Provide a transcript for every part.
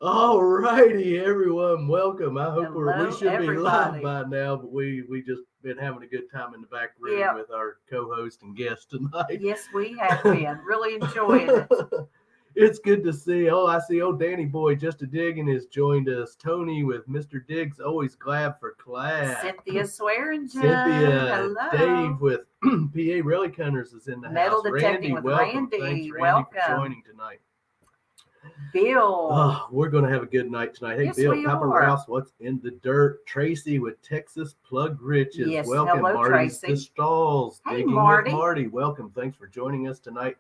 All righty, everyone. Welcome. I hope we should everybody. be live by now, but we just been having a good time in the back room Yep. with our co-host and guest tonight. Yes, we have been really enjoying it. It's good to see. Oh, I see. Oh, Danny Boy just a digging has joined us. Tony with Mr. Diggs, always glad for class. Cynthia Swearingen. Cynthia, Hello. Dave with PA Relic Hunters is in the Metal house. detecting Randy, with welcome. Randy. Thanks, Randy, Welcome. for joining tonight. Bill. Oh, we're going to have a good night tonight. Hey, Yes, Bill, we Papa are. Rouse, what's in the dirt? Tracy with Texas Plug Riches. Yes, Welcome, hello, Marty's Tracy. the Stalls. Hey, Digging Marty. with Marty. Welcome. Thanks for joining us tonight.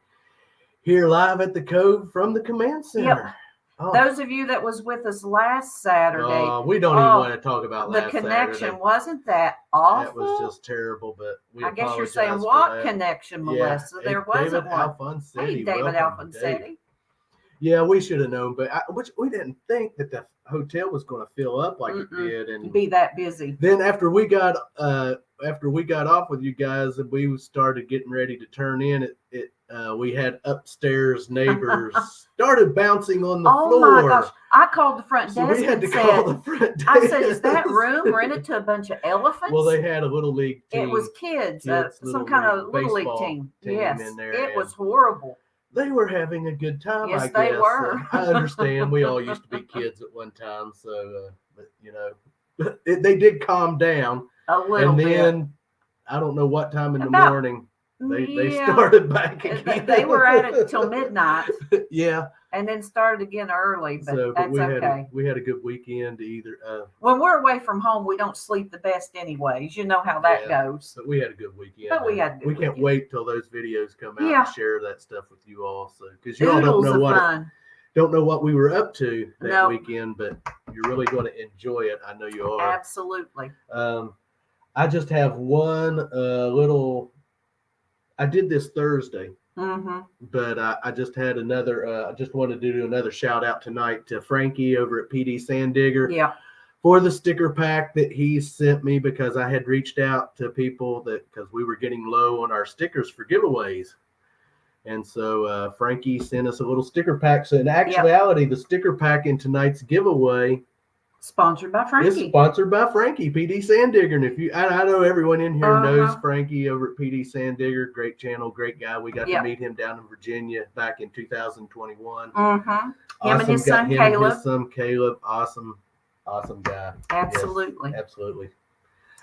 Here live at the Cove from the Command Center. Yep. Oh. Those of you that was with us last Saturday. We don't even want to talk about the last connection. Saturday. Wasn't that awful? That was just terrible, but I guess you're saying what connection, Melissa? Yeah. There wasn't David one. Alfonsetti. Hey, David Alfonsetti. Yeah, we should have known, but we didn't think that the hotel was going to fill up like it did, and be that busy. Then after we got off with you guys, and we started getting ready to turn in, we had upstairs neighbors started bouncing on the floor. Oh my gosh! I called the front desk. We had to call the front desk. I said, "Is that room rented to a bunch of elephants?" Well, they had a little league team. It was kids some kind of little league team. Yes, in there, it was horrible. They were having a good time. Yes, I guess. They were. I understand. We all used to be kids at one time, so but they did calm down a little bit. And then I don't know what time in the morning they started back again. They were at it till midnight. Yeah. And then started again early, but that's okay. We had a good weekend either. When we're away from home, we don't sleep the best anyways. You know how that goes. But we had a good weekend. But we had a good weekend. Can't wait till those videos come out and share that stuff with you all. So because you all don't know what we were up to that weekend, but you're really going to enjoy it. I know you are. Absolutely. I just have one I did this Thursday. Mm-hmm. But I just had another. I just wanted to do another shout out tonight to Frankie over at PD Sandigger. Yeah. For the sticker pack that he sent me, because I had reached out to people because we were getting low on our stickers for giveaways, and so Frankie sent us a little sticker pack. So in actuality, the sticker pack in tonight's giveaway. Sponsored by Frankie. It's sponsored by Frankie, PD Sandigger. And I know everyone in here knows Frankie over at PD Sandigger. Great channel, great guy. We got to meet him down in Virginia back in 2021. Mm-hmm. Awesome. Him and his son Caleb. His son Caleb. Awesome guy. Absolutely. Yes, absolutely.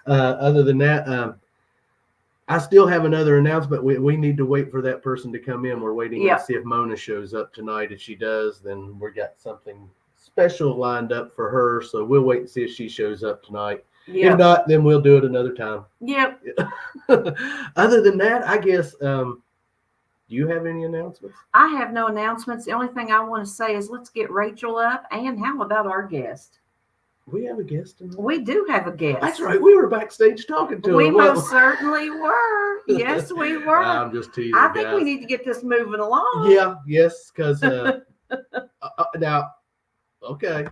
Other than that, I still have another announcement. We need to wait for that person to come in. We're waiting to see if Mona shows up tonight. If she does, then we got something special lined up for her, so we'll wait and see if she shows up tonight. Yep. If not, then we'll do it another time. Yep. Other than that, I guess do you have any announcements? I have no announcements. The only thing I want to say is let's get Rachel up. And how about our guest? We have a guest tonight. We do have a guest. That's right. We were backstage talking to him. We most certainly were. Yes, we were. I'm just teasing. I think we need to get this moving along. Yeah. Yes. Because now. Okay.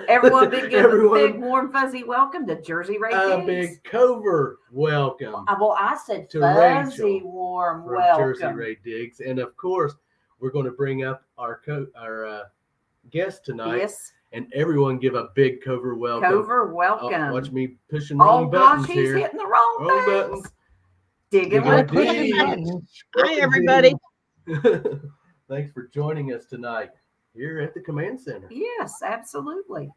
Everyone big warm fuzzy welcome to Jersey Ray Diggs. A big cover welcome. Well, I said to fuzzy Rachel warm from welcome. Jersey Ray Diggs. And of course, we're going to bring up our guest tonight. Yes. And everyone give a big cover welcome. Cover welcome. Watch me pushing wrong buttons here. He's hitting the wrong buttons. Digging with Deej. Hi, everybody. Thanks for joining us tonight here at the Command Center. Yes, absolutely.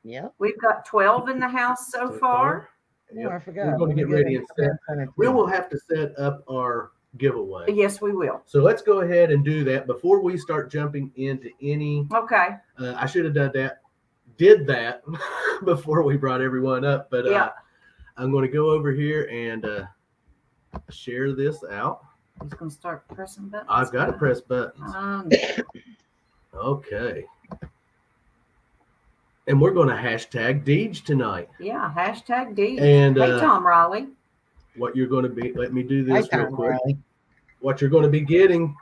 Yep. We've got 12 in the house so far. Yep. Oh, I forgot. We're going to get ready and set. We will have to set up our giveaway. Yes, we will. So let's go ahead and do that before we start jumping into any. Okay. I should have did that before we brought everyone up, but I'm going to go over here and share this out. He's going to start pressing buttons. I've got to press buttons. Okay. And we're going to hashtag Deej tonight. Yeah, hashtag Deej. And hey, Tom Riley. What you're going to be, let me do this real quick. Riley. What you're going to be getting,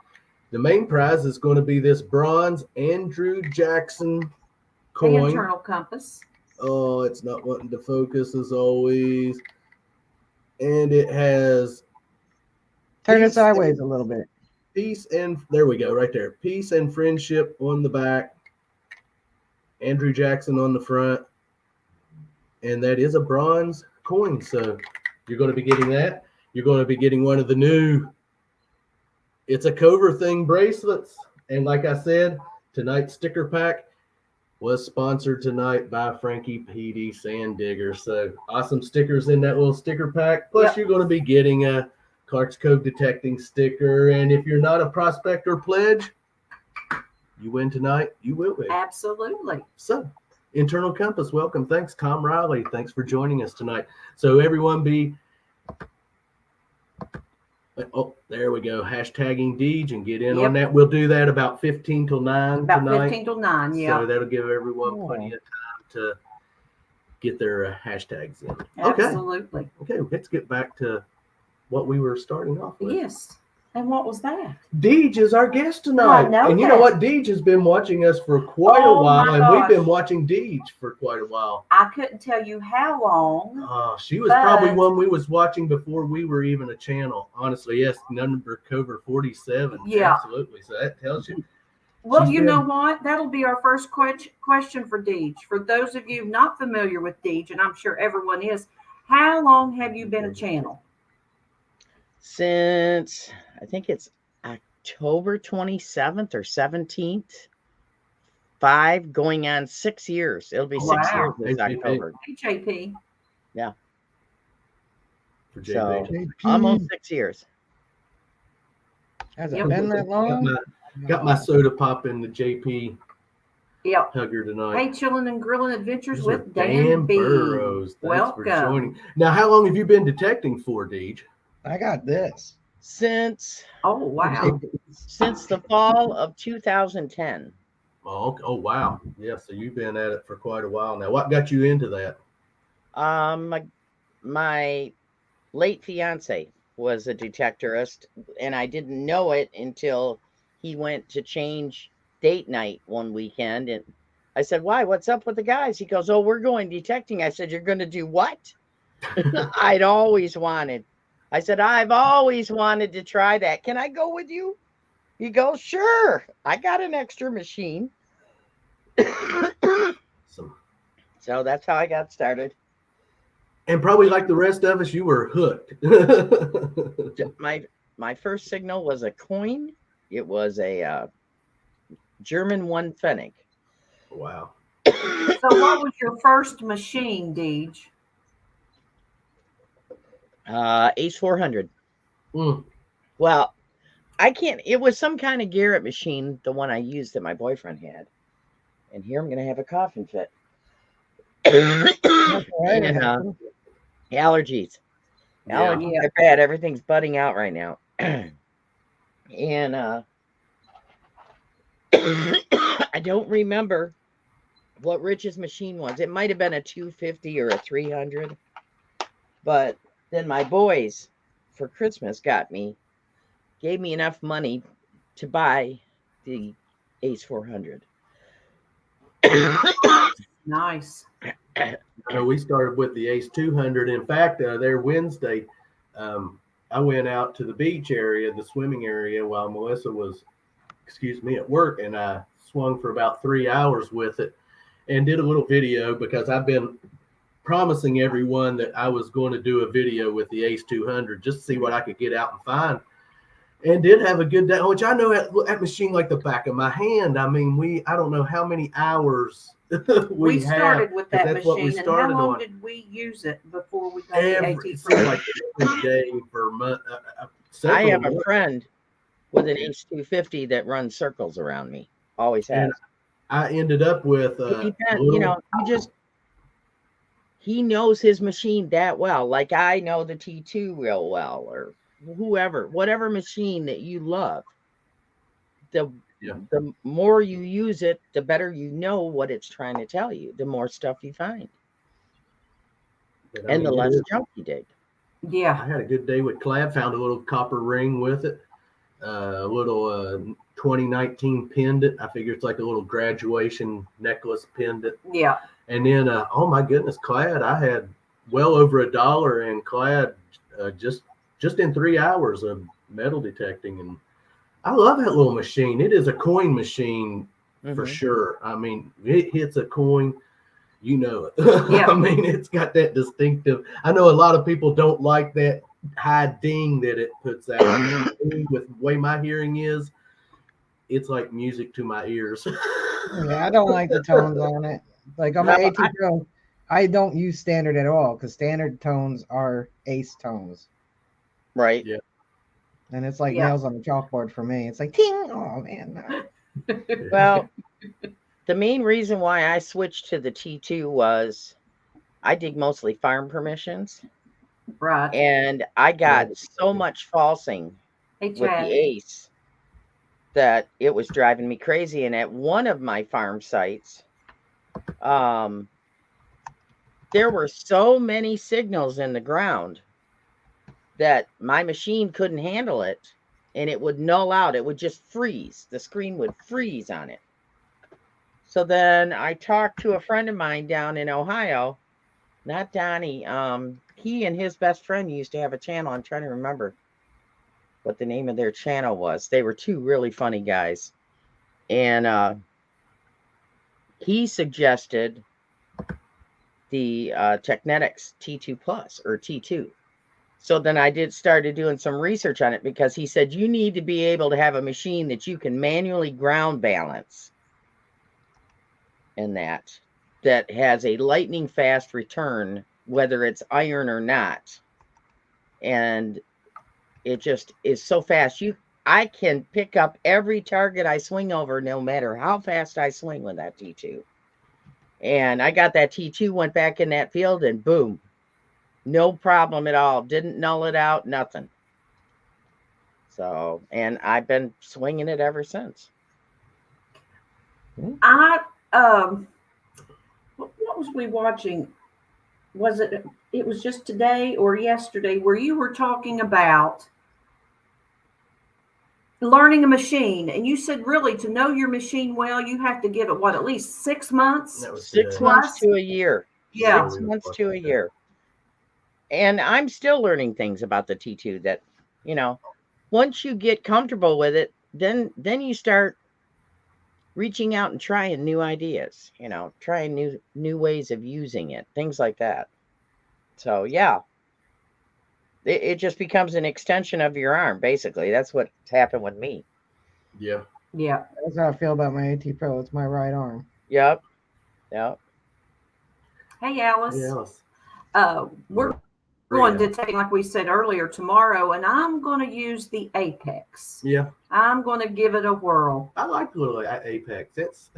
the main prize is going to be this bronze Andrew Jackson coin. The internal compass. Oh, it's not wanting to focus as always. And it has. Turn it sideways a little bit. Peace and there we go, right there. Peace and friendship on the back. Andrew Jackson on the front. And that is a bronze coin. So you're going to be getting that. You're going to be getting one of the new It's a Cover Thing bracelets. And like I said, tonight's sticker pack was sponsored tonight by Frankie Petey Sand Digger. So awesome stickers in that little sticker pack. Plus, You're going to be getting a Clark's Code detecting sticker. And if you're not a prospector pledge, you win tonight. You will win. Absolutely. So, Internal Compass, welcome. Thanks, Tom Riley. Thanks for joining us tonight. So everyone be, oh, there we go. Hashtagging Deej and get in on that. We'll do that about 15 till 9 about tonight. 15 till 9, yeah. So that'll give everyone plenty of time to get their hashtags in. Absolutely. Okay, let's get back to what we were starting off with. Yes. And what was that? Deej is our guest tonight. And you know what? Deej has been watching us for quite a while, and we've been watching Deej for quite a while. I couldn't tell you how long. She was probably one we was watching before we were even a channel. Honestly, yes, number cover 47. Yeah. Absolutely. So that tells you. Well, you know what? That'll be our first question for Deej. For those of you not familiar with Deej, and I'm sure everyone is, how long have you been a channel? Since I think it's October 27th or 17th, 5 going on 6 years. It'll be 6 years this October. JP. Yeah. For so almost 6 years. Has it been that long? Got my soda pop in the JP Yep. hugger tonight. Hey, Chillin' and Grillin' Adventures with Dan B. Burrows. Thanks Welcome. for joining. Now, how long have you been detecting for, Deej? I got this. Since since the fall of 2010. Oh, wow. Yeah, so you've been at it for quite a while now. What got you into that? My late fiance was a detectorist, and I didn't know it until he went to change date night one weekend. And I said, why? What's up with the guys? He goes, oh, we're going detecting. I said, you're going to do what? I've always wanted to try that. Can I go with you? He goes, sure. I got an extra machine. So that's how I got started. And probably like the rest of us, you were hooked. My first signal was a coin. It was a German 1 Pfennig. Wow. So what was your first machine, Deej? Ace 400. Mm. Well, it was some kind of Garrett machine, the one I used that my boyfriend had. And here I'm going to have a coughing fit. And, allergies. Allergies are bad. Everything's budding out right now. And I don't remember what Rich's machine was. It might have been a 250 or a 300. But then my boys for Christmas gave me enough money to buy the Ace 400. Nice. We started with the Ace 200. In fact, there Wednesday, I went out to the beach area, the swimming area, while Melissa was, at work, and I swung for about 3 hours with it and did a little video because I've been promising everyone that I was going to do a video with the Ace 200 just to see what I could get out and find. And did have a good day, which I know that machine like the back of my hand. I mean, I don't know how many hours we started with that machine. And how long on. Did we use it before we got the AT? Like every day for a month. I have a friend with an Ace 250 that runs circles around me. Always has. And I ended up with he knows his machine that well. Like I know the T2 real well, or whatever machine that you love. The more you use it, the better you know what it's trying to tell you. The more stuff you find, and the less junk you dig. Yeah, I had a good day with Clad. Found a little copper ring with it, a little 2019 pendant. I figure it's like a little graduation necklace pendant. Yeah. And then, oh my goodness, Clad, I had well over $1 in Clad just in 3 hours of metal detecting. And I love that little machine. It is a coin machine for Mhm. sure. I mean, it hits a coin, you know it. Yeah. I mean, it's got that distinctive. I know a lot of people don't like that high ding that it puts out. With the way my hearing is, it's like music to my ears. Yeah, I don't like the tones on it. Like on my No, AT Pro, I don't use standard at all because standard tones are ace tones. Right. Yeah. And it's like Yeah. nails on a chalkboard for me. It's like ting. Oh man. No. Well, the main reason why I switched to the T2 was I did mostly farm permissions, Right. and I got Right. so much falsing Hey, with the Chad. ace that it was driving me crazy. And at one of my farm sites, there were so many signals in the ground that my machine couldn't handle it, and it would null out. It would just freeze. The screen would freeze on it. So then I talked to a friend of mine down in Ohio, not Donnie. He and his best friend used to have a channel. I'm trying to remember what the name of their channel was. They were two really funny guys. And he suggested the Technetics T2 Plus or T2. So then I started doing some research on it, because he said you need to be able to have a machine that you can manually ground balance, and that has a lightning fast return, whether it's iron or not. And it just is so fast. I can pick up every target I swing over, no matter how fast I swing with that T2. And I got that T2, went back in that field, and boom, no problem at all. Didn't null it out, nothing. So, and I've been swinging it ever since. What was we watching? Was it was just today or yesterday where you were talking about learning a machine, and you said really to know your machine well, you have to give it at least 6 months? That was 6 the- months to a year. Yeah. 6 months to a year. And I'm still learning things about the T2 that, once you get comfortable with it, then you start reaching out and trying new ideas, trying new ways of using it, things like that. So yeah, it just becomes an extension of your arm, basically. That's what's happened with me. Yeah. Yeah. That's how I feel about my AT Pro. It's my right arm. Yep. Hey, Alice. Yeah. We're going to take, like we said earlier, tomorrow, and I'm going to use the Apex. Yeah. I'm going to give it a whirl. I like the little Apex. It's,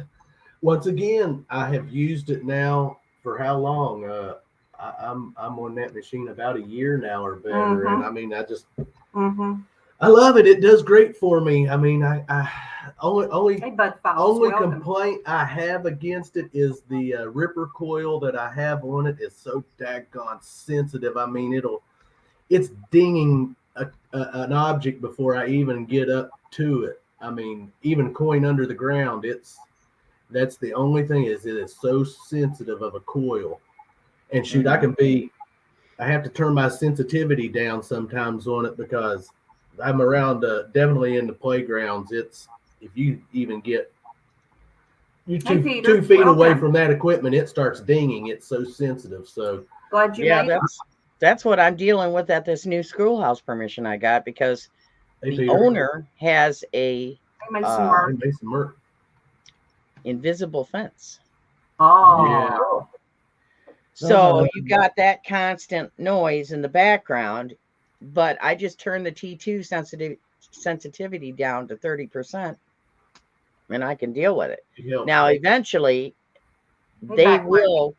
once again, I have used it now for how long? I'm on that machine about a year now or better, and I mean, I love it. It does great for me. I mean, I only Hey, Bud Files, welcome. complaint I have against it is the ripper coil that I have on it is so daggone sensitive. I mean, it's dinging an object before I even get up to it. I mean, even coin under the ground, that's the only thing, is it is so sensitive of a coil. And shoot, I have to turn my sensitivity down sometimes on it, because I'm around definitely in the playgrounds. It's, if you even get you Hey, 2 Peter, feet away welcome. from that equipment, it starts dinging. It's so sensitive. So Glad you made it. That's what I'm dealing with at this new schoolhouse permission I got, because the owner has a Made some work. Invisible fence. Oh. Yeah. So you got that constant noise in the background, but I just turned the T2 sensitivity down to 30%, and I can deal with it. Now, eventually, they will,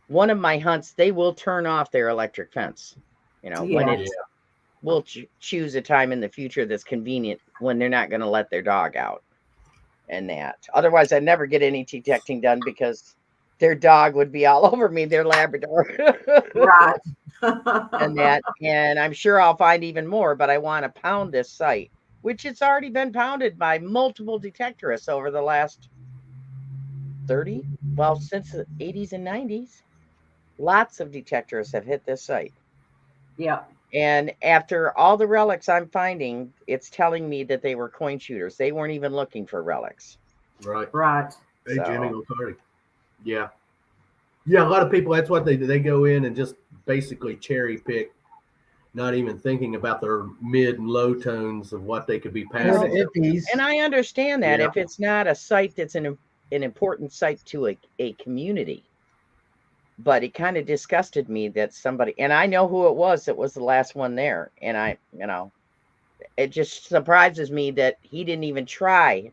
one of my hunts, they will turn off their electric fence. When it's, we'll choose a time in the future that's convenient, when they're not going to let their dog out and that. Otherwise, I'd never get any detecting done, because their dog would be all over me, their Labrador. Right. And I'm sure I'll find even more, but I want to pound this site, which it's already been pounded by multiple detectorists over the last since the 80s and 90s. Lots of detectorists have hit this site. Yeah. And after all the relics I'm finding, it's telling me that they were coin shooters. They weren't even looking for relics. Right. Right. Hey, Jimmy So, Locardi. Yeah. Yeah, a lot of people, that's what they do. They go in and just basically cherry pick, not even thinking about their mid and low tones of what they could be Or passing. the iffies. and I understand that Yeah. if it's not a site that's an important site to a community. But it kind of disgusted me that somebody, and I know who it was that was the last one there. And it just surprises me that he didn't even try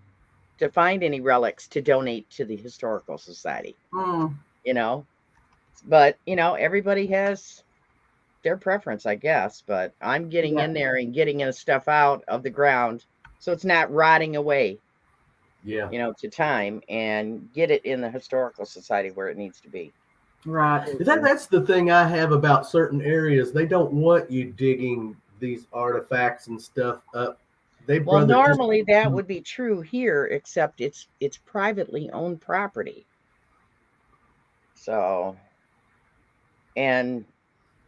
to find any relics to donate to the Historical Society, Mm. But, everybody has their preference, I guess. But I'm getting in there and getting stuff out of the ground so it's not rotting away, Yeah. to time, and get it in the Historical Society where it needs to be. Right. That's the thing I have about certain areas. They don't want you digging these artifacts and stuff up. Well, normally that would be true here, except it's privately owned property. So, and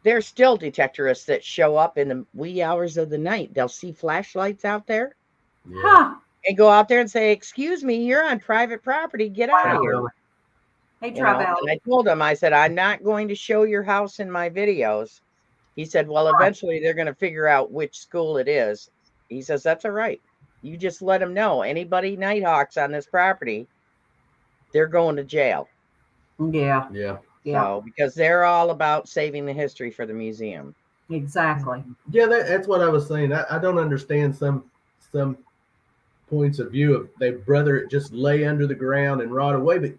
there's still detectorists that show up in the wee hours of the night. They'll see flashlights out there and go out there and say, "Excuse me, you're on private property. Get out of here." Hey, And I told him, I said, "I'm not going to show your house in my videos." He said, "Well, eventually they're going to figure out which school it is." He says, "That's all right. You just let them know. Anybody Nighthawks on this property, they're going to jail." Yeah. Yeah. So, because they're all about saving the history for the museum. Exactly. Yeah, that's what I was saying. I don't understand some points of view of they'd rather it just lay under the ground and rot away. But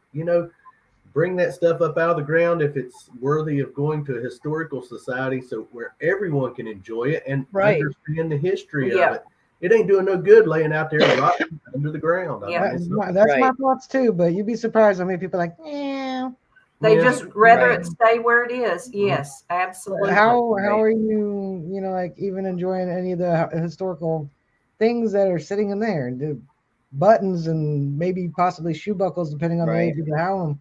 bring that stuff up out of the ground if it's worthy of going to a historical society, so where everyone can enjoy it and understand the history of it. It ain't doing no good laying out there rotting under the ground. That's my thoughts too. But you'd be surprised how many people are like, yeah. They just rather it stay where it is. Yes, absolutely. How are you, like even enjoying any of the historical things that are sitting in there? The buttons and maybe possibly shoe buckles, depending on the age of the house.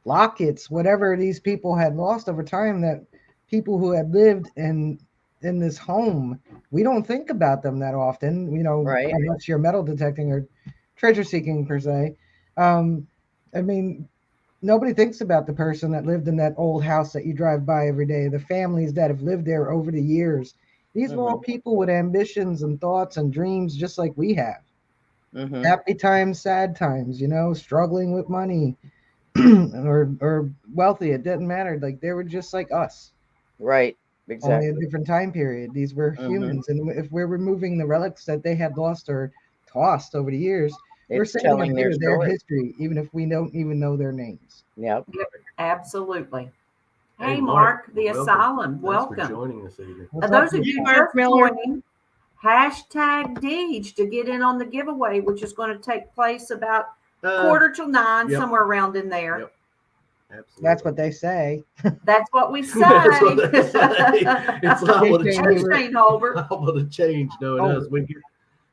Lockets, whatever these people had lost over time, that people who had lived in this home, we don't think about them that often, unless you're metal detecting or treasure seeking per se. I mean, nobody thinks about the person that lived in that old house that you drive by every day, the families that have lived there over the years. These were all people with ambitions and thoughts and dreams just like we have. Happy times, sad times, struggling with money or wealthy. It didn't matter. Like, they were just like us. Right. Exactly. Only a different time period. These were humans. And if we're removing the relics that they had lost or tossed over the years, we're telling their history, even if we don't even know their names. Yep. Absolutely. Hey, Mark, the Asylum, welcome. Thanks for joining us, Adrian. Those of you just joining, #Deej to get in on the giveaway, which is going to take place about 8:45, somewhere around in there. Yep. Absolutely. That's what they say. That's what we say. That's what they say. It's not what to change. No, it does. We get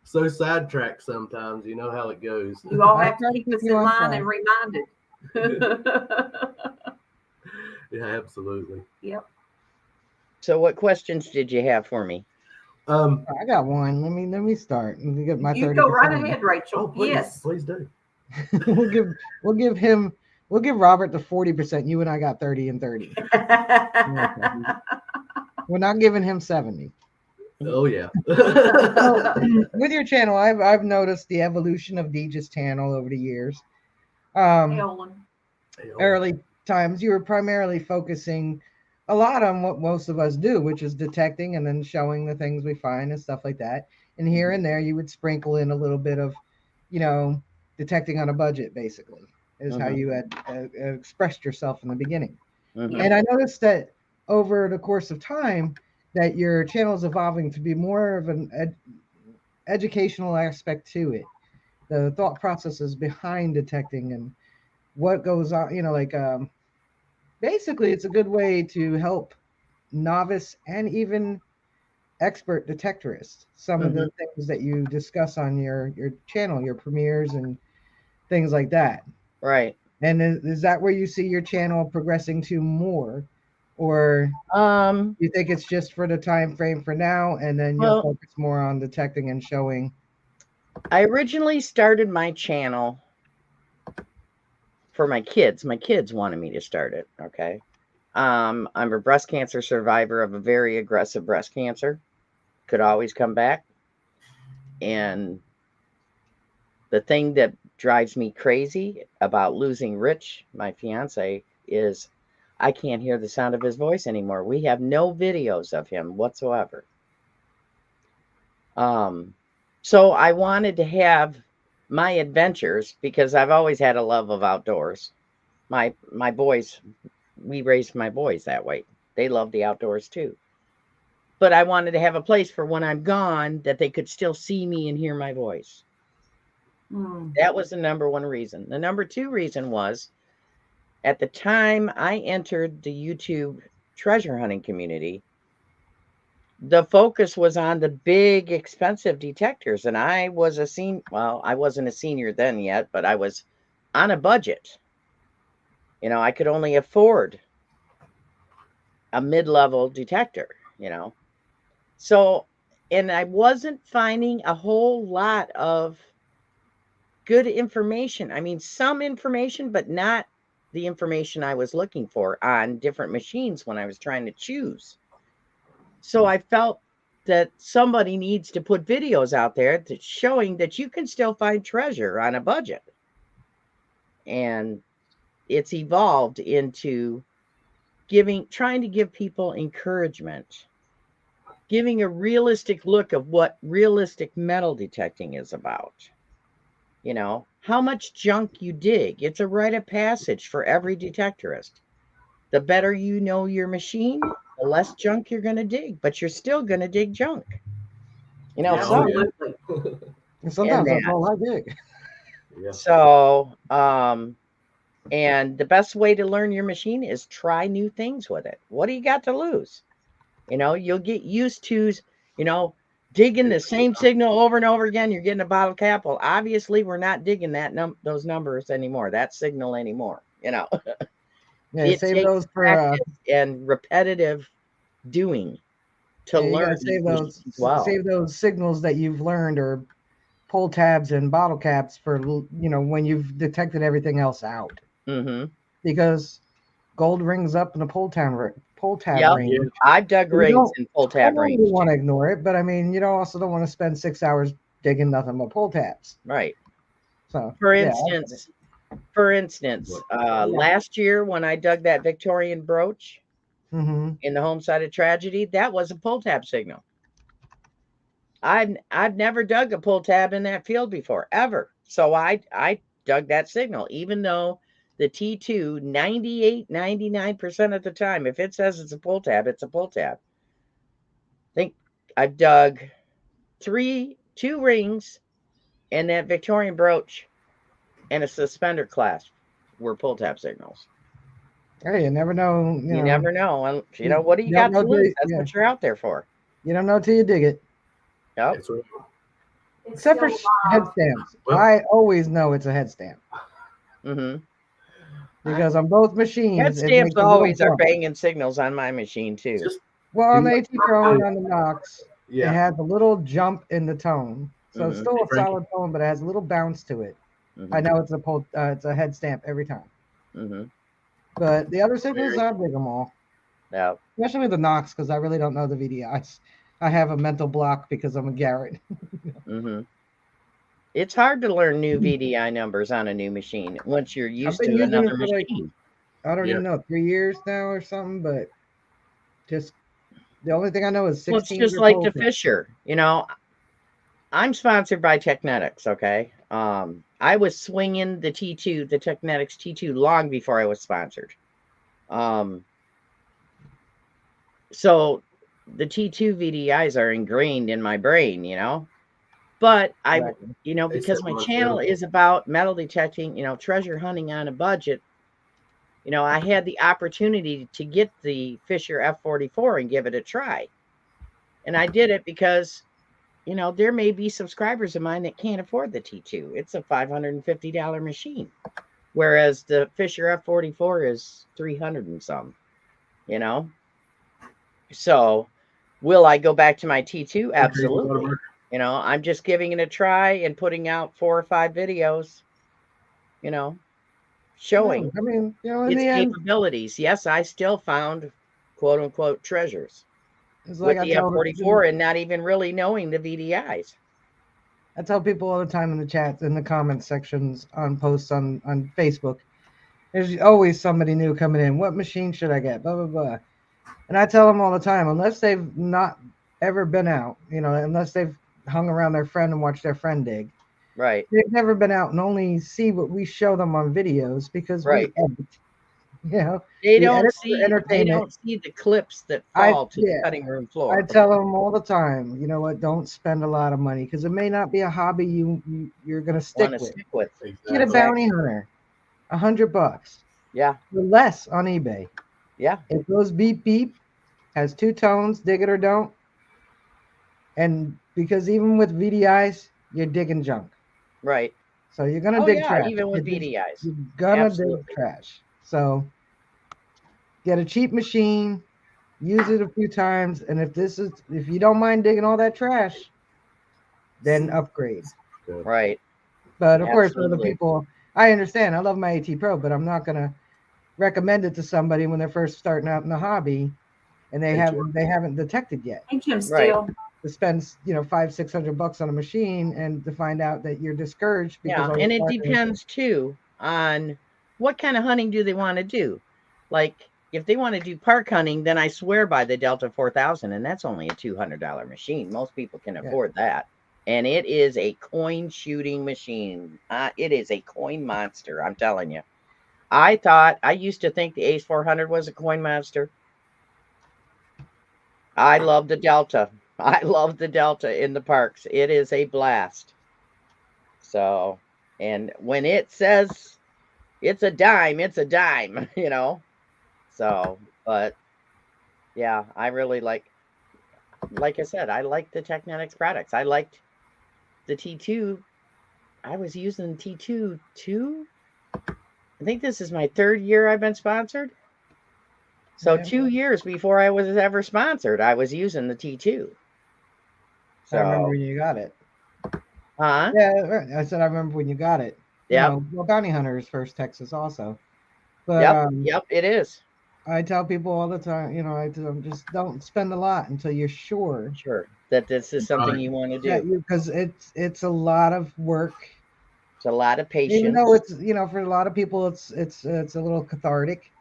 so sidetracked sometimes. You know how it goes. You all have to keep us in line and reminded. Yeah, absolutely. Yep. So, what questions did you have for me? I got one. Let me start. Let me get my 30%. You go right ahead, Rachel. Oh, please, yes, please do. We'll give Robert the 40%. You and I got 30 and 30. We're not giving him 70. Oh yeah. So, with your channel, I've noticed the evolution of Deej's channel over the years. Early times, you were primarily focusing a lot on what most of us do, which is detecting and then showing the things we find and stuff like that. And here and there, you would sprinkle in a little bit of, detecting on a budget, basically, is how you had expressed yourself in the beginning. And I noticed that over the course of time, that your channel is evolving to be more of an educational aspect to it. The thought processes behind detecting and what goes on, basically it's a good way to help novice and even expert detectorists. Some of the things that you discuss on your channel, your premieres and things like that. Right. And is that where you see your channel progressing to more or Um, you think it's just for the time frame for now, and then you'll well, focus more on detecting and showing? I originally started my channel for my kids. My kids wanted me to start it. Okay. I'm a breast cancer survivor of a very aggressive breast cancer. Could always come back. And the thing that drives me crazy about losing Rich, my fiance, is I can't hear the sound of his voice anymore. We have no videos of him whatsoever. So I wanted to have my adventures because I've always had a love of outdoors. My boys, we raised my boys that way. They love the outdoors too. But I wanted to have a place for when I'm gone that they could still see me and hear my voice. That was the number one reason. The number two reason was at the time I entered the YouTube treasure hunting community, the focus was on the big, expensive detectors. And I was a senior. Well, I wasn't a senior then yet, but I was on a budget. You know, I could only afford a mid-level detector, you know. So, and I wasn't finding a whole lot of good information. I mean, some information, but not the information I was looking for on different machines when I was trying to choose. So I felt that somebody needs to put videos out there that's showing that you can still find treasure on a budget. And it's evolved into trying to give people encouragement, giving a realistic look of what realistic metal detecting is about. You know, how much junk you dig. It's a rite of passage for every detectorist. The better you know your machine, the less junk you're going to dig, but you're still going to dig junk. You know, Absolutely. And sometimes that's all I dig. Yeah. So, and the best way to learn your machine is try new things with it. What do you got to lose? You know, you'll get used to, you know, digging the same signal over and over again. You're getting a bottle cap. Well, obviously, we're not digging those numbers anymore, that signal anymore. You know, Yeah, it save takes those for practice and repetitive doing to you learn gotta these machines well. save those signals that you've learned, or pull tabs and bottle caps for, you know, when you've detected everything else out. Mm-hmm. Because gold rings up in the pull tab Yep. range. Yeah. I've dug You rings don't in pull tab range. totally want to ignore it, but I mean, you also don't want to spend 6 hours digging nothing but pull tabs. Right. So For yeah, instance, last year when I dug that Victorian brooch in the home side of tragedy, that was a pull tab signal. I've never dug a pull tab in that field before, ever. So I dug that signal, even though the T2, 98, 99% of the time, if it says it's a pull tab, it's a pull tab. I think I've dug 2 rings and that Victorian brooch and a suspender clasp were pull tab signals. hey, you never know. You never know. You know, what do you don't got to know lose? That's what you're out there for. You don't know till you dig it. Yep. That's right. Except for head stamps. Well- I always know it's a head stamp Mm-hmm. because on both machines, Head it stamps makes a little always are jump. banging signals on my machine too. Just Well, on do the like- AT Pro and on the Knox, it yeah. has a little jump in the tone. So it's Mhm. still Hey, a Frankie. solid tone, but it has a little bounce to it. I Mhm. know it's a head stamp every time. Mhm. But the other signals, I dig them all, Yeah. especially with the Knox, because I really don't know the VDIs. I have a mental block because I'm a Garrett. Mhm. It's hard to learn new VDI numbers on a new machine once you're I've used been to using another it for machine. I don't Yeah. even know, 3 years now or something, but just the only thing I know is Well, it's 16 just like the Fisher. You know, I'm sponsored by Technetics. Okay. I was swinging the T2, the Technetics T2, long before I was sponsored. So the T2 VDIs are ingrained in my brain, you know. But Exactly. you know, They because said my months channel ago. is about metal detecting, you know, treasure hunting on a budget. You know, I had the opportunity to get the Fisher F44 and give it a try. And I did it because, you know, there may be subscribers of mine that can't afford the T2. It's a $550 machine, whereas the Fisher F44 is 300 and some. you know. So will I go back to my T2? Absolutely. You know, I'm just giving it a try and putting out 4 or 5 videos, you know, showing I mean, you know, in its the end, capabilities. Yes, I still found quote unquote treasures it's with like the F44 and not even really knowing the VDIs. I tell people all the time in the chats, in the comment sections on posts on Facebook, there's always somebody new coming in. What machine should I get? Blah, blah, blah. And I tell them all the time, unless they've not ever been out, you know, unless they've hung around their friend and watched their friend dig. Right. They've never been out and only see what we show them on videos because Right. we edit. You know, they we don't edit for see entertainment. they don't see the clips that fall to the cutting room floor. I tell them all the time, you know what, don't spend a lot of money because it may not be a hobby you're going to stick with. Exactly. Get a bounty hunter, $100. Yeah. Or less on eBay. Yeah. It goes beep beep, has 2 tones, dig it or don't. And because even with VDIs, you're digging junk. Right. So you're gonna dig trash. Even with VDIs. You're gonna Absolutely. dig trash. So get a cheap machine, use it a few times, and if you don't mind digging all that trash, then upgrade. Right. But of course, other people, I understand. I love my AT Pro, but I'm not gonna recommend it to somebody when they're first starting out in the hobby, and they haven't detected yet. Hey, Jim Steele. Right. To spend $500-600 on a machine and to find out that you're discouraged because and it depends too on what kind of hunting do they want to do. Like if they want to do park hunting, then I swear by the Delta 4000, and that's only a $200 machine. Most people can afford that. And it is a coin shooting machine. It is a coin monster. I'm telling you. I used to think the Ace 400 was a coin monster. I love the Delta. I love the Delta in the parks. It is a blast. So, and when it says it's a dime, you know. So, but yeah, I really like I said, I like the Technetics products. I liked the T2. I was using T2 too. I think this is my 3rd year I've been sponsored. So 2 years before I was ever sponsored, I was using the T2. So I remember when you got it. Huh? Yeah, I said I remember when you got it. Yeah. Well, Bounty Hunter is first Texas also. But yep, it is. I tell people all the time, I tell them just don't spend a lot until you're sure that this is something you want to do. Because it's a lot of work. It's a lot of patience. Even though it's for a lot of people it's a little cathartic,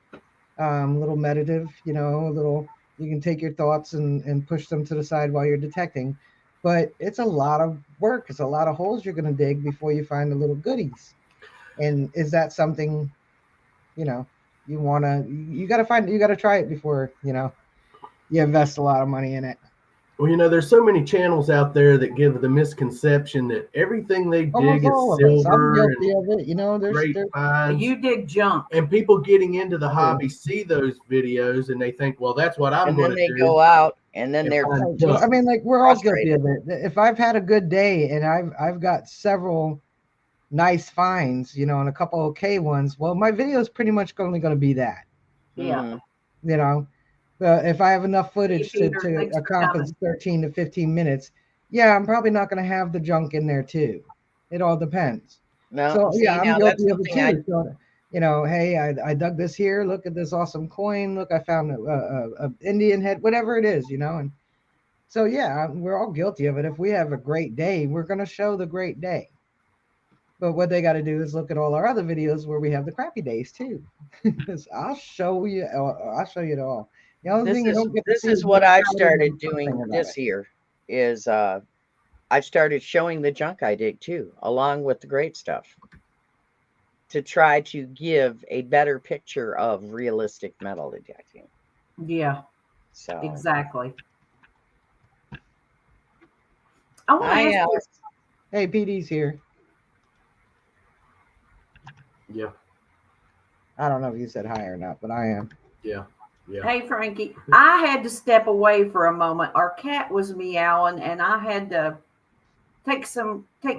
a little meditative, a little, you can take your thoughts and push them to the side while you're detecting. But it's a lot of work. It's a lot of holes you're going to dig before you find the little goodies. And is that something, you got to try it before, you invest a lot of money in it. Well, there's so many channels out there that give the misconception that everything they dig is silver. I'm guilty of it. Great finds. You dig junk. And people getting into the hobby see those videos and they think, well, that's what I'm going to do. And then they go out and then they're. I mean, like, we're all guilty of it. If I've had a good day and I've got several nice finds, and a couple okay ones, well, my video is pretty much only going to be that. Yeah. If I have enough footage to accomplish 13 to 15 minutes, I'm probably not going to have the junk in there too. It all depends. No, so I'm guilty of it too. So, hey, I dug this here. Look at this awesome coin. Look, I found a Indian head, whatever it is, and so we're all guilty of it. If we have a great day, we're going to show the great day. But what they got to do is look at all our other videos where we have the crappy days too. I'll show you it all. The only thing you don't get to see is what I've started doing this year is I've started showing the junk I dig too, along with the great stuff, to try to give a better picture of realistic metal detecting. Yeah. So exactly. I want to ask you. Hey, PD's here. Yeah. I don't know if you said hi or not, but I am. Yeah. Yeah. Hey, Frankie, I had to step away for a moment. Our cat was meowing and I had to take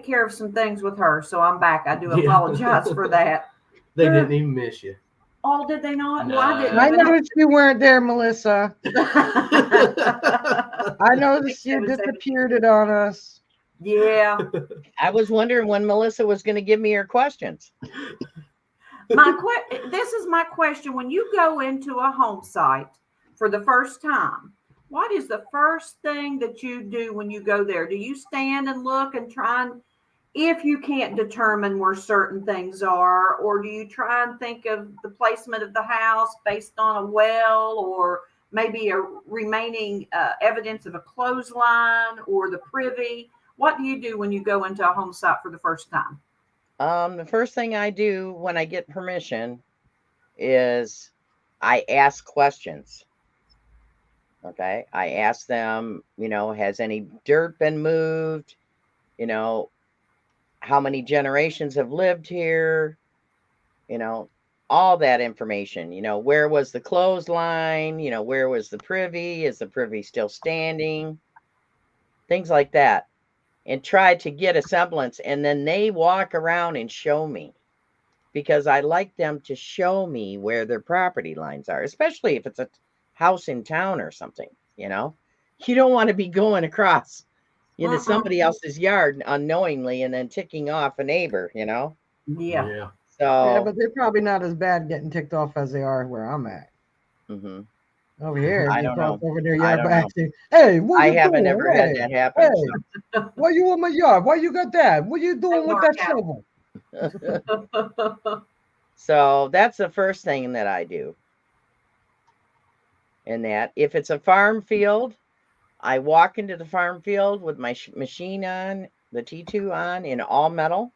care of some things with her. So I'm back. I do apologize for that. They didn't even miss you. Oh, did they not? No. Well, I didn't I even noticed you weren't there, Melissa. know. I noticed you 677. disappeared it on us. Yeah. I was wondering when Melissa was going to give me her questions. This is my question. When you go into a home site for the first time, what is the first thing that you do when you go there? Do you stand and look and try and, if you can't determine where certain things are, or do you try and think of the placement of the house based on a well, or maybe a remaining evidence of a clothesline or the privy? What do you do when you go into a home site for the first time? The first thing I do when I get permission is I ask questions. Okay. I ask them, has any dirt been moved? How many generations have lived here? All that information, where was the clothesline? Where was the privy? Is the privy still standing? Things like that. And try to get a semblance. And then they walk around and show me, because I like them to show me where their property lines are, especially if it's a house in town or something. You don't want to be going across into somebody else's yard unknowingly and then ticking off a neighbor. Yeah. Yeah. So Yeah, but they're probably not as bad getting ticked off as they are where I'm at. Over here, I you don't cross know. over their I yard don't by know. accident. Hey, what I you haven't doing? ever had that happen. Hey, why you in my yard? Why you got that? What you doing with that work shovel? So that's the first thing that I do. And that if it's a farm field, I walk into the farm field with my machine on, the T2 on in all metal,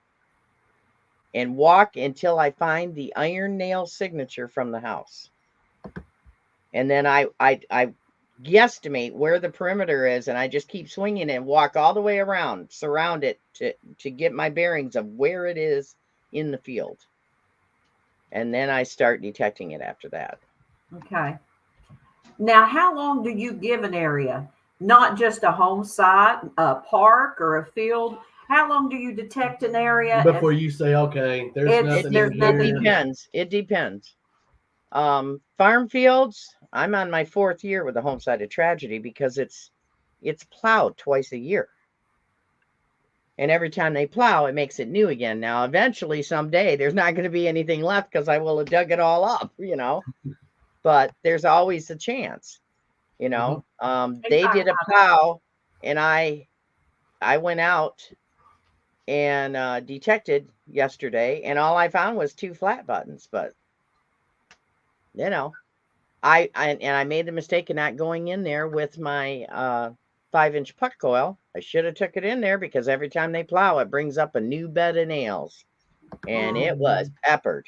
and walk until I find the iron nail signature from the house. And then I guesstimate where the perimeter is, and I just keep swinging and walk all the way around, surround it to get my bearings of where it is in the field. And then I start detecting it after that. Okay. Now, how long do you give an area? Not just a home site, a park, or a field. How long do you detect an area before you say, okay, there's nothing there's in nothing here? It depends. Farm fields, I'm on my 4th year with the Homesite of Tragedy because it's plowed twice a year. And every time they plow, it makes it new again. Now, eventually, someday, there's not going to be anything left because I will have dug it all up, But there's always a chance, They did a plow, and I went out and detected yesterday, and all I found was 2 flat buttons. But I made the mistake of not going in there with my 5-inch puck coil. I should have took it in there because every time they plow, it brings up a new bed of nails, and it was peppered.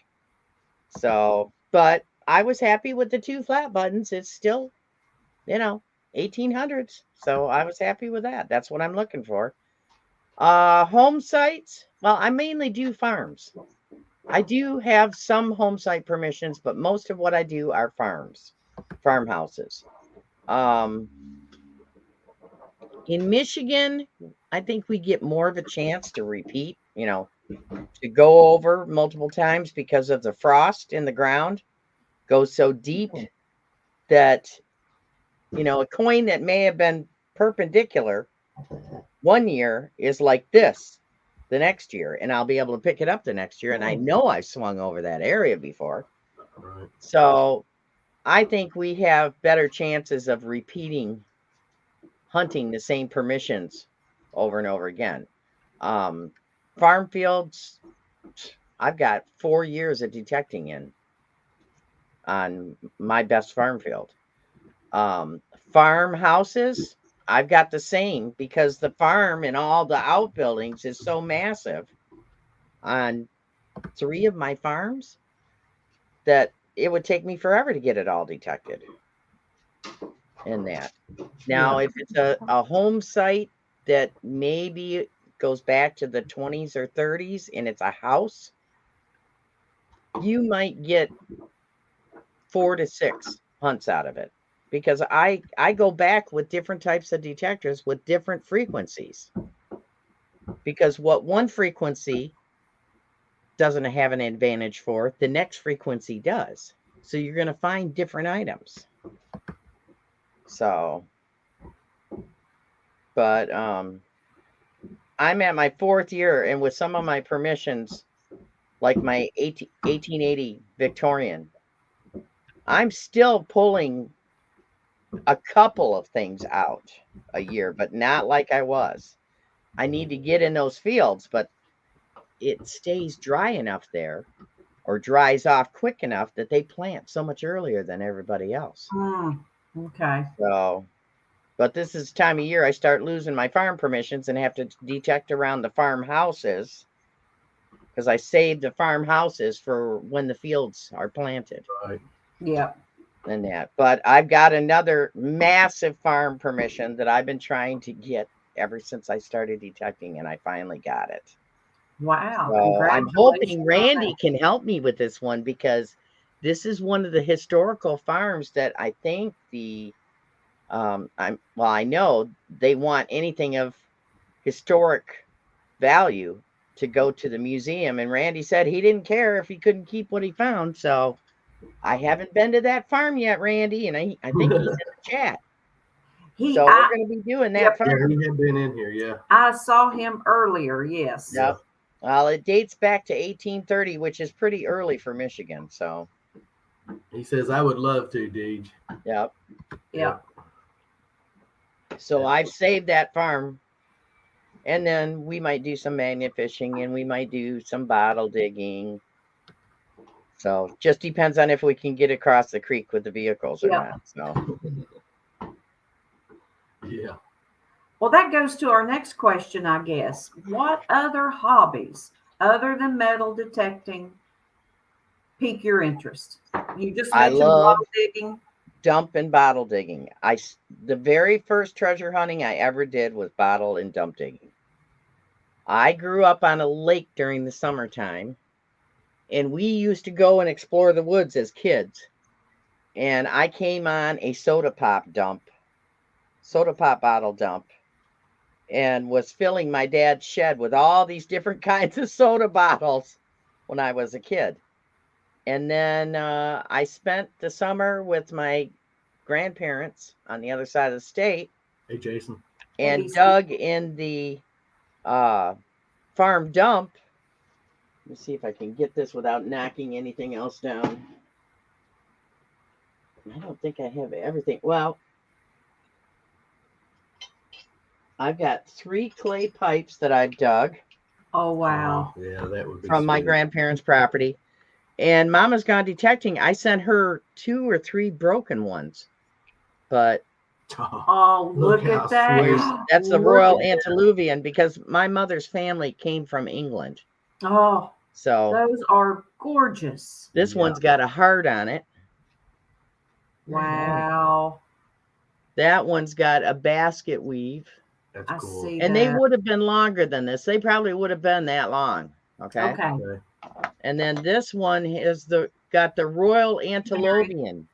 So, but I was happy with the 2 flat buttons. It's still, 1800s. So I was happy with that. That's what I'm looking for. Home sites. Well, I mainly do farms. I do have some home site permissions, but most of what I do are farmhouses. In Michigan, I think we get more of a chance to repeat, to go over multiple times because of the frost in the ground goes so deep that, a coin that may have been perpendicular one year is like this the next year, and I'll be able to pick it up the next year. And I know I've swung over that area before. Right. So I think we have better chances of repeating hunting the same permissions over and over again. Farm fields, I've got 4 years of detecting in on my best farm field. Farmhouses, I've got the same because the farm and all the outbuildings is so massive on 3 of my farms that it would take me forever to get it all detected in that. Now, if it's a home site that maybe goes back to the 20s or 30s and it's a house, you might get 4 to 6 hunts out of it. Because I go back with different types of detectors with different frequencies. Because what one frequency doesn't have an advantage for, the next frequency does. So you're going to find different items. So, but I'm at my 4th year, and with some of my permissions, like my 1880 Victorian, I'm still pulling a couple of things out a year, but not like I was. I need to get in those fields, but it stays dry enough there, or dries off quick enough, that they plant so much earlier than everybody else. Okay. So, but this is time of year I start losing my farm permissions and have to detect around the farmhouses, because I saved the farmhouses for when the fields are planted. Right. Yep. And that. But I've got another massive farm permission that I've been trying to get ever since I started detecting, and I finally got it. Wow. So I'm hoping Randy can help me with this one, because this is one of the historical farms that I think I know they want anything of historic value to go to the museum, and Randy said he didn't care if he couldn't keep what he found. So I haven't been to that farm yet, Randy, and I think he's in the chat. So we're going to be doing that farm. Yeah, he had been in here, yeah. I saw him earlier, yes. Yep. Well, it dates back to 1830, which is pretty early for Michigan. So he says, I would love to, Deej. Yep. Yep. So I've saved that farm, and then we might do some magnet fishing, and we might do some bottle digging. So just depends on if we can get across the creek with the vehicles or not. So yeah. Well, that goes to our next question, I guess. What other hobbies, other than metal detecting, pique your interest? You just mentioned bottle digging. Dump and bottle digging. The very first treasure hunting I ever did was bottle and dump digging. I grew up on a lake during the summertime, and we used to go and explore the woods as kids. And I came on a soda pop bottle dump, and was filling my dad's shed with all these different kinds of soda bottles when I was a kid. And then I spent the summer with my grandparents on the other side of the state. Hey, Jason. And dug in the farm dump. Let me see if I can get this without knocking anything else down. I don't think I have everything. Well, I've got 3 clay pipes that I've dug. Oh, wow. Yeah, that would be from my grandparents' property. And Mama's gone detecting. I sent her 2 or 3 broken ones. But look at that. That's the Royal Antediluvian, because my mother's family came from England. Oh, so those are gorgeous. This one's got a heart on it. Wow. That one's got a basket weave. That's cool. And they would have been longer than this. They probably would have been that long. Okay. And then this one is got the Royal Antediluvian.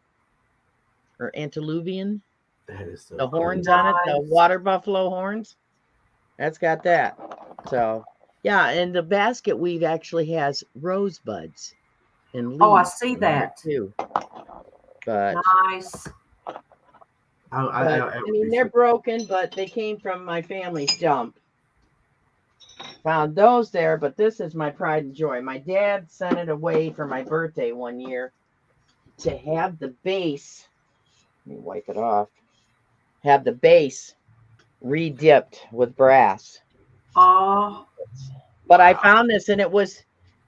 Or Antediluvian. That is so the horns on it, the water buffalo horns. That's got that. So yeah, and the basket weave actually has rosebuds and leaves. Oh, I see that too. But nice. I mean, they're broken, but they came from my family's dump. Found those there, but this is my pride and joy. My dad sent it away for my birthday one year to have the base. Let me wipe it off. Have the base re-dipped with brass. Oh. But I found this, and it was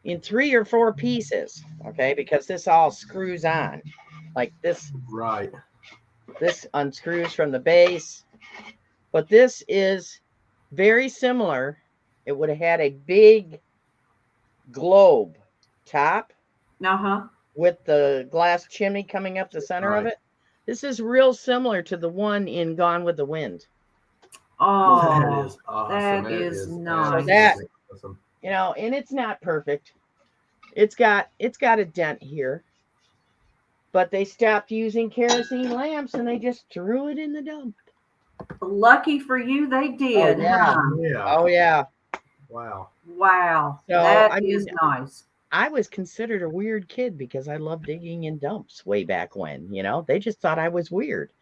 in 3 or 4 pieces. Okay, because this all screws on like this. Right. This unscrews from the base, but this is very similar. It would have had a big globe top with the glass chimney coming up the center of it. This is real similar to the one in Gone with the Wind. Oh, that is awesome. That is nice. So that, you know, and it's not perfect. It's got a dent here. But they stopped using kerosene lamps, and they just threw it in the dump. Lucky for you, they did. Oh, yeah. Huh? Yeah. Oh, yeah. Wow. Wow. So, That is nice. I was considered a weird kid because I loved digging in dumps way back when, you know, they just thought I was weird.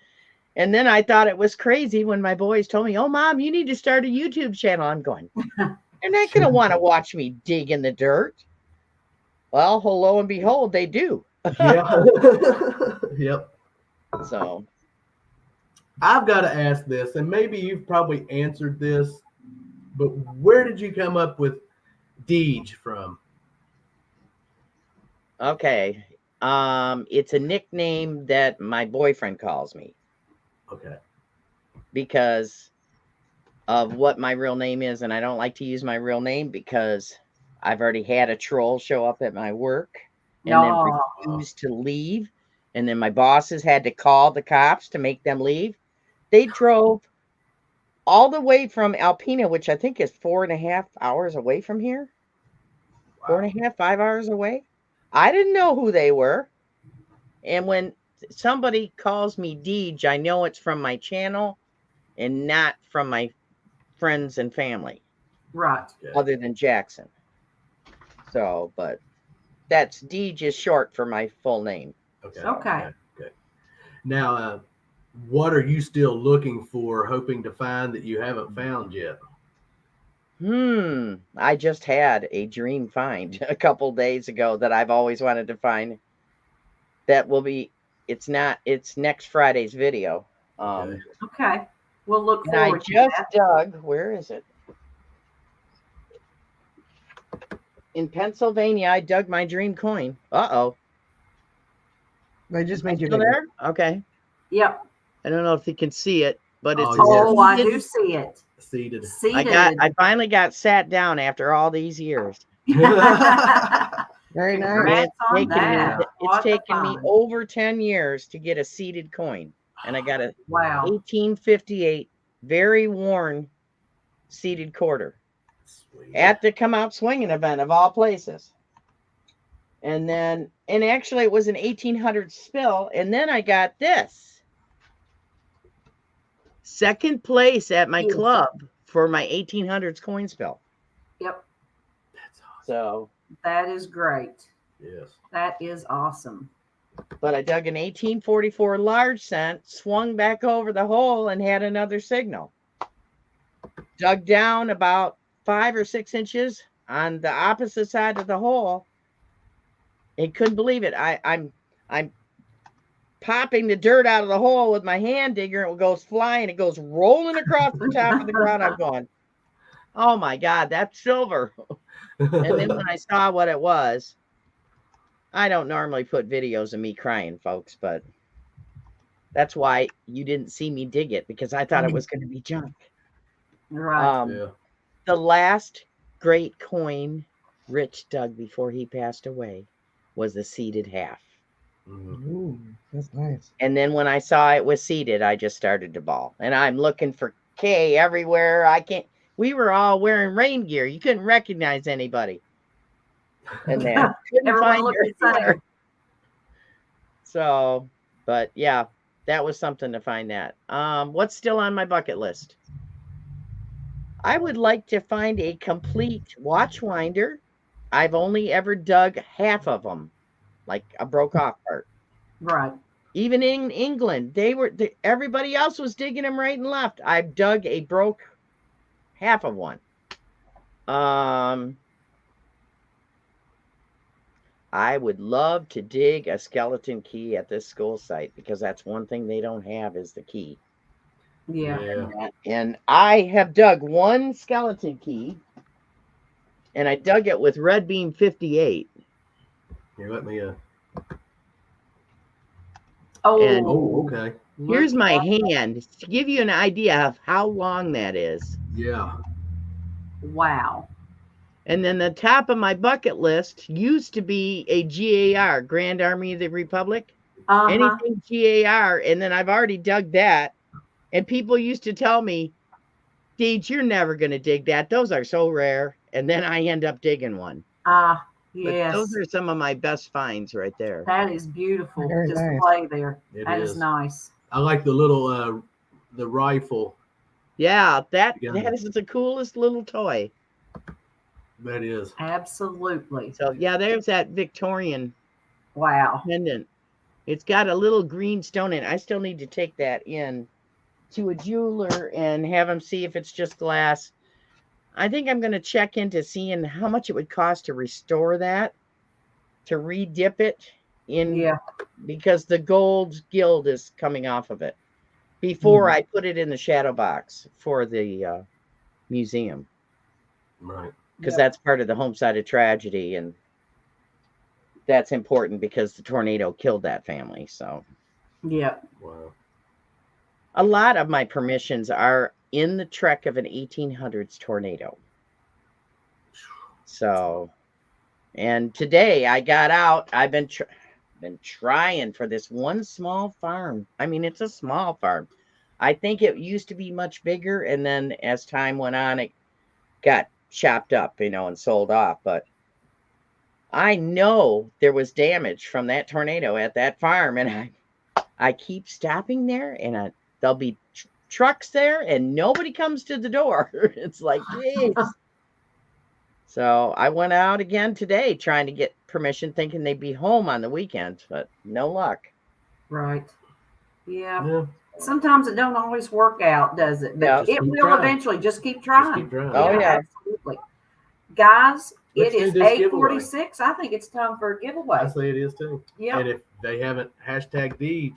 And then I thought it was crazy when my boys told me, "Oh, Mom, you need to start a YouTube channel." I'm going, they're not going to want to watch me dig in the dirt. Well, lo and behold, they do. Yeah. Yep. So I've got to ask this, and maybe you've probably answered this, but where did you come up with Deej from? okay. It's a nickname that my boyfriend calls me. Okay. Because of what my real name is, and I don't like to use my real name because I've already had a troll show up at my work and then refused to leave. And then my bosses had to call the cops to make them leave. They drove all the way from Alpena, which I think is 4.5 hours away from here. Wow. 4.5, 5 hours away. I didn't know who they were. And when somebody calls me Deej, I know it's from my channel and not from my friends and family. Right. Other than Jackson. So, but that's Deej is short for my full name. Okay. Now, what are you still looking for, hoping to find that you haven't found yet? I just had a dream find a couple days ago that I've always wanted to find. That will be, it's next Friday's video. Okay. We'll look forward to that. I just dug, where is it? In Pennsylvania, I dug my dream coin. Uh-oh. I just made you there. Okay. Yep. I don't know if you can see it, but it's I do see it. Seated. I finally got sat down after all these years. Very nice. It's taken me over 10 years to get a seated coin. And I got a 1858 very worn seated quarter. Sweet. At the Come Out Swinging event of all places. And actually it was an 1800 spill. And then I got this. Second place at my club for my 1800s coin spill. Yep. That's awesome. So that is great. Yes. That is awesome. But I dug an 1844 large cent, swung back over the hole, and had another signal. Dug down about 5 or 6 inches on the opposite side of the hole. And couldn't believe it. I'm popping the dirt out of the hole with my hand digger, and it goes flying. It goes rolling across the top of the ground. I'm going, oh my God, that's silver. And then when I saw what it was, I don't normally put videos of me crying, folks, but that's why you didn't see me dig it, because I thought it was going to be junk. Right. The last great coin Rich dug before he passed away was the seated half. Ooh, that's nice. And then when I saw it was seated, I just started to bawl. And I'm looking for K everywhere. We were all wearing rain gear. You couldn't recognize anybody. And then couldn't find her. So, but yeah, that was something to find that. What's still on my bucket list? I would like to find a complete watch winder. I've only ever dug half of them, like a broke off part. Right. Even in England, everybody else was digging them right and left. I've dug a broke half of one. I would love to dig a skeleton key at this school site, because that's one thing they don't have is the key. Yeah. And I have dug one skeleton key, and I dug it with Red Beam 58. Here, let me okay. Here's my hand to give you an idea of how long that is. Yeah. Wow. And then the top of my bucket list used to be a GAR, Grand Army of the Republic. Anything GAR. And then I've already dug that. And people used to tell me, Deej, you're never going to dig that. Those are so rare. And then I end up digging one. Yes. But those are some of my best finds right there. That is beautiful. Very display nice. There. That is nice. I like the little the rifle. Yeah, that is the coolest little toy. That is. Absolutely. So yeah, there's that Victorian Wow. pendant. It's got a little green stone in it. I still need to take that in to a jeweler and have him see if it's just glass. I think I'm going to check into seeing how much it would cost to restore that, to re-dip it in, Yeah. because the gold gild is coming off of it before I put it in the shadow box for the museum. Right. Because that's part of the home side of tragedy, and that's important because the tornado killed that family. So yeah. Wow. a lot of my permissions are in the trek of an 1800s tornado. So, and today I got out. I've been trying for this one small farm. I mean, it's a small farm. I think it used to be much bigger, and then as time went on, it got chopped up, and sold off. But I know there was damage from that tornado at that farm, and I keep stopping there, and there'll be trucks there, and nobody comes to the door. It's like, geez. So I went out again today trying to get permission, thinking they'd be home on the weekend, but no luck. Right. Yeah. Yeah. Sometimes it don't always work out, does it? But No. Just it keep will trying. eventually. Just keep trying. Just keep trying. Oh, yeah. Absolutely. Guys, Let's it do is this giveaway. 8:46. I think it's time for a giveaway. I say it is too. Yep. And if they haven't hashtag Deej,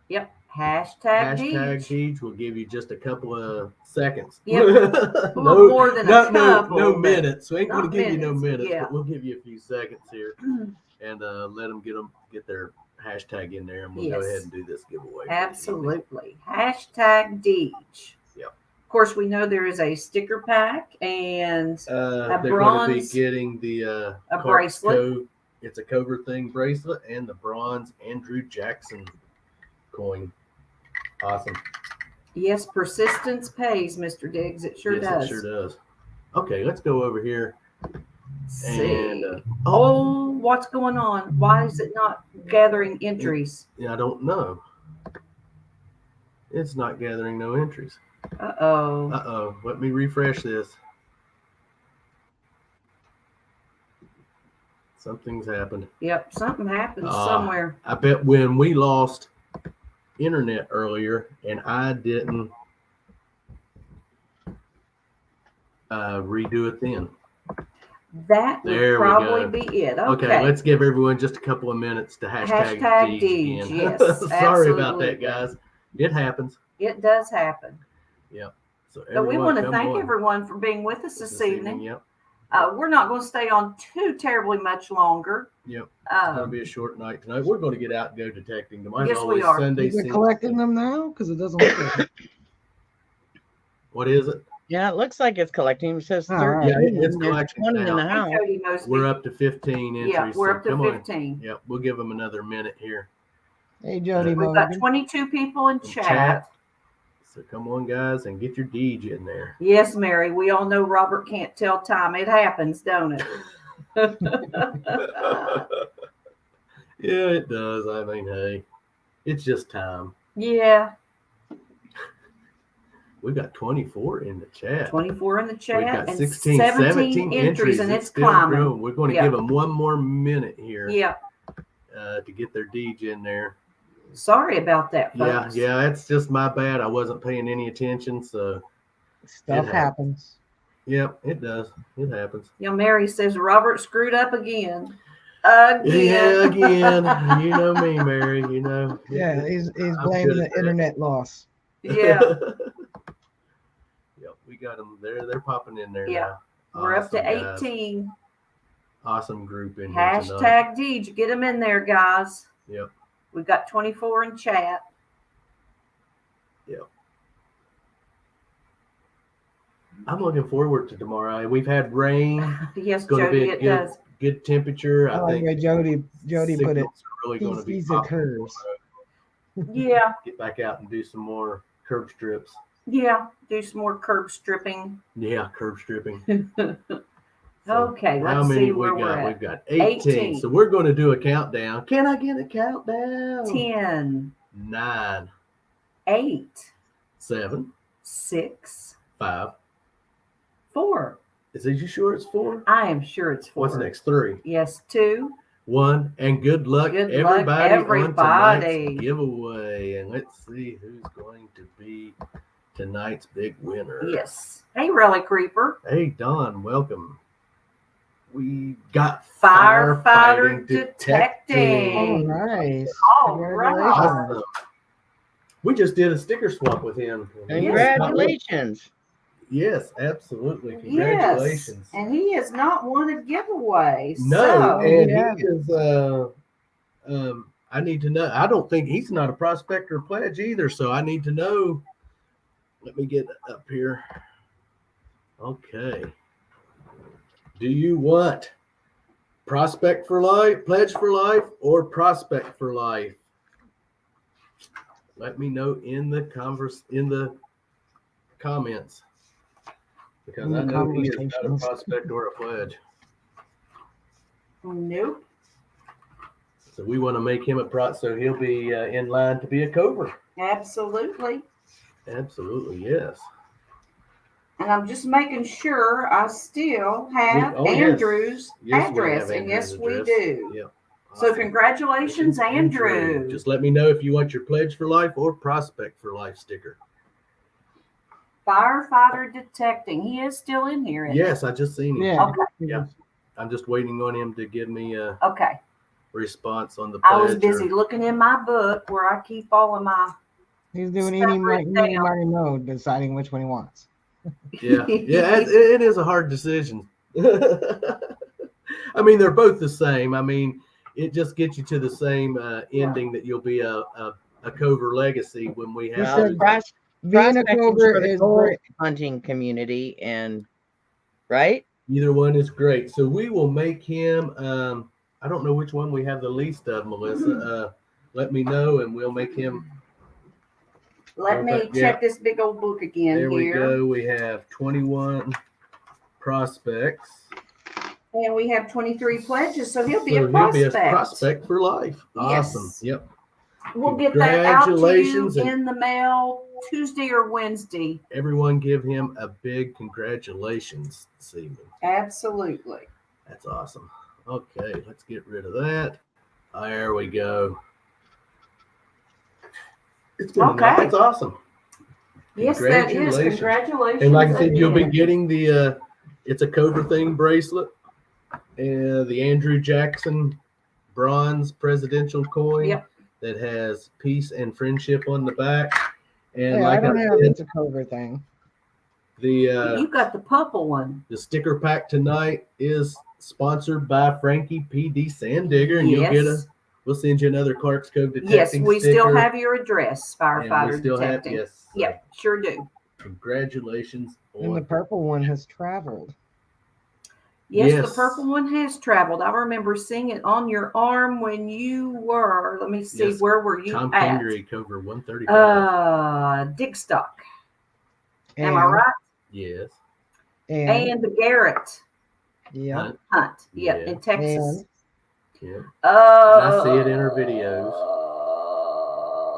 Yep. Hashtag Deej. Deej will give you just a couple of seconds. Yep. Well, more than a couple, no but minutes. We ain't going not to give you no minutes, minutes, yeah. but we'll give you a few seconds here and let them get their hashtag in there, and we'll go Yes. ahead and do this giveaway. Absolutely. Hashtag Deej. Yep. Of course, we know there is a sticker pack and They're going to be bronze- getting the a bracelet. It's a Cobra thing bracelet and the bronze Andrew Jackson coin. Awesome. Yes, persistence pays, Mr. Diggs. It sure Yes, does. it sure does. Okay, let's go over here. See. And Oh, what's going on? Why is it not gathering entries? yeah, I don't know. It's not gathering no entries. Uh-oh. Let me refresh this. Something's happened. Yep, something happened somewhere. I bet when we lost internet earlier and I didn't redo it then. That There would we probably go. be it. Okay, let's give everyone just a couple of minutes to hashtag Deej Deej, again. yes, Sorry about absolutely. that, guys. It happens. It does happen. Yep. So But we everyone want to come thank on everyone for being with us this evening. Yep. We're not going to stay on too terribly much longer. Yep. It's going to be a short night tonight. We're going to get out and go detecting. Tomorrow's Yes, we always are. Sunday. Is it collecting them now? Because it doesn't look like it. What is it? Yeah, it looks like it's collecting. It says Oh, 13. Yeah, it's There's collecting 20 in now. the And house. Cody knows We're me. up to 15 entries. Yeah, we're so up to come on. 15. Yep, we'll give them another minute here. Hey, Jody We've got Morgan. 22 people in chat. So come on, guys, and get your Deej in there. Yes, Mary. We all know Robert can't tell time. It happens, don't it? Yeah, it does. I mean, hey, it's just time. Yeah. We've got 24 in the chat. 24 in the chat. We've got and 16, 17 entries, and it's still climbing. growing. We're going to Yeah. give them one more minute here Yeah. to get their Deej in there. Sorry about that, folks. Yeah, that's just my bad. I wasn't paying any attention, so Stuff It happens. yep, it does. It happens. You know, Mary says Robert screwed up again. Yeah, again. You know me, Mary. You know. Yeah, he's I'm blaming good the at that. internet loss. Yeah. Yep, we got them. They're popping in there Yeah. now. We're up to Awesome, guys. 18. Awesome group in here tonight. Hashtag Deej. Get them in there, guys. Yep. We've got 24 in chat. Yep. I'm looking forward to tomorrow. We've had rain. Yes, It's going to Jody, be a it does. good temperature. I I like think where Jody put it. signals are really going to be These are popping curves. tomorrow. Yeah. Get back out and do some more curb strips. Yeah. Do some more curb stripping. Yeah, curb stripping. So Okay, how let's many see where we we're got? at. We've got 18. So we're going to do a countdown. Can I get a countdown? 10, 9, 8, 7, 6, 5, 4, you sure it's 4? I am sure it's 4. What's next? 3. Yes, 2. 1. And good luck, Good luck, everybody, on everybody. tonight's giveaway. And let's see who's going to be tonight's big winner. Yes. Hey, Relic Creeper. Hey, Don, welcome. We got Firefighter detecting. Oh, nice. All right. Awesome. We just did a sticker swap with him. Congratulations. Yes, absolutely. Congratulations. Yes. And he has not won a giveaway. No, So. and he is I need to know. I don't think he's not a prospector pledge either, so I need to know. Let me get up here. Okay. Do you want prospect for life, pledge for life, or prospect for life? Let me know in the comments, because I know he is not a prospect or a pledge. Nope. So we want to make him a so he'll be in line to be a cover. Absolutely. Absolutely, yes. And I'm just making sure I still have Andrew's address. And yes, we do. Yeah. So congratulations, Andrew. Just let me know if you want your pledge for life or prospect for life sticker. Firefighter detecting. He is still in here. Yes, I just seen him. Yeah. Okay. Yeah. I'm just waiting on him to give me a response on the pledge. I was busy looking in my book where I keep all of my. He's doing any mighty mode, deciding which one he wants. Yeah, it is a hard decision. I mean, they're both the same. I mean, it just gets you to the same ending that you'll be a cover legacy when we have. Being a cover is great. Hunting community, and right. Either one is great. So we will make him. I don't know which one we have the least of, Melissa. Let me know, and we'll make him. Let me check this big old book again. There we go. We have 21 prospects. And we have 23 pledges, so he'll be a prospect. He'll be a prospect for life. Awesome. Yes. Yep. We'll get that out to you in the mail Tuesday or Wednesday. Everyone give him a big congratulations this evening. Absolutely. That's awesome. Okay, let's get rid of that. There we go. It's been That's awesome. Yes, that is. Congratulations. And like I said, you'll be getting the it's a Cover Thing bracelet, and the Andrew Jackson bronze presidential coin that has peace and friendship on the back. And like I said, it's a Cover Thing. You got the purple one. The sticker pack tonight is sponsored by Frankie P.D. Sandigger, and you'll get we'll send you another Clark's Cove detecting Yes, we sticker. Still have your address, Firefighter detecting. Yes. Yep, sure do. Congratulations. And the purple one has traveled. Yes, the purple one has traveled. I remember seeing it on your arm when you were, let me see, where were you Tom at? Kingery, Cover 135. Digstock. Am I right? Yes. And the Garrett. Yeah. Hunt. Yep, in Texas. Yeah. I see it in her videos.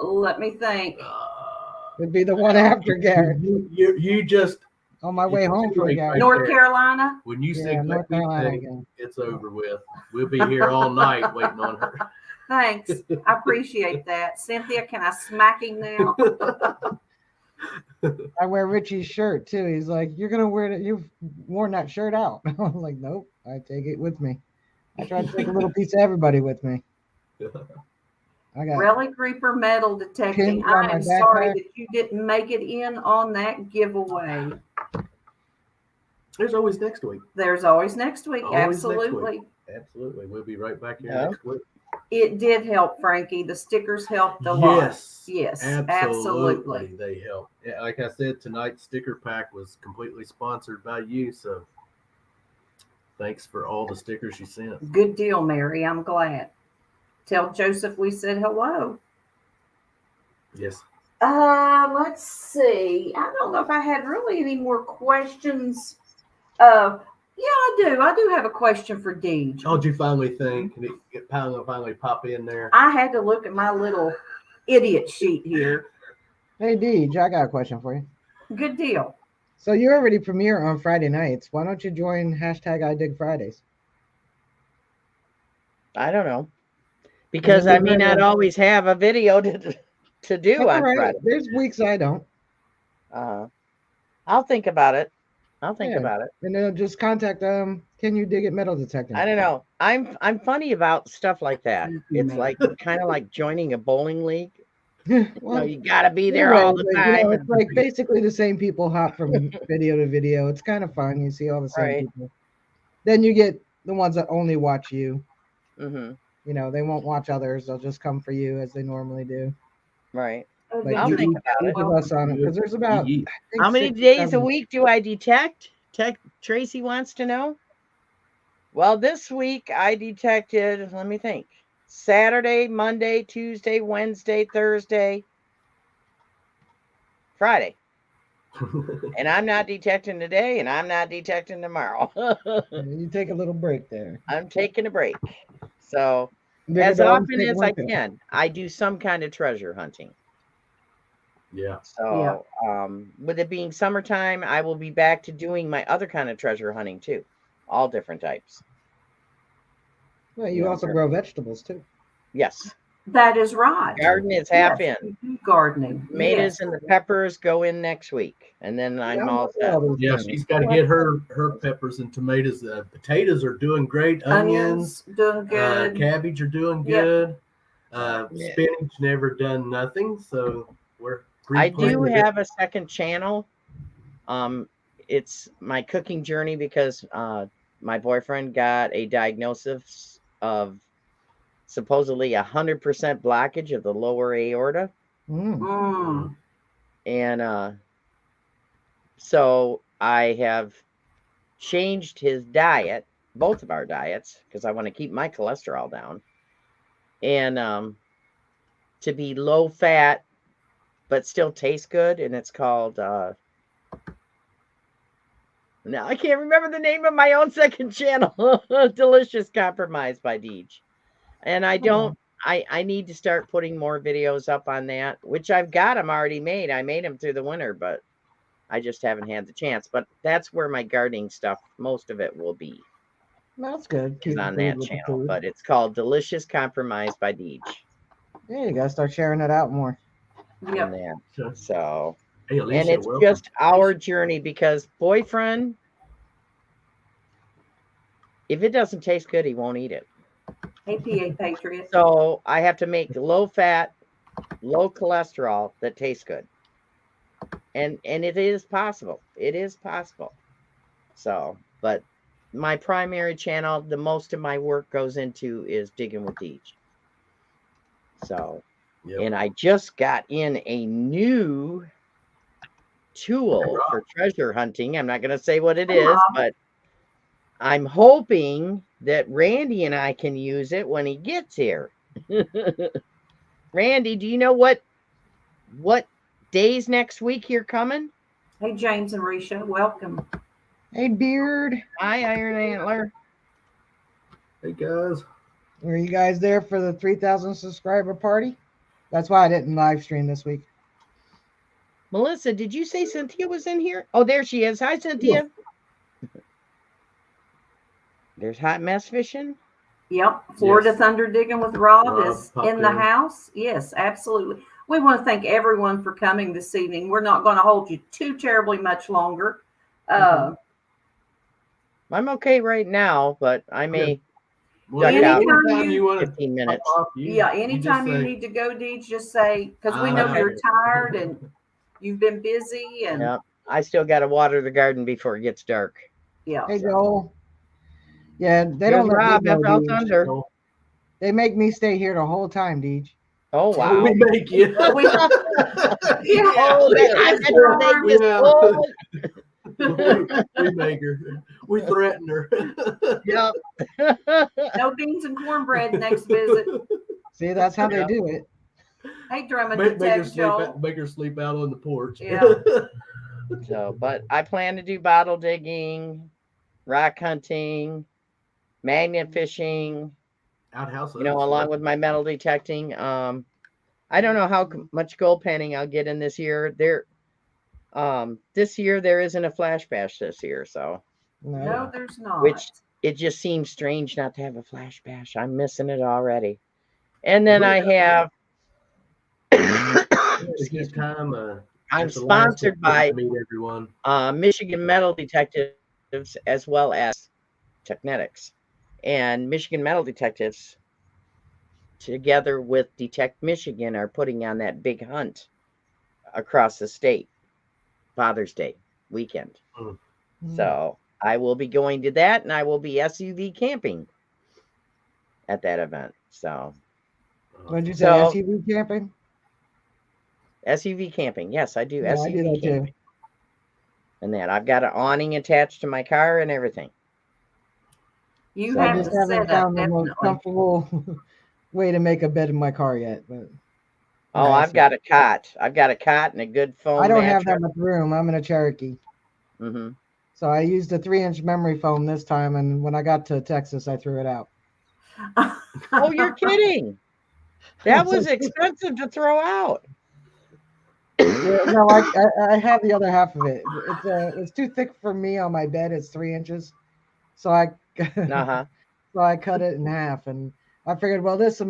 Let me think. It'd be the one after Garrett. You just on my way home from Garrett. North Carolina. When you say North Carolina, it's over with. We'll be here all night waiting on her. Thanks. I appreciate that. Cynthia, can I smack him now? I wear Richie's shirt too. He's like, "You're gonna wear it. You've worn that shirt out." I'm like, "Nope, I take it with me. I try to take a little piece of everybody with me." I got Relic Reaper metal detecting. I am sorry that you didn't make it in on that giveaway. There's always next week. There's always next week. Absolutely. Absolutely. We'll be right back here next week. It did help, Frankie. The stickers helped a lot. Yes, absolutely. They help. Yeah, like I said, tonight's sticker pack was completely sponsored by you. So thanks for all the stickers you sent. Good deal, Mary. I'm glad. Tell Joseph we said hello. Yes. Let's see. I don't know if I had really any more questions. Yeah, I do have a question for Deej. Oh, did you finally think? Can it finally pop in there? I had to look at my little idiot sheet here. Hey, Deej, I got a question for you. Good deal. So you already premiere on Friday nights. Why don't you join hashtag I Dig Fridays? I don't know. Because I may not always have a video to do That's on right. Friday. There's weeks I don't. I'll think about it. I'll think about it. And then just contact Can You Dig It Metal Detecting? I don't know. I'm funny about stuff like that. It's like kind of like joining a bowling league. Well, you gotta be there all the time. It's like basically the same people hop from video to video. It's kind of fun. You see all the same people. Then you get the ones that only watch you. Mm-hmm. You know, they won't watch others. They'll just come for you as they normally do. Right. Like I'll think about it. Because there's about how many days a week do I detect? Tracy wants to know. Well, this week I detected, let me think, Saturday, Monday, Tuesday, Wednesday, Thursday, Friday. And I'm not detecting today, and I'm not detecting tomorrow. You take a little break there. I'm taking a break. So as often as I can, I do some kind of treasure hunting. Yeah. So with it being summertime, I will be back to doing my other kind of treasure hunting too. All different types. Well, you also grow vegetables too. Yes. That is right. Garden is half in. Gardening. Tomatoes and the peppers go in next week. And then I'm all set. Yeah, she's got to get her peppers and tomatoes. Potatoes are doing great. Onions doing good. Cabbage are doing good. Spinach never done nothing. So I do have a second channel. It's my cooking journey because my boyfriend got a diagnosis of supposedly 100% blockage of the lower aorta. And so I have changed his diet, both of our diets, because I want to keep my cholesterol down, and to be low fat but still taste good. And it's called now I can't remember the name of my own second channel. Delicious Compromise by Deej. And I don't I need to start putting more videos up on that, which I've got them already made. I made them through the winter, but I just haven't had the chance. But that's where my gardening stuff, most of it will be. That's good. Is on that channel, but it's called Delicious Compromise by Deej. Yeah, you gotta start sharing it out more. Yeah. So, hey, Alicia, and it's just our journey because boyfriend, if it doesn't taste good, he won't eat it. Hey, PA Patriot. So I have to make low fat, low cholesterol that tastes good. And it is possible. It is possible. So, but my primary channel, the most of my work goes into is Digging with Deej. So, and I just got in a new tool for treasure hunting. I'm not going to say what it is, but I'm hoping that Randy and I can use it when he gets here. Randy, do you know what days next week you're coming? Hey, James and Risha, welcome. Hey, Beard. Hi, Iron Antler. Hey, guys. Were you guys there for the 3,000 subscriber party? That's why I didn't live stream this week. Melissa, did you say Cynthia was in here? Oh, there she is. Hi, Cynthia. Yeah. There's Hot Mess Fishing. Yep. Florida Thunder Digging with Rob is in the house. Yes, absolutely. We want to thank everyone for coming this evening. We're not going to hold you too terribly much longer. I'm okay right now, but I may duck out. Anytime you want 15 minutes. Anytime you need to go, Deej, just say, because we know you're tired and you've been busy. And I still got to water the garden before it gets dark. Yeah. Hey, Joel. Yeah, they don't let me go, Thunder. They make me stay here the whole time, Deej. Oh, wow. We make you. We make her. We threaten her. Yep. No beans and cornbread next visit. See, that's how they do it. Hey, Drummond, make her sleep out on the porch. Yeah. So, but I plan to do bottle digging, rock hunting, magnet fishing, outhouse, along with my metal detecting. I don't know how much gold panning I'll get in this year. This year there isn't a flash bash this year, so No, there's not. which it just seems strange not to have a flash bash. I'm missing it already. And then I have excuse me. I'm sponsored by meet everyone. Michigan Metal Detectives as well as Technetics. And Michigan Metal Detectives, together with Detect Michigan, are putting on that big hunt across the state, Father's Day weekend. So I will be going to that, and I will be SUV camping at that event. So what did you say? SUV camping? SUV camping. Yes, I do. Yeah, SUV I do that camping. too. And that I've got an awning attached to my car and everything. You So have I just to haven't set up, found the most comfortable way to make a bed in my car yet. But oh, I've got a cot. I've got a cot and a good foam. I don't mattress. have that much room. I'm in a Cherokee. Mm-hmm. So I used a 3-inch memory foam this time, and when I got to Texas, I threw it out. Oh, you're kidding! That was expensive to throw out. Yeah, no, I have the other half of it. It's too thick for me on my bed. It's 3 inches, so I so I cut it in half, and I figured, well, this will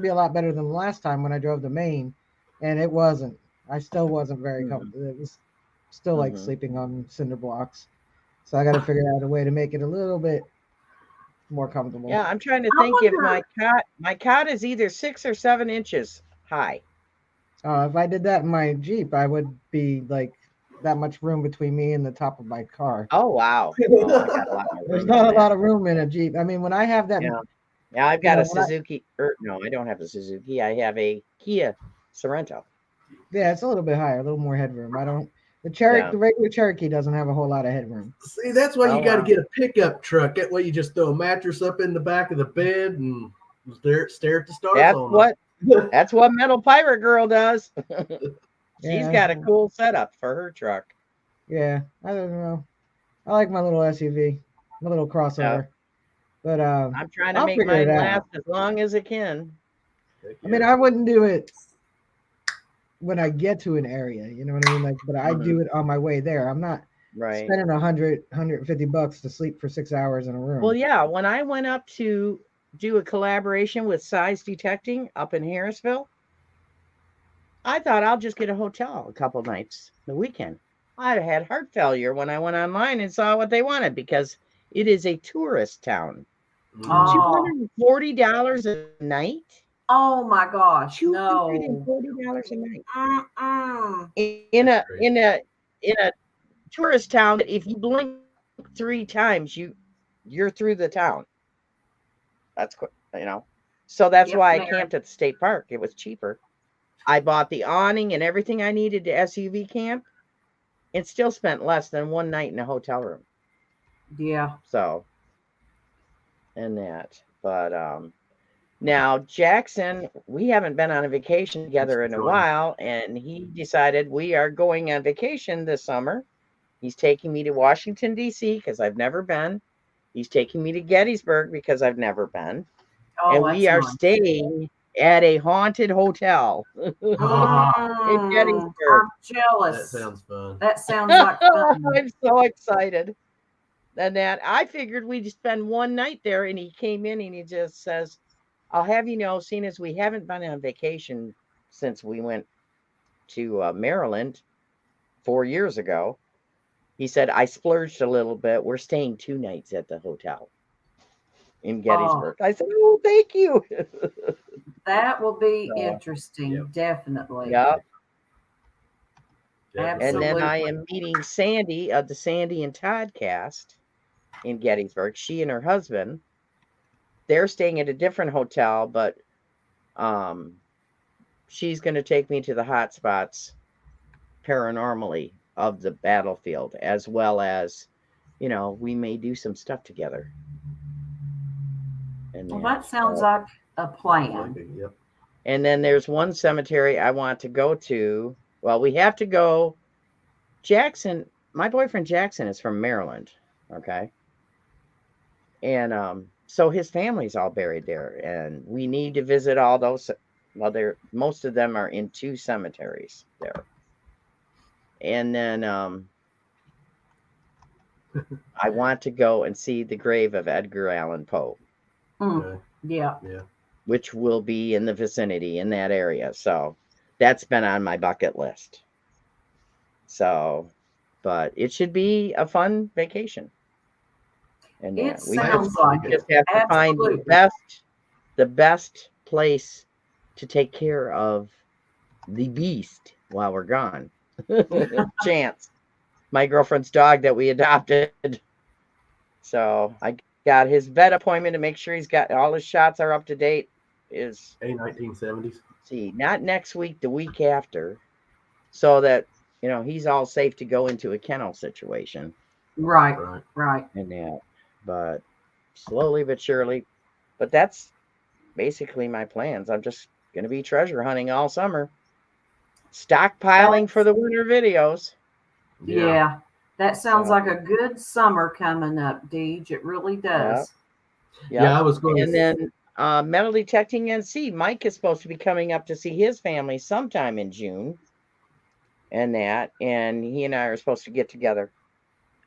be a lot better than the last time when I drove to Maine, and it wasn't. I still wasn't very comfortable. It was still like sleeping on cinder blocks. So I got to figure out a way to make it a little bit more comfortable. Yeah, I'm trying to think if my cot is either 6 or 7 inches high. If I did that in my Jeep, I would be like that much room between me and the top of my car. Oh wow! Oh, I got a lot more room. There's not a lot of room in a Jeep. I mean, when I have that, yeah, I've got a Suzuki. No, I don't have a Suzuki. I have a Kia Sorento. Yeah, it's a little bit higher, a little more headroom. I don't. The regular Cherokee doesn't have a whole lot of headroom. See, that's why you got to get a pickup truck. That way, you just throw a mattress up in the back of the bed and stare at the stars. That's what Metal Pirate Girl does. She's Yeah. got a cool setup for her truck. Yeah, I don't know. I like my little SUV, my little crossover. But I'm trying to make mine last as long as it can. I mean, I wouldn't do it when I get to an area, you know what I mean? Like, but I do it on my way there. I'm not spending $150 to sleep for 6 hours in a room. Well, yeah, when I went up to do a collaboration with Size Detecting up in Harrisville, I thought I'll just get a hotel a couple nights the weekend. I had heart failure when I went online and saw what they wanted because it is a tourist town. $240 a night. Oh my gosh! $240 a night. In a tourist town that if you blink 3 times, you're through the town. That's quick, So that's why I camped at the state park. It was cheaper. I bought the awning and everything I needed to SUV camp, and still spent less than one night in a hotel room. Yeah. So, and that, but now Jackson, we haven't been on a vacation together in a while, and he decided we are going on vacation this summer. He's taking me to Washington, D.C. because I've never been. He's taking me to Gettysburg because I've never been. And we are staying at a haunted hotel in Gettysburg. I'm jealous. That sounds fun. That sounds like fun. I'm so excited. And that I figured we'd spend one night there, and he came in and he just says, I'll have you know, seeing as we haven't been on vacation since we went to Maryland 4 years ago, he said, I splurged a little bit. We're staying 2 nights at the hotel in Gettysburg. I said, oh, thank you. That will be interesting, definitely. Yeah. Absolutely. And then I am meeting Sandy of the Sandy and Todd cast in Gettysburg. She and her husband, they're staying at a different hotel, but she's going to take me to the hot spots paranormally of the battlefield, as well as, we may do some stuff together. And well, that sounds like a plan. Yep. And then there's one cemetery I want to go to. Well, we have to go. Jackson, my boyfriend Jackson is from Maryland. Okay. And so his family's all buried there, and we need to visit all those. Well, most of them are in 2 cemeteries there. And then I want to go and see the grave of Edgar Allan Poe. Okay. Yeah. Yeah. Which will be in the vicinity in that area. So that's been on my bucket list. So, but it should be a fun vacation. And It we sounds like just it. have to find Absolutely. the best place to take care of the beast while we're gone. Chance, my girlfriend's dog that we adopted. So I got his vet appointment to make sure he's got all his shots are up to date. Is A 1970s. See, not next week, the week after, so that he's all safe to go into a kennel situation. Right. And that, but slowly but surely. But that's basically my plans. I'm just gonna be treasure hunting all summer, stockpiling for the winter videos. Yeah, that sounds like a good summer coming up, Deej. It really does. Yeah, I was going. And then metal detecting NC. Mike is supposed to be coming up to see his family sometime in June. And he and I are supposed to get together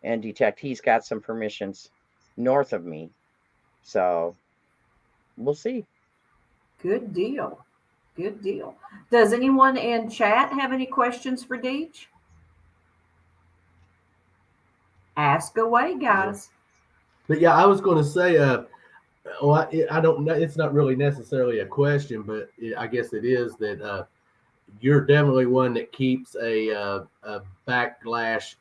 and detect. He's got some permissions north of me, so we'll see. Good deal. Does anyone in chat have any questions for Deej? Ask away, guys. But yeah, I was going to say, well, I don't know. It's not really necessarily a question, but I guess it is that you're definitely one that keeps a backlash,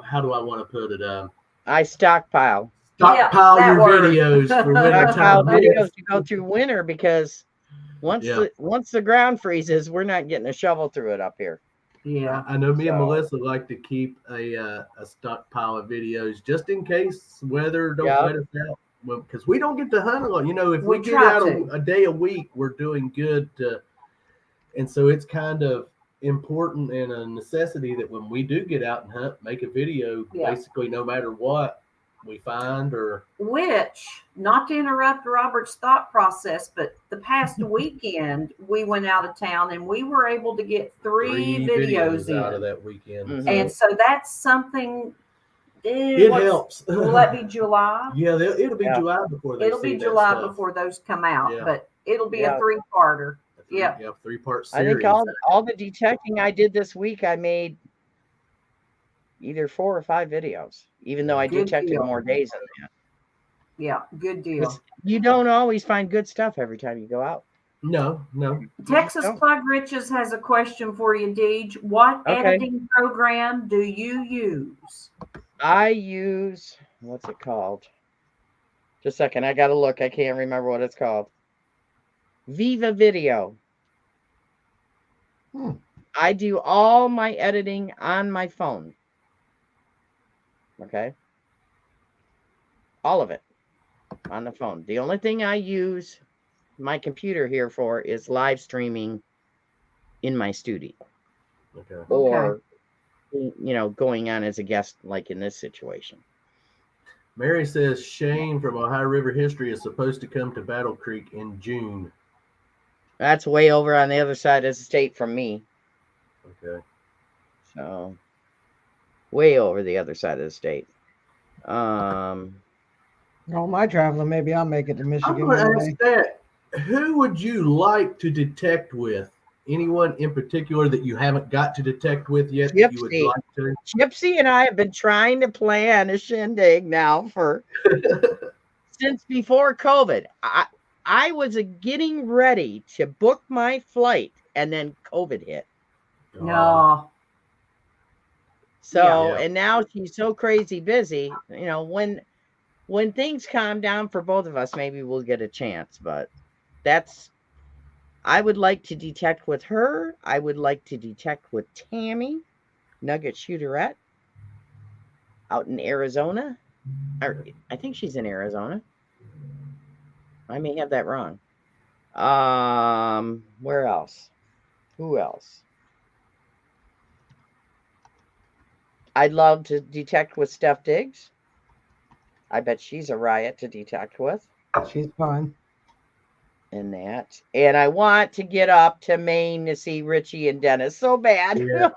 how do I want to put it? I stockpile your word. videos for winter stockpile time. videos to go through winter, because once the ground freezes, we're not getting a shovel through it up here. Yeah, I know me and Melissa like to keep a stockpile of videos just in case weather don't let us out. Because we don't get to hunt a lot. If we get out a day a week, we're doing good. And so it's kind of important and a necessity that when we do get out and hunt, make a video, basically no matter what we find. Which, not to interrupt Robert's thought process, but the past weekend we went out of town and we were able to get three videos out of that weekend. Mm-hmm. And so that's something. It helps. Will that be July? Yeah, it'll be July before they It'll be July before those come out, but it'll be a three-parter. Yeah, 3-part series. I think all the detecting I did this week, I made either 4 or 5 videos, even though I detected more days than that. Yeah, good deal. You don't always find good stuff every time you go out. No. Texas Plug Riches has a question for you, Deej. What editing program do you use? I use, what's it called? Just a second, I gotta look. I can't remember what it's called. Viva Video. I do all my editing on my phone. Okay? All of it on the phone. The only thing I use my computer here for is live streaming in my studio. Okay. Or, going on as a guest like in this situation. Mary says Shane from Ohio River History is supposed to come to Battle Creek in June. That's way over on the other side of the state from me. Okay. So, way over the other side of the state. All my traveling, maybe I'll make it to Michigan. I'm going to ask that. Who would you like to detect with? Anyone in particular that you haven't got to detect with yet? That you would like to? Gypsy and I have been trying to plan a shindig now since before COVID. I was getting ready to book my flight, and then COVID hit. No. So, and now she's so crazy busy. When things calm down for both of us, maybe we'll get a chance. But I would like to detect with her. I would like to detect with Tammy, Nugget Shooterette, out in Arizona. I think she's in Arizona. I may have that wrong. Where else? Who else? I'd love to detect with Steph Diggs. I bet she's a riot to detect with. She's fun. and that. And I want to get up to Maine to see Richie and Dennis so bad. Yeah.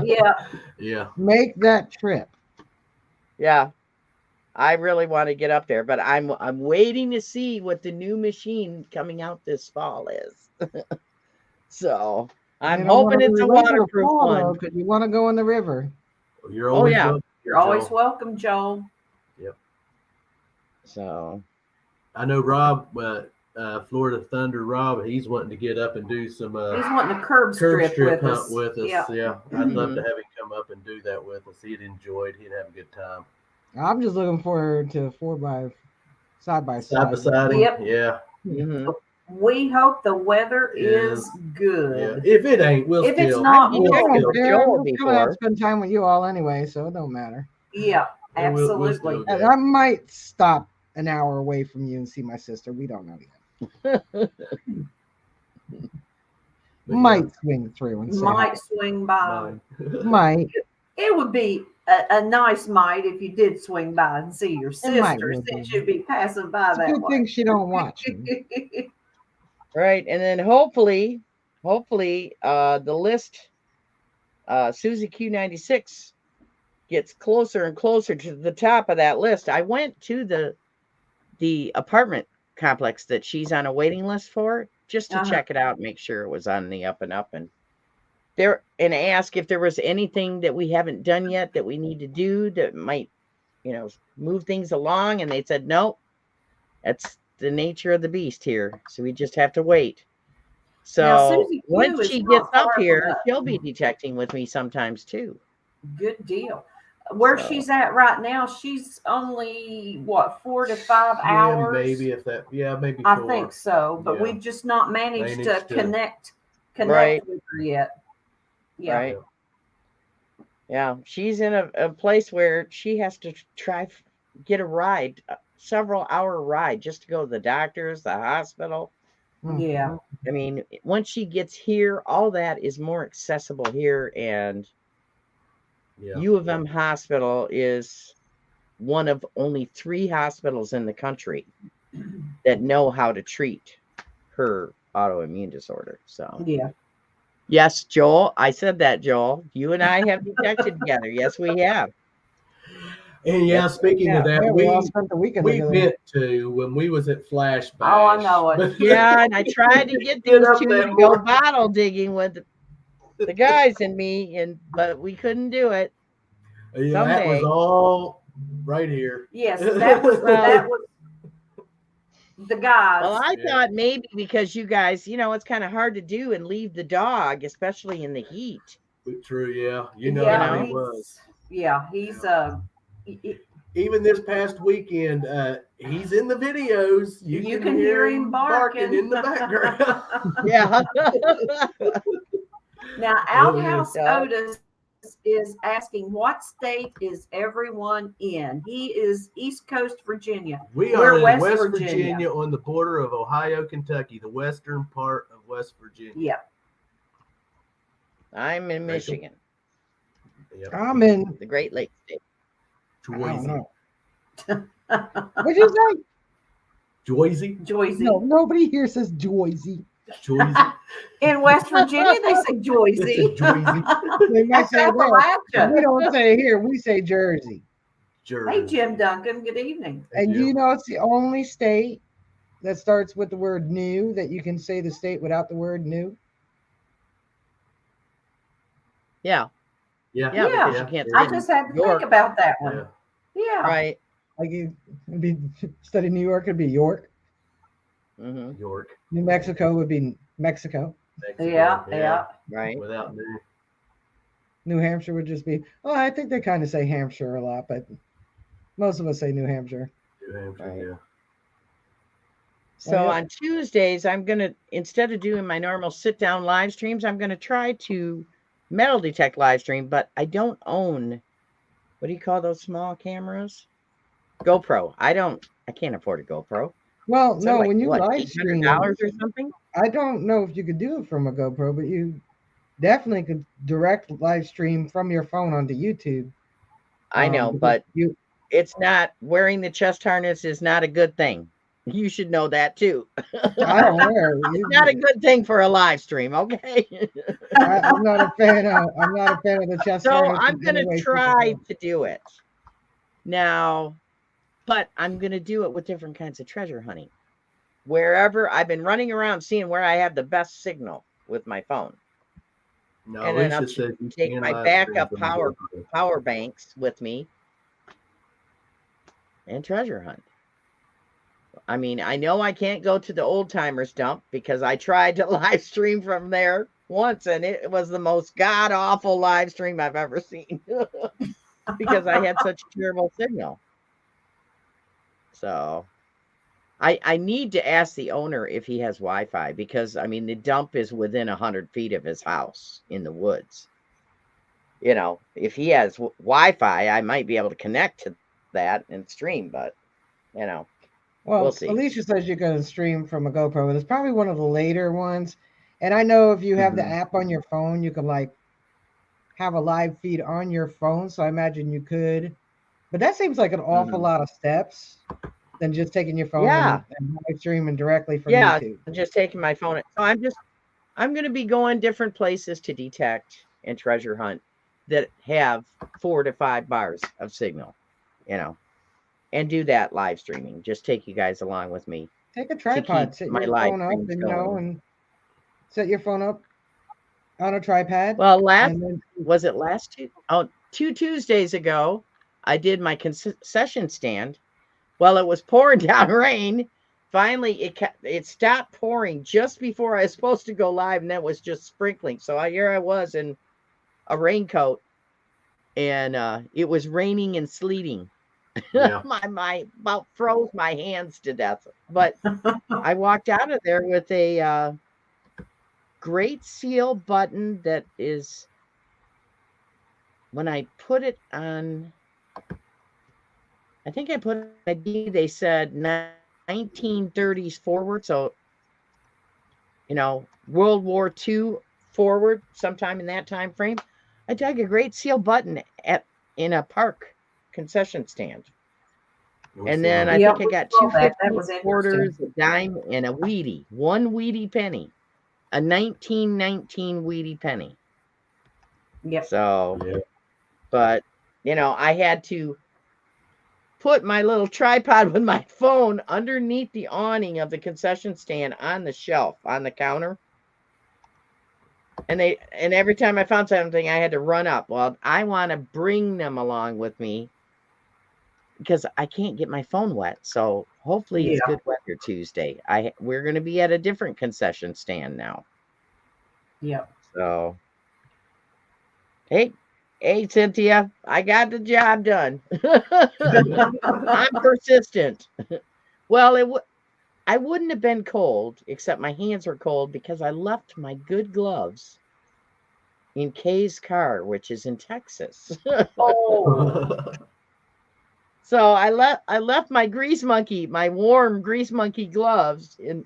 Yeah. Yeah. Make that trip. Yeah. I really want to get up there, but I'm waiting to see what the new machine coming out this fall is. So I'm You don't hoping wanna it's a relate to the waterproof fall, though, one. 'cause you want to go in the river. You're Oh, always yeah. welcome, You're always Joel. welcome, Joel. Yep. So I know Rob, Florida Thunder Rob, he's wanting to get up and do some He's wanting a curb curb strip strip with hunt us. with us. Yeah. Yeah. I'd love Mhm. to have him come up and do that with us. He'd enjoy it. He'd have a good time. I'm just looking forward to side by Side by side. siding. Yep. Yeah. mhm. We hope the weather is Yeah. good. If it ain't, we'll If it's still. not, I've we'll detected still- with Yeah, Joel I'm just gonna have to before. spend time with you all anyway, so it don't matter. Yeah, Yeah, we'll absolutely. still And I might stop an hour away from you and see my sister. We don't know yet. But Might swing through and say Might swing by. mine. might. It would be a nice might if you did swing by and see your might sister, would since be. you'd be passing by It's a that good way. thing she don't watch me. Right. And then hopefully, the list, Susie Q96 gets closer and closer to the top of that list. I went to the apartment complex that she's on a waiting list for just to check it out, make sure it was on the up and up, and ask if there was anything that we haven't done yet that we need to do that might, move things along. And they said, no, that's the nature of the beast here. So we just have to wait. Now, So Susie Q once is she not gets up far from here, us. she'll be detecting with me sometimes too. Good deal. Where So- she's at right now, she's only what 4 to 5 hours. Maybe if that. Yeah, maybe. I 4. think so, but Yeah. we've just not managed to Managed to- connect Right. with her yet. Yeah. Right. Yeah, she's in a place where she has to get a ride, several hour ride just to go to the doctors, the hospital. Yeah. I mean, once she gets here, all that is more accessible here. And Yeah. U of M Hospital is one of only 3 hospitals in the country that know how to treat her autoimmune disorder. So Yeah. yes, Joel, I said that, Joel. You and I have detected together. Yes, we have. And speaking of that, we all spent the weekend we together. went to when we was at Flash Bash. Oh, I know it. Yeah, and I tried to get these two to go bottle digging with the guys and me, but we couldn't do it. Yeah, that was all right here. Yes, that was the guys. Well, I thought maybe because you guys, it's kind of hard to do and leave the dog, especially in the heat. True, yeah. Yeah, how he was. Yeah, he's even this past weekend, he's in the videos. You can hear him barking in the background. Yeah. Now, Outhouse Otis is asking, what state is everyone in? He is East Coast Virginia. We're in West Virginia on the border of Ohio, Kentucky, the western part of West Virginia. Yeah. I'm in Michigan. Yep. I'm in the Great Lakes state. Joyzy. What'd you say? Joyzy? Joyzy. No, nobody here says Joyzy. Joyzy. In West Virginia, they say Joyzy. They might say that. We don't say it here. We say Jersey. Hey, Jim Duncan. Good evening. And you know it's the only state that starts with the word new that you can say the state without the word new? Yeah. Yeah. Because you can't I just had to think about that one. Yeah. Right. Like it'd be instead of New York, it'd be York. Mm-hmm. York. New Mexico would be Mexico. Yeah. Right. Without new. New Hampshire would just be, I think they kind of say Hampshire a lot, but most of us say New Hampshire. New Hampshire, yeah. So on Tuesdays, I'm going to, instead of doing my normal sit down live streams, I'm going to try to metal detect live stream, but I don't own, what do you call those small cameras? GoPro. I can't afford a GoPro. Well, So no, when you live stream, $800 or something. I don't know if you could do it from a GoPro, but you definitely could direct live stream from your phone onto YouTube. I know, but it's not, wearing the chest harness is not a good thing. You should know that too. I'm aware. It's not a good thing for a live stream, okay? I'm not a fan of. I'm not a fan of the chest So harness I'm in gonna any way, shape, or try form. to do it now, but I'm gonna do it with different kinds of treasure hunting. Wherever I've been running around seeing where I have the best signal with my phone. No, And then I'll Alicia says you take can my live stream backup from the power banks with me and treasure hunt. I mean, I know I can't go to the old timers dump because I tried to live stream from there once and it was the most god awful live stream I've ever seen because I had such a terrible signal. So I need to ask the owner if he has Wi-Fi because I mean the dump is within 100 feet of his house in the woods. You know, if he has Wi-Fi, I might be able to connect to that and stream, but you know, Well, we'll see. Alicia says you can stream from a GoPro, and it's probably one of the later ones. And I know if you have the app on your phone, you can like have a live feed on your phone. So I imagine you could. But that seems like an awful lot of steps than just taking your phone and live streaming directly from YouTube. I'm just taking my phone. So I'm going to be going different places to detect and treasure hunt that have 4 to 5 bars of signal, you know, and do that live streaming. Just take you guys along with me. Take a tripod, set your phone up, and and set your phone up on a tripod. Well, was it last 2 Tuesdays ago, I did my concession stand. Well, it was pouring down rain. Finally, it stopped pouring just before I was supposed to go live, and that was just sprinkling. So here I was in a raincoat, and it was raining and sleeting. Yeah. my about froze my hands to death. But I walked out of there with a Great Seal button that is, when I put it on, I think I put ID, they said 1930s forward. So, you know, World War II forward, sometime in that time frame. I dug a Great Seal button in a park concession stand. And then I think I got 2 50 quarters, a dime, and a Wheatie. 1 Wheatie penny. A 1919 Wheatie penny. Yep. So, but, you know, I had to put my little tripod with my phone underneath the awning of the concession stand on the shelf, on the counter. And every time I found something, I had to run up. Well, I want to bring them along with me because I can't get my phone wet. So hopefully it's good weather Tuesday. We're going to be at a different concession stand now. Yep. So, hey, Cynthia, I got the job done. I'm persistent. Well, I wouldn't have been cold, except my hands were cold because I left my good gloves in Kay's car, which is in Texas. Oh. So I left my my warm grease monkey gloves in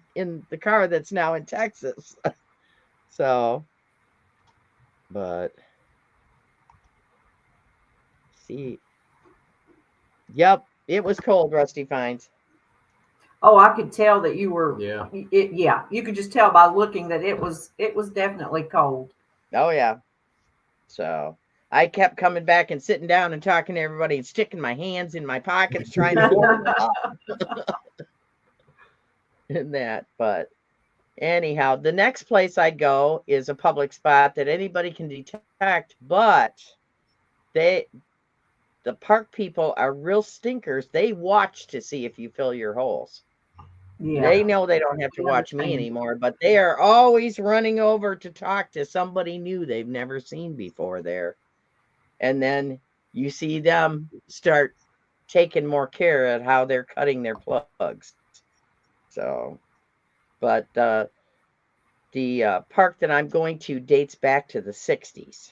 the car that's now in Texas. So, but see, yep, it was cold, Rusty Finds. Oh, I could tell that you were. Yeah. You could just tell by looking that it was definitely cold. Oh yeah. So I kept coming back and sitting down and talking to everybody and sticking my hands in my pockets trying to warm up. And that, but anyhow, the next place I go is a public spot that anybody can detect, but the park people are real stinkers. They watch to see if you fill your holes. Yeah. They know they don't have to watch me anymore, but they are always running over to talk to somebody new they've never seen before there. And then you see them start taking more care at how they're cutting their plugs. So, but the park that I'm going to dates back to the 60s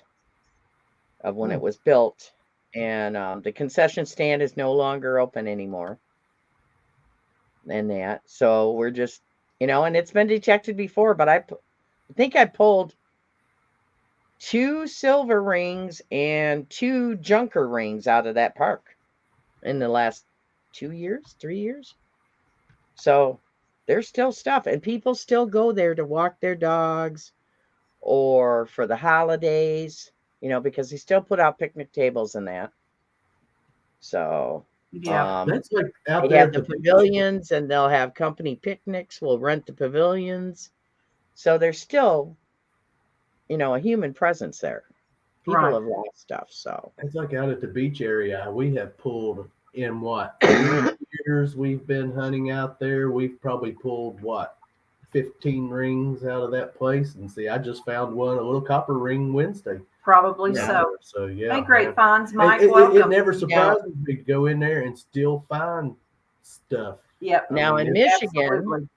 of when it was built. And the concession stand is no longer open anymore. And that, so we're just, you know, and it's been detected before, but I think I pulled 2 silver rings and 2 junker rings out of that park in the last 2 years, 3 years. So there's still stuff, and people still go there to walk their dogs or for the holidays, because they still put out picnic tables and that. So Yeah. That's like out they there have at the the beach. pavilions, and they'll have company picnics. We'll rent the pavilions. So there's still, a human presence there. People Right. have lost stuff. So It's like out at the beach area. We have pulled in what 3 years we've been hunting out there. We've probably pulled 15 rings out of that place. And see, I just found a little copper ring Wednesday. Probably Yeah. so. So yeah. Hey, great man. finds, Mike. It Welcome. never surprises me to go in there and still find stuff. Yep. now in Absolutely.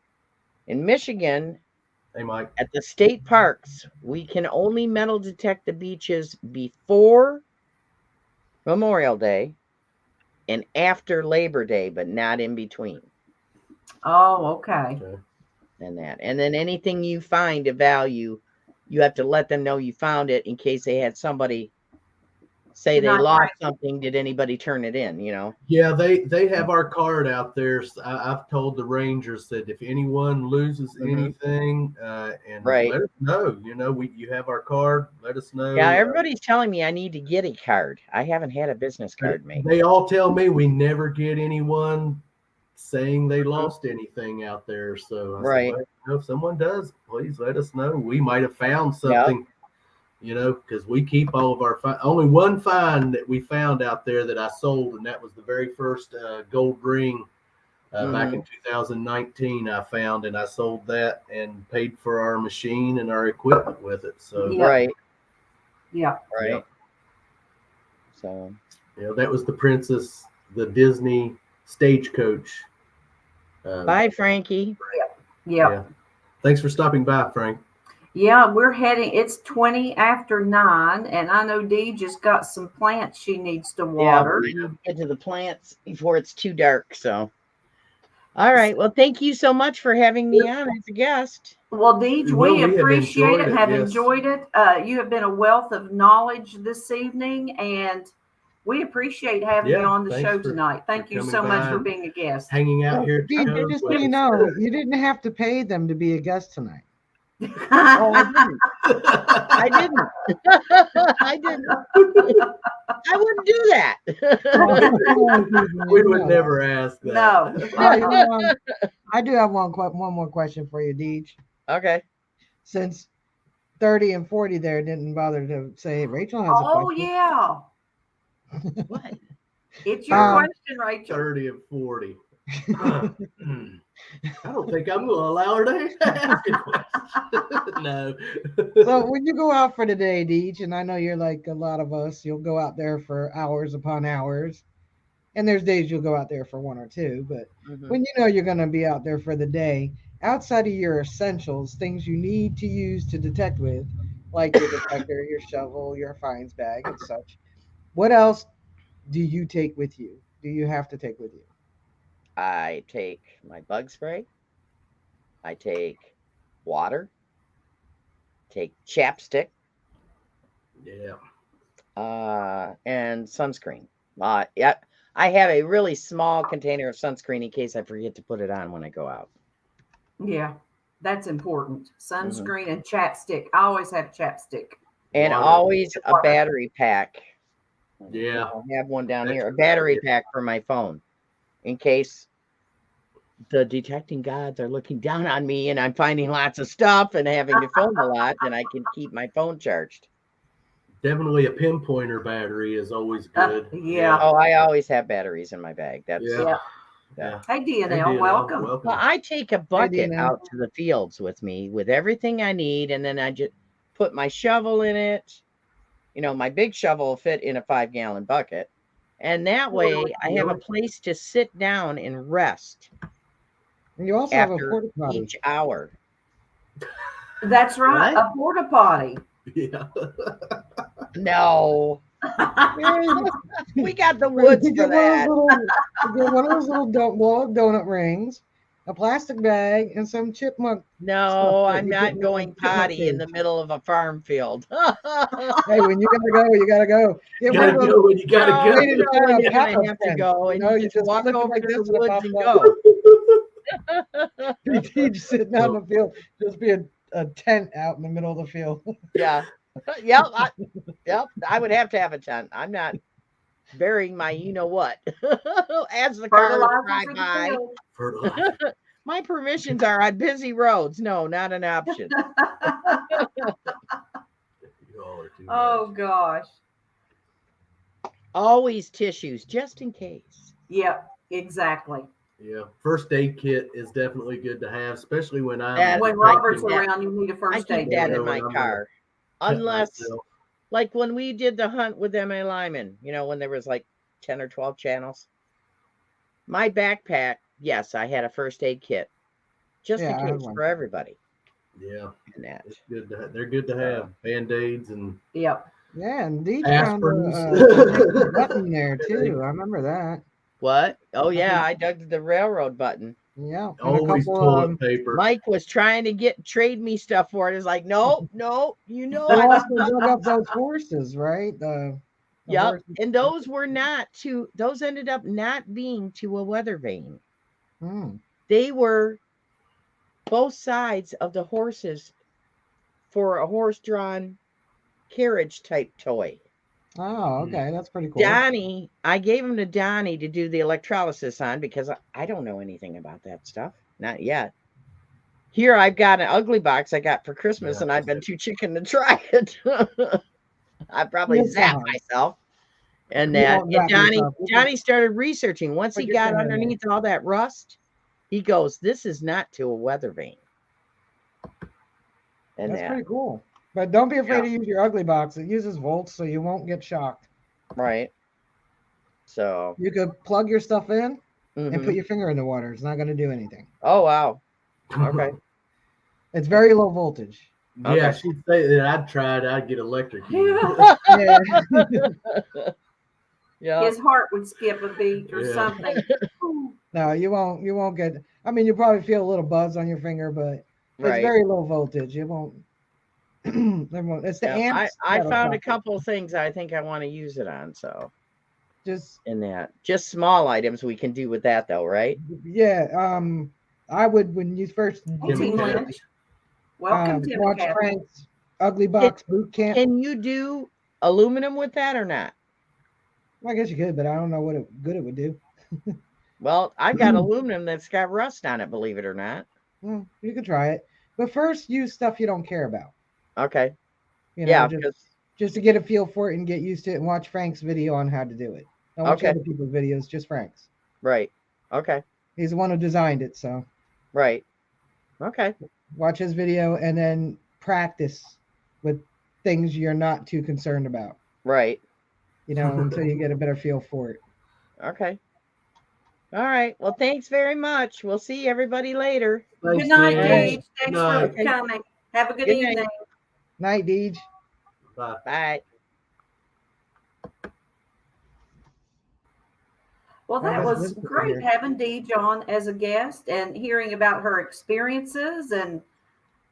Michigan, Hey, Mike. at the state parks, we can only metal detect the beaches before Memorial Day and after Labor Day, but not in between. Oh, okay. And then anything you find of value, you have to let them know you found it in case they had somebody say they lost something. Did anybody turn it in? Yeah, they have our card out there. So I've told the rangers that if anyone loses anything, and Right. let us know. You have our card. Let us know. Yeah, everybody's telling me I need to get a card. I haven't had a business card made. They all tell me we never get anyone saying they lost anything out there. So I said, well, if someone does, please let us know. We might have found something. Because we keep all of our only one find that we found out there that I sold, and that was the very first gold ring back in 2019 I found, and I sold that and paid for our machine and our equipment with it. So Right. So that was the Princess, the Disney stagecoach. Bye, Frankie. Yeah. Thanks for stopping by, Frank. Yeah, we're heading. It's 20 after 9, and I know Dee just got some plants she needs to water. Yeah, we get to the plants before it's too dark. So, all right. Well, thank you so much for having me on as a guest. Well, Deej, we appreciate it. Have enjoyed it. You have been a wealth of knowledge this evening, and we appreciate having you on the show tonight. Thank you so much for being a guest. Hanging out here. Just so you know, you didn't have to pay them to be a guest tonight. Oh, I didn't. I wouldn't do that. We would never ask that. No. I do have one more question for you, Deej. Okay. Since 30 and 40 there didn't bother to say, Rachel has a question. Oh, yeah. What? It's your question, Rachel. 30 and 40. I don't think I'm going to allow her to ask a question. No. So when you go out for the day, Deej, and I know you're like a lot of us, you'll go out there for hours upon hours. And there's days you'll go out there for 1 or 2. But when you know you're going to be out there for the day, outside of your essentials, things you need to use to detect with, like your detector, your shovel, your finds bag, and such, what else do you take with you? Do you have to take with you? I take my bug spray. I take water. Take chapstick. Yeah. And sunscreen. Yeah. I have a really small container of sunscreen in case I forget to put it on when I go out. Yeah, that's important. Sunscreen and chapstick. I always have chapstick. And always a battery pack. Yeah. I have one down here. A battery pack for my phone. In case the detecting gods are looking down on me and I'm finding lots of stuff and having to film a lot, then I can keep my phone charged. Definitely a pinpointer battery is always good. Yeah. Oh, I always have batteries in my bag. That's yeah. Hey, DNL, welcome. Well, I take a bucket out to the fields with me with everything I need, and then I just put my shovel in it. My big shovel will fit in a 5-gallon bucket. And that way I have a place to sit down and rest. And you also have a porta potty each hour. That's right. A porta potty. Yeah. No. We got the woods for that. Get one of those little donut rings, a plastic bag, and some chipmunk. No, I'm not going potty in the middle of a farm field. Hey, when you gotta go, you gotta go. You gotta go when you gotta go. You're gonna have to go, and you just walk over to the woods and go. Deej sitting out in the field, just be a tent out in the middle of the field. Yeah. Yep. I would have to have a tent. I'm not burying my you know what as the cars Fertilizer drive for the by. field. Fertilizer. My permissions are on busy roads. No, not an option. You all are too Oh much. gosh. Always tissues, just in case. Yep, exactly. Yeah, first aid kit is definitely good to have, especially when That's When I Robert's keep that- around, you need a I first keep aid that kit. in my when I'm car. cut Unless, myself. like when we did the hunt with M.A. Lyman, when there was like 10 or 12 channels. My backpack, yes, I had a first aid kit. Just Yeah, I in had case one. for everybody. Yeah, And that. it's good. They're good to have. Band-aids and Yep. Yeah, and Deej found aspirins. a nice button there too. I remember that. What? Oh yeah, I dug the railroad button. Yeah, and a Always couple. toilet paper. Mike was trying to trade me stuff for it. It's like, no, You I also dug up those horses, right? The Yep. horses. And those ended up not being to a weather vane. Hmm. They were both sides of the horses for a horse-drawn carriage type toy. Oh, okay, that's pretty cool. Donnie, I gave him to Donnie to do the electrolysis on because I don't know anything about that stuff. Not yet. Here I've got an ugly box I got for Christmas, Yeah, and I've been too chicken to try it. I probably It's zapped fine. myself. And You that won't zap yourself. Johnny started researching. Once Put he your got finger in there. underneath all that rust, he goes, "This is not to a weather vane." And That's that, pretty cool. But don't be afraid Yeah. to use your ugly box. It uses volts, so you won't get shocked. right? So, You could plug your stuff in and mhm. put your finger in the water. It's not going to do anything. Oh wow, okay. It's very low voltage. Yeah, Okay. she'd say that I'd try it. I'd get electrocuted. Yeah. Yeah, His heart would skip a beat or Yeah. something. No, you won't. You won't get. I mean, you probably feel a little buzz on your finger, but it's right. very low voltage. It won't. It's the Yeah, amps. I that'll found a stop it. couple of things I think I want to use it on. So, Just in that, just small items we can do with that though, right? yeah. I would when you first Tim Tim Lynch. Cabbage. Welcome to watch the Frank's Ugly Box Boot Camp. Can you do aluminum with that or not? I guess you could, but I don't know what good it would do. Well, I got aluminum that's got rust on it, believe it or not. Well, you could try it, but first use stuff you don't care about. Okay. You know, Yeah, just to get a feel for it and get used to it, and watch Frank's video on how to do it. Don't watch Okay. other people's videos, just Frank's. right. Okay. He's the one who designed it, so Right. Okay. watch his video and then practice with things you're not too concerned about. Right. You know, until you get a better feel for it. Okay. All right. Well, thanks very much. We'll see everybody later. Thanks, Good night, Deej. Deej. Thanks Night. for coming. Have a good Good night. evening. Night, Deej. Bye. Bye. Well, that Well, was this is great here. having Deej on as a guest and hearing about her experiences and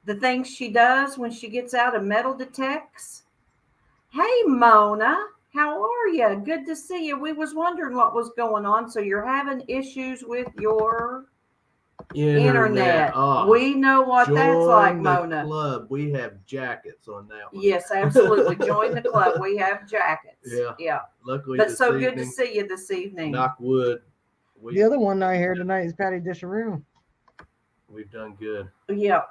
the things she does when she gets out and metal detects. Hey, Mona, how are you? Good to see you. We was wondering what was going on. So you're having issues with your internet. Oh, We know what that's like, join the Mona. club. We have jackets on that one. Yes, absolutely. Join the club. We have jackets. Yeah. Luckily, But this so evening, good to see you this evening. knock wood. The other one I hear tonight is Patty Disharoo. We've done good. Yeah.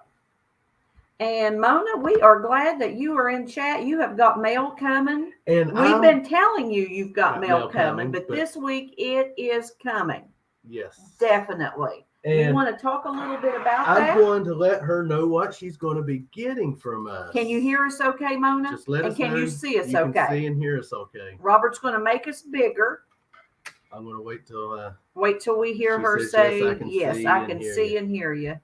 And Mona, we are glad that you are in chat. You have got mail coming. And We've been telling you you've got Got mail mail coming, coming, but but- this week it is coming. yes, Definitely. You And want to talk a little bit about I'm that? going to let her know what she's going to be getting from us. Can you hear us okay, Mona? Just let and us can know you see us you okay? Can see and hear us okay. Robert's going to make us bigger. I'm going to wait till. Wait till we hear She her says, say, "Yes, I can yes, see I and can hear see you." and hear you.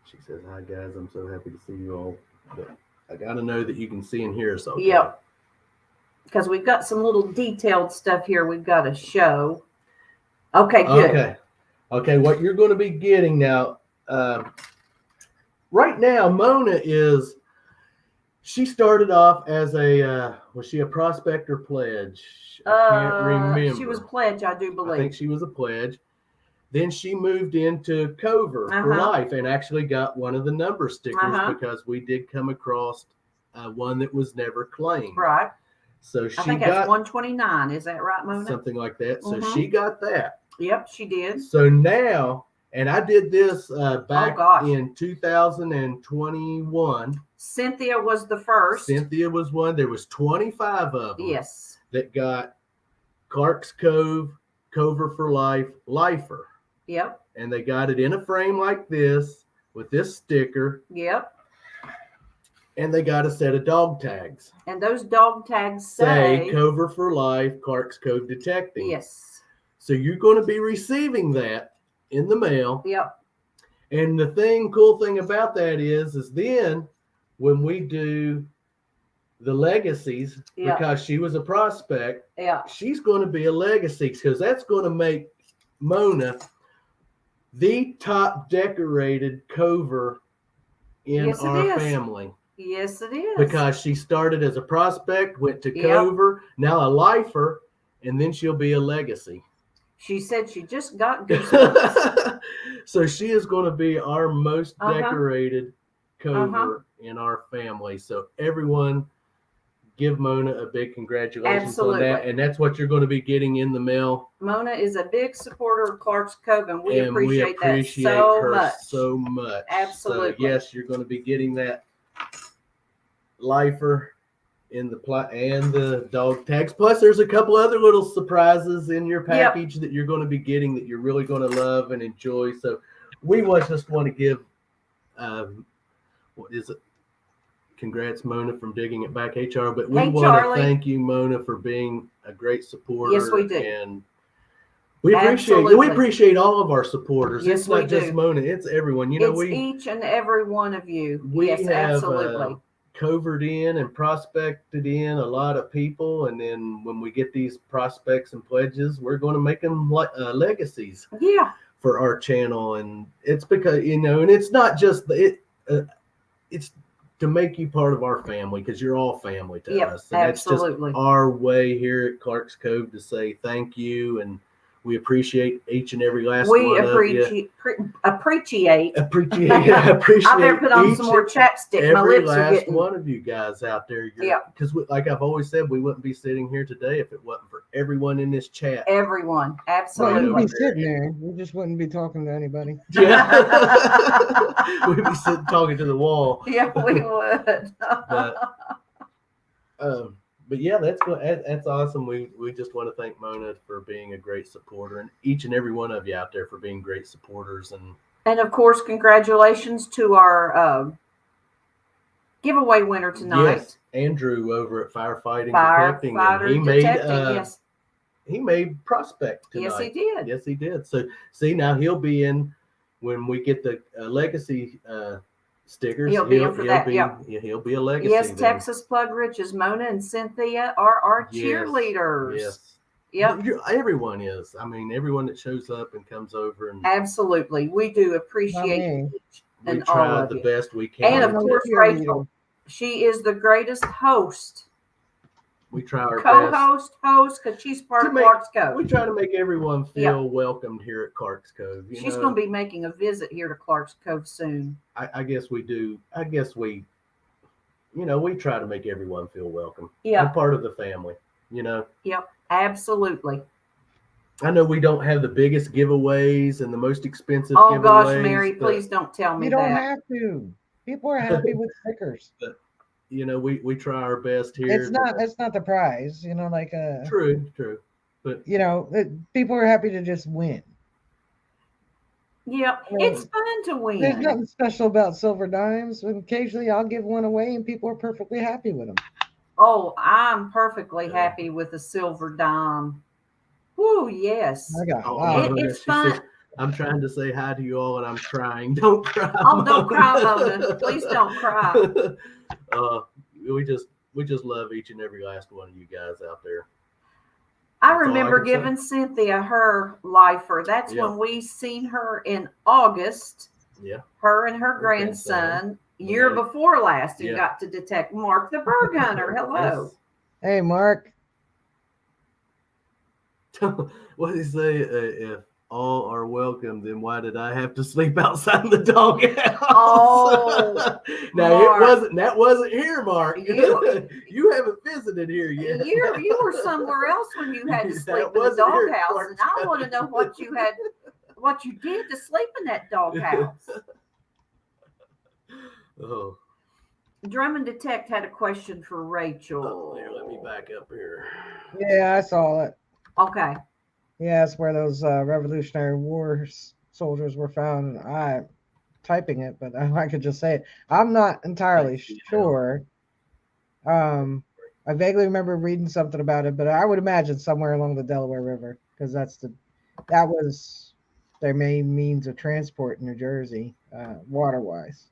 She says, "Hi guys, I'm so happy to see you all. But I got to know that you can see and hear us okay." Yep. Because we've got some little detailed stuff here we've got to show. Okay, good. Okay. What you're going to be getting now, right now, Mona is She started off as was she a prospect or pledge? I can't remember. She was pledge, I do I believe. think she was a pledge. Then she moved into Cover for life and actually got one of the number stickers because we did come across one that was never claimed. Right. So she I think that's 129. Is that right, Mona? Something like that. So she got that. Yep, she did. So now, and I did this back in 2021. Cynthia was the first. Cynthia was one. There was 25 of them. Yes. That got Clark's Cove, Cover for Life, Lifer. Yep. And they got it in a frame like this with this sticker. Yep. And they got a set of dog tags. And those dog tags say Cover for Life, Clark's Cove Detecting. Yes. So you're going to be receiving that in the mail. Yep. And the cool thing about that is then when we do the legacies, because she was a prospect, she's going to be a legacy because that's going to make Mona the top decorated cover in our family. Yes, it is. Because she started as a prospect, went to Cover, now a lifer, and then she'll be a legacy. She said she just got goosebumps. So she is going to be our most decorated cover in our family. So everyone give Mona a big congratulations on that. And that's what you're going to be getting in the mail. Mona is a big supporter of Clark's Cove, and we appreciate that so much. Absolutely. So yes, you're going to be getting that lifer in the dog tags. Plus, there's a couple other little surprises in your package that you're going to be getting that you're really going to love and enjoy. So we just want to give, congrats, Mona, from Digging It Back. Hey, Charlie. But we want to thank you, Mona, for being a great supporter. Yes, we do. And we appreciate all of our supporters. Yes, it's not just Mona, it's everyone. It's each and every one of you. Yes, absolutely. Covered in and prospected in a lot of people, and then when we get these prospects and pledges, we're going to make them legacies for our channel. And it's because and it's not just it's to make you part of our family, because you're all family to us, and absolutely. That's just our way here at Clark's Cove to say thank you, and we appreciate each and every last one of you. Appreciate. I better put on some more chapstick. My lips are getting. One of you guys out there. Because like I've always said, we wouldn't be sitting here today if it wasn't for everyone in this chat. Everyone. Absolutely. Well, we'd be sitting there. We just wouldn't be talking to anybody. Yeah. We'd be sitting talking to the wall. Yeah, we would. But yeah, that's awesome. We just want to thank Mona for being a great supporter, and each and every one of you out there for being great supporters. And of course, congratulations to our giveaway winner tonight. Yes, Andrew over at Firefighting Detecting. He made Prospect tonight. Yes, he did. Yes, he did. So see, now he'll be in when we get the legacy stickers. He'll be in for that. He'll be a legacy. Yes, then. Texas Plug Riches, Mona and Cynthia are our cheerleaders. Yes. Yep. Everyone is. I mean, everyone that shows up and comes over and absolutely, we do appreciate each and all of you. We try the best we can. And of course, Rachel, she is the greatest host. We try our co-host, host, because she's part of Clark's Cove. We try to make everyone feel welcomed here at Clark's Cove. She's going to be making a visit here to Clark's Cove soon. I guess we do. I guess we try to make everyone feel welcome. Yeah. We're part of the family, Yep, absolutely. I know we don't have the biggest giveaways and the most expensive giveaways. Oh, gosh, Mary, please don't tell me that. You don't have to. People are happy with stickers. But, we try our best here. It's not the prize, True. But people are happy to just win. Yeah, it's fun to win. There's nothing special about silver dimes. Occasionally I'll give one away and people are perfectly happy with them. Oh, I'm perfectly happy with a silver dime. Woo, yes. It's fun. Says, I'm trying to say hi to you all, and I'm crying. Don't cry. Oh, don't cry, Mona. Please don't cry. We just love each and every last one of you guys out there. I remember giving Cynthia her lifer. That's when we seen her in August. Yeah. Her and her grandson. year before last and Yeah. got to detect Mark the Bird Hunter. Hello. Hey, Mark. What did he say? If all are welcome, then why did I have to sleep outside the doghouse? Oh, now Mark. that wasn't here, Mark. You haven't visited here yet. You were somewhere else when you had to That sleep in the wasn't here at doghouse, Clark and I want to County. know what you did to sleep in that doghouse. Oh, Drum and Detect had a question for Rachel. here, let me back up here. Yeah, I saw it. Okay. Yeah, it's where those Revolutionary War soldiers were found. I'm typing it, but I could just say it. I'm not entirely sure. I vaguely remember reading something about it, but I would imagine somewhere along the Delaware River, because that was their main means of transport in New Jersey, water-wise.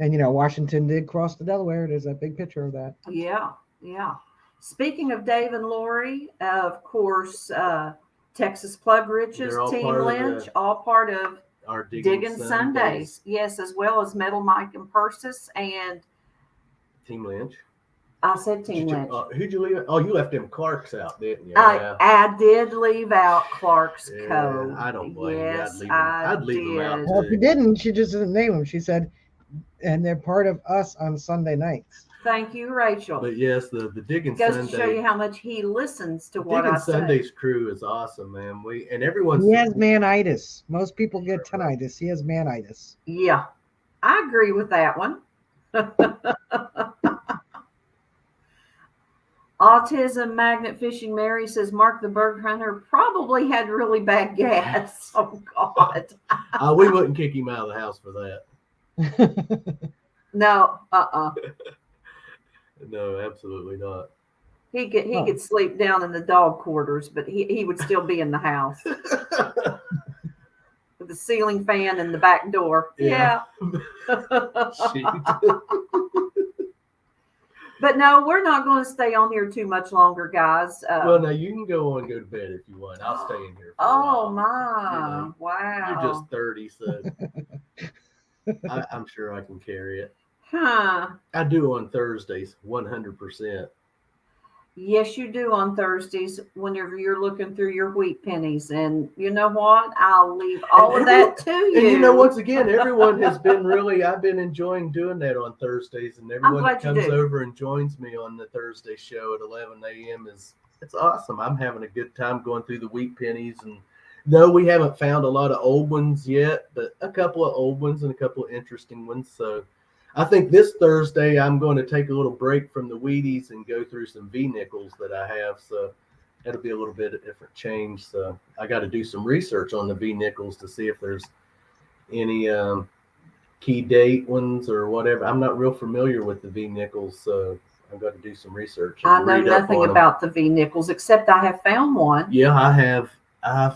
And Washington did cross the Delaware. There's that big picture of that. Yeah, yeah. Speaking of Dave and Lori, of course, Texas Plug Riches, Team Lynch, all part of our Digging Sundays. Yes, as well as Metal Mike and Persis and Team Lynch. I said Team Lynch. Who'd you leave? Oh, you left them Clarks out, didn't you? I did leave out Clark's Cove. I don't blame yes, you. I'd leave them out. Well, if you didn't, she just didn't name them. She said, and they're part of us on Sunday nights. Thank you, Rachel. But yes, the Digging goes Sunday. to show you how much he listens to what Digging I say. Sundays crew is awesome, man. He has manitis. Most people get tinnitus. He has manitis. Yeah, I agree with that one. Autism Magnet Fishing Mary says Mark the Bird Hunter probably had really bad gas. Oh God. We wouldn't kick him out of the house for that. No, No, absolutely not. He could sleep down in the dog quarters, but he would still be in the house with the ceiling fan and the back door. Yeah. But no, we're not going to stay on here too much longer, guys. Well, now you can go on and go to bed if you want. I'll stay in here. For a while. My! Wow! You're just 30, so I'm sure I can carry it. Huh? I do on Thursdays, 100%. Yes, you do on Thursdays whenever you're looking through your wheat pennies. And you know what? I'll leave all of that to you. And once again, everyone has been I've been enjoying doing that on Thursdays. And everyone that comes over and joins me on the Thursday show at 11 a.m. it's awesome. I'm having a good time going through the wheat pennies. And no, we haven't found a lot of old ones yet, but a couple of old ones and a couple of interesting ones. So I think this Thursday I'm going to take a little break from the Wheaties and go through some V-nickels that I have. So that'll be a little bit of different change. So I got to do some research on the V-nickels to see if there's any key date ones or whatever. I'm not real familiar with the V-nickels, so I've got to do some research. I know nothing about the V-nickels, except I have found one. Yeah, I have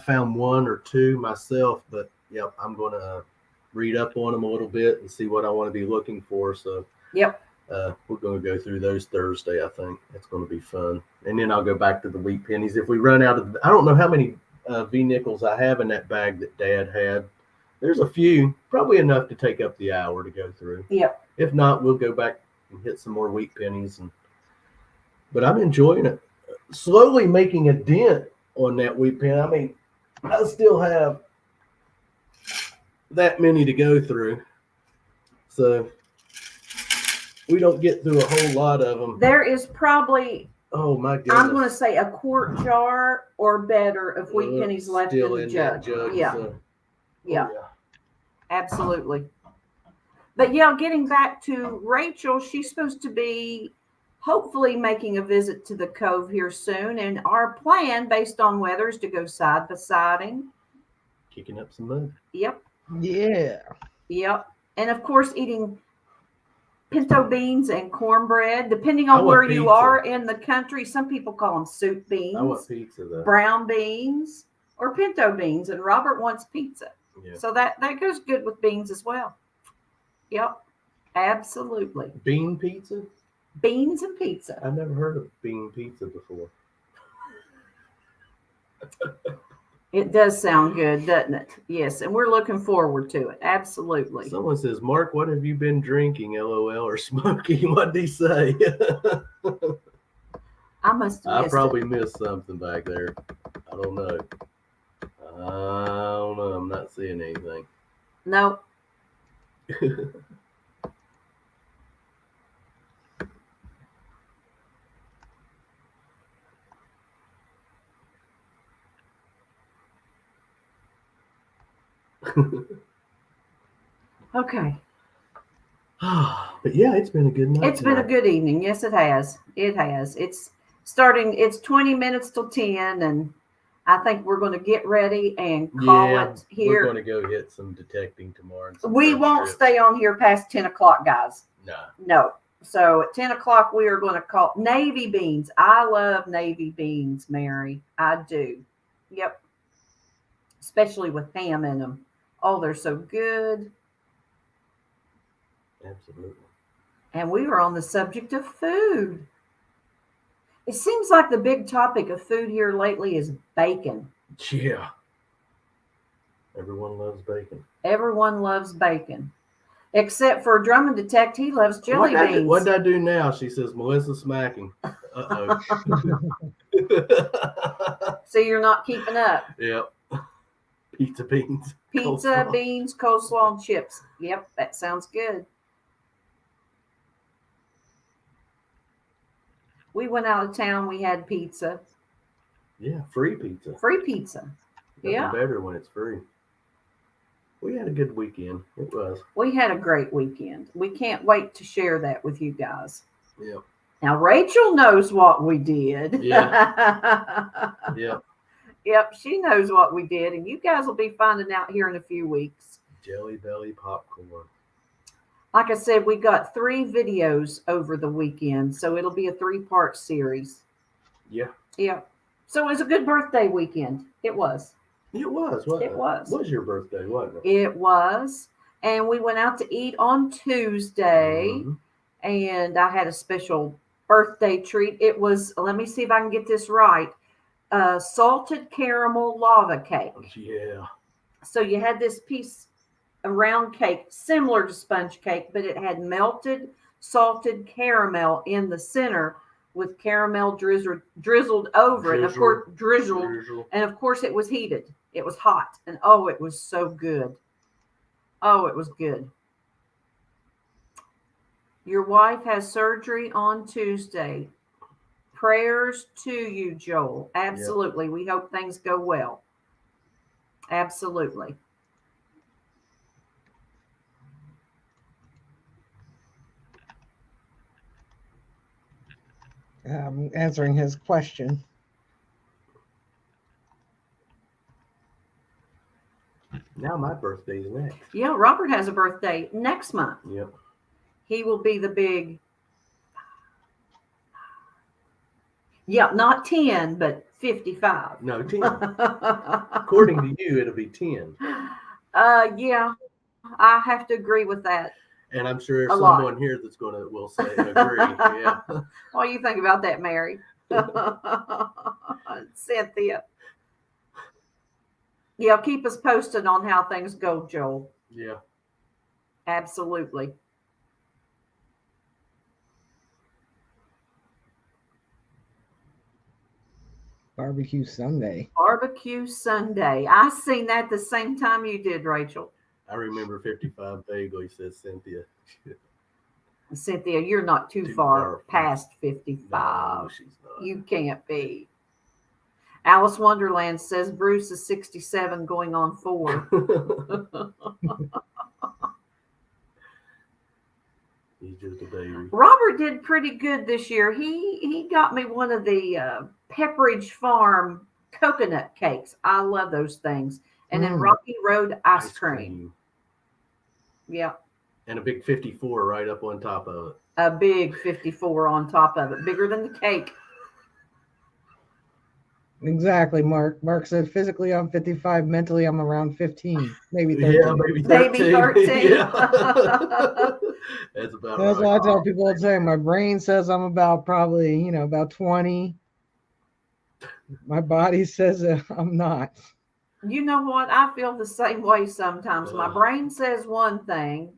found one or two myself, but yep, I'm going to read up on them a little bit and see what I want to be looking for. So yep, we're going to go through those Thursday. I think it's going to be fun, and then I'll go back to the wheat pennies if we run out of. I don't know how many V-nickels I have in that bag that Dad had. There's a few, probably enough to take up the hour to go through. Yep. If not, we'll go back and hit some more wheat pennies. But I'm enjoying it. Slowly making a dent on that wheat penny. I mean, I still have that many to go through, so we don't get through a whole lot of them. There is probably, oh my goodness, I'm going to say a quart jar or better of wheat pennies left in the jug. Yeah. So. Yeah, absolutely. But yeah, getting back to Rachel, she's supposed to be hopefully making a visit to the Cove here soon, and our plan based on weather is to go side by siding, kicking up some mud. Yep. Yeah. Yep. And of course, eating pinto beans and cornbread, depending on where you are in the country. Some people call them soup beans. I want pizza, though. Brown beans or pinto beans. And Robert wants pizza. Yeah. So that goes good with beans as well. Yep. Absolutely. Bean pizza? Beans and pizza. I've never heard of bean pizza before. It does sound good, doesn't it? Yes, and we're looking forward to it. Absolutely. Someone says, Mark, what have you been drinking? LOL or smoking? What did he say? I must have I missed probably it. missed something back there. I don't know. I'm not seeing anything. No. Okay. But yeah, it's been a good night. It's been a good evening. Yes, it has. It has. It's 20 minutes till 10, and I think we're going to get ready and call it here. We're going to go hit some detecting tomorrow. We won't stay on here past 10 o'clock, guys. No. So at 10 o'clock, we are going to call Navy beans. I love Navy beans, Mary. I do. Yep. Especially with ham in them. Oh, they're so good. Absolutely. And we were on the subject of food. It seems like the big topic of food here lately is bacon. Yeah. Everyone loves bacon. Everyone loves bacon. Except for Drummond Detect, he loves jelly beans. What did I do now? She says, Melissa smacking. Uh-oh. So you're not keeping up. Yep. Pizza beans. Pizza, beans, coleslaw, and chips. Yep, that sounds good. We went out of town. We had pizza. Yeah, free pizza. Free pizza. Nothing better when it's free. We had a good weekend. It was. We had a great weekend. We can't wait to share that with you guys. Yeah. Now, Rachel knows what we did. Yeah. Yeah. Yep, she knows what we did, and you guys will be finding out here in a few weeks. Jelly belly popcorn. Like I said, we got 3 videos over the weekend, so it'll be a 3-part series. Yeah. Yeah. So it was a good birthday weekend. It was. It was. It was. It was your birthday, wasn't it? It was. And we went out to eat on Tuesday, and I had a special birthday treat. It was, let me see if I can get this right, salted caramel lava cake. Yeah. So you had this piece of round cake, similar to sponge cake, but it had melted salted caramel in the center with caramel drizzled over it. And of course, drizzled. And of course, it was heated. It was hot. And oh, it was so good. Oh, it was good. Your wife has surgery on Tuesday. Prayers to you, Joel. Absolutely. Yep. We hope things go well. Absolutely. I'm answering his question. Now my birthday's next. Yeah, Robert has a birthday next month. Yep. He will be the big, not 10, but 55. No, 10. According to you, it'll be 10. Yeah, I have to agree with that. And I'm sure there's someone here that's will say agree. Yeah. What do you think about that, Mary? Cynthia. Yeah, keep us posted on how things go, Joel. Yeah. Absolutely. Barbecue Sunday. Barbecue Sunday. I seen that the same time you did, Rachel. I remember 55 vaguely, says Cynthia. Cynthia, you're not too far past 55. No, she's not. You can't be. Alice Wonderland says Bruce is 67 going on 4. He's just a baby. Robert did pretty good this year. He got me one of the Pepperidge Farm coconut cakes. I love those things. And then Rocky Road ice cream. Yeah. And a big 54 right up on top of it. A big 54 on top of it. Bigger than the cake. Exactly, Mark. Mark said physically I'm 55, mentally I'm around 15, maybe 13. Yeah, maybe 13. Maybe 13. Yeah. That's about That's right. what I tell people all the time. My brain says I'm about probably, about 20. My body says I'm not. You know what? I feel the same way sometimes. My brain says one thing,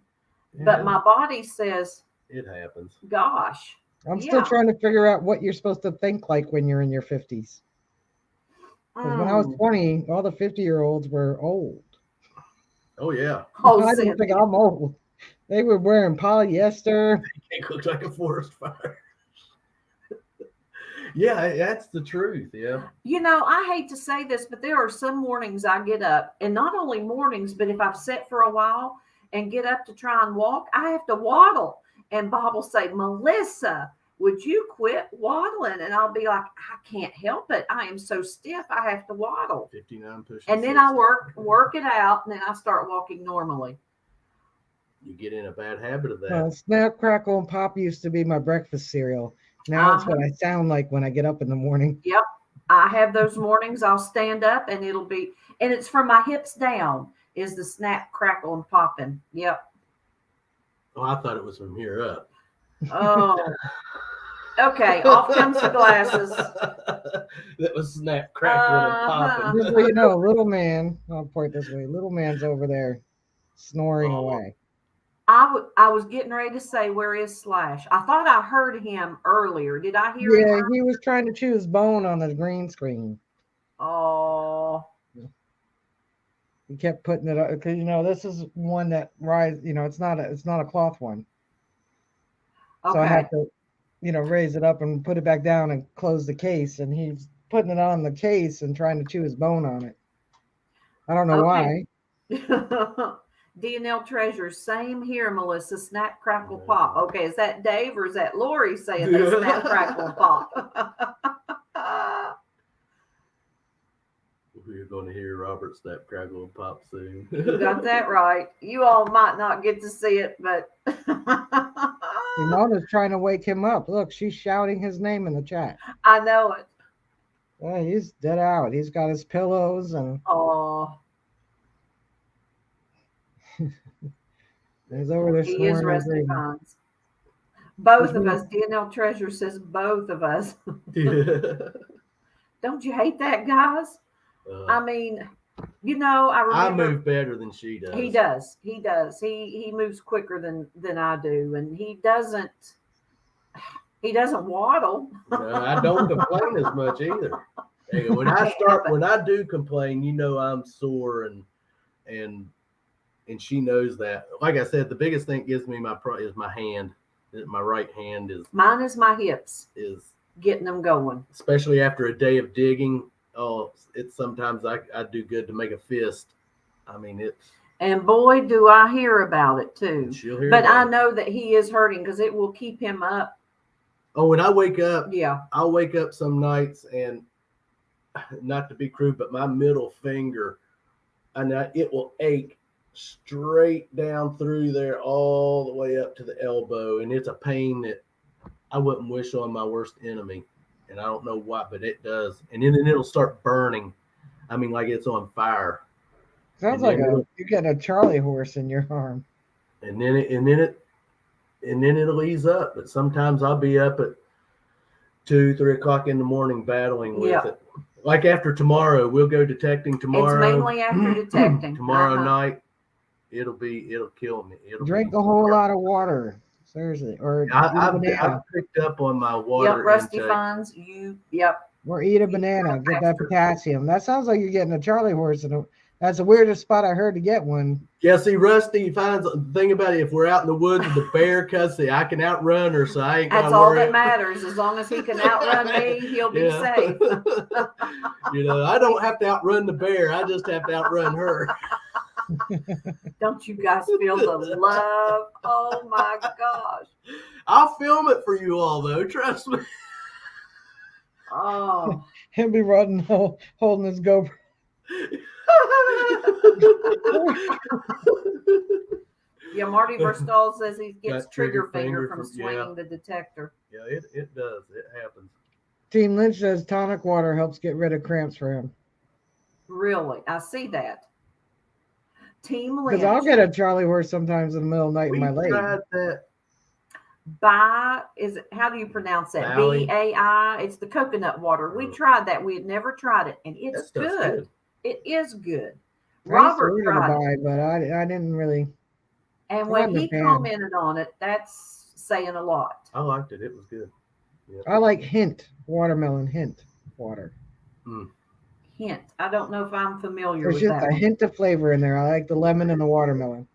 but my body says, it happens. Gosh. I'm still trying to figure out what you're supposed to think like when you're in your 50s. Because when I was 20, all the 50-year-olds were old. Oh, yeah. Oh, I don't think I'm old. They were wearing polyester. It looks like a forest fire. Yeah, that's the truth. Yeah. You know, I hate to say this, but there are some mornings I get up, and not only mornings, but if I've sat for a while and get up to try and walk, I have to waddle. And Bob will say, Melissa, would you quit waddling? And I'll be like, I can't help it. I am so stiff. I have to waddle. 59 push. And then I work it out, and then I start walking normally. You get in a bad habit of that. Snap, Crackle, and Pop used to be my breakfast cereal. Now it's what I sound like when I get up in the morning. Yep. I have those mornings. I'll stand up, and it's from my hips down is the snap, crackle, and popping. Yep. Oh, I thought it was from here up. Oh. Okay, off comes the glasses. That was snap, crackling, and popping. Just so you know, little man, I'll point this way. Little man's over there snoring away. I was getting ready to say, where is Slash? I thought I heard him earlier. Did I hear him? Yeah, he was trying to chew his bone on the green screen. Oh. He kept putting it up because this is one that rises. It's not a cloth one. Okay. So I have to, raise it up and put it back down and close the case. And he's putting it on the case and trying to chew his bone on it. I don't know why. DNL Treasures, same here, Melissa. Snap, crackle, pop. Okay, is that Dave or is that Lori saying they snap, crackle, pop? We're going to hear Robert snap, crackle, and pop soon. You got that right. You all might not get to see it, but Simona's trying to wake him up. Look, she's shouting his name in the chat. I know it. Yeah, he's dead out. He's got his pillows and he's over there. He is resting pines. Both of us. DNL Treasure says both of us. Don't you hate that, guys? I mean, I remember. I move better than she does. He does. He does. He moves quicker than I do, and he doesn't waddle. No, I don't complain as much either. Hey, when I do complain, I'm sore and she knows that. Like I said, the biggest thing gives me is my hand. My right hand is. Mine is my hips. Is getting them going. Especially after a day of digging. Oh, it's sometimes I do good to make a fist. I mean, it's. And boy, do I hear about it too. She'll hear but I know that he is hurting because it will keep him up. Oh, when I wake up, I'll wake up some nights and not to be crude, but my middle finger, and it will ache straight down through there all the way up to the elbow. And it's a pain that I wouldn't wish on my worst enemy. And I don't know why, but it does. And then it'll start burning. I mean, like it's on fire. Sounds like you get a Charlie horse in your arm. And then it'll ease up. But sometimes I'll be up at 2, 3 o'clock in the morning battling with it. Like after tomorrow, we'll go detecting tomorrow. It's mainly after detecting. Tomorrow night, it'll kill me. Drink a whole lot of water. Seriously. Or I've picked up on my water. Yep, Rusty finds Or eat a banana. Get that potassium. That sounds like you're getting a Charlie horse. And that's the weirdest spot I heard to get one. Yeah, see, Rusty finds the thing about it. If we're out in the woods with the bear, I can outrun her, so I ain't. That's all that matters. As long as he can outrun me, he'll be safe. I don't have to outrun the bear. I just have to outrun her. Don't you guys feel the love? Oh my gosh. I'll film it for you all though, trust me. Oh. He'll be running holding his GoPro. Yeah, Marty Verstall says he gets trigger finger from swinging the detector. Yeah, it does. It happens. Team Lynch says tonic water helps get rid of cramps for him. Really? I see that. Team Lynch. Because I'll get a Charlie horse sometimes in the middle of the night in my leg. Tried that. How do you pronounce that? Valley. BAI. It's the coconut water. We tried that. We had never tried it, and it's good. It is good. I used to Robert order to tried it, buy, but I didn't really. and I when wasn't a he fan. commented on it, that's saying a lot. I liked it. It was good. Yep. I like hint watermelon hint water. Hint. I don't know if I'm familiar There's with just that a one. hint of flavor in there. I like the lemon and the watermelon.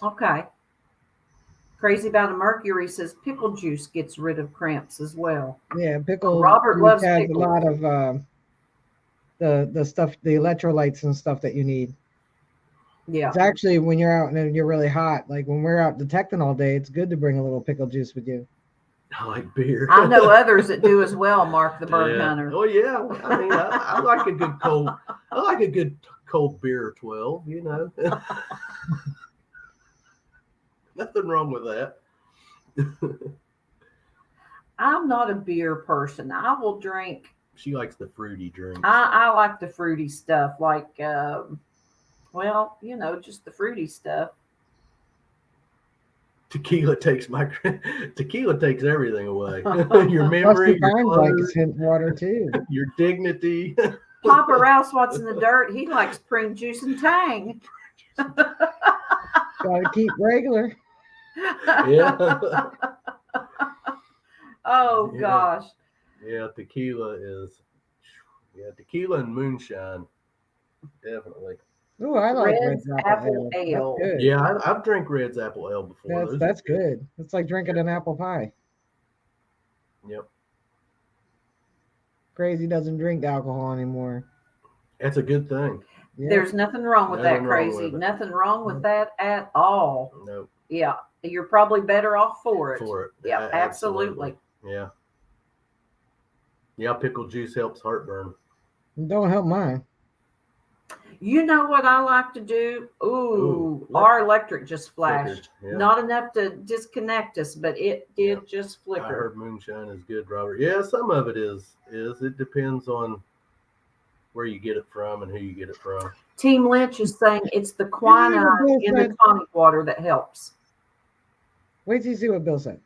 Okay. Crazy about a Mercury says pickle juice gets rid of cramps as well. Yeah, pickle Robert juice loves has pickles. a lot of the stuff, the electrolytes and stuff that you need. Yeah. It's actually when you're out and you're really hot, like when we're out detecting all day, it's good to bring a little pickle juice with you. I like beer. I know others that do as well, Mark the Bird Hunter. Oh yeah. I mean, I like a good cold. I like a good cold beer or 12. You know, nothing wrong with that. I'm not a beer person. I will drink. She likes the fruity drinks. I like the fruity stuff, like, well, you know, just the fruity stuff. Tequila takes everything away. Your Plus, memory, the your times like clothes, hint water too. your dignity. Papa Rouse, what's in the dirt? He likes prune juice and tang. Gotta keep regular. Yeah. Oh Yeah. gosh. Yeah, tequila and moonshine. Definitely. Oh, I like Red's Red's apple ale. ale. That's good. Yeah, I've drank Red's apple ale before. That's good. It's like drinking an apple pie. Yep. Crazy doesn't drink alcohol anymore. That's a good thing. Yeah. There's nothing wrong with Nothing that, wrong Crazy. with it. Nothing wrong with that at all. No, Yeah. You're probably better off for it. Yeah, absolutely. Yeah. Yeah, pickle juice helps heartburn. Don't help mine. You know what I like to do? Ooh, Ooh, our electric just flashed. flickered, yeah. Not enough to disconnect us, but it did just I flicker. heard moonshine is good, Robert. Yeah, some of it is. It depends on where you get it from and who you get it from. Team Lynch is saying it's the quinine in the tonic water that helps. Wait till you see what Bill said.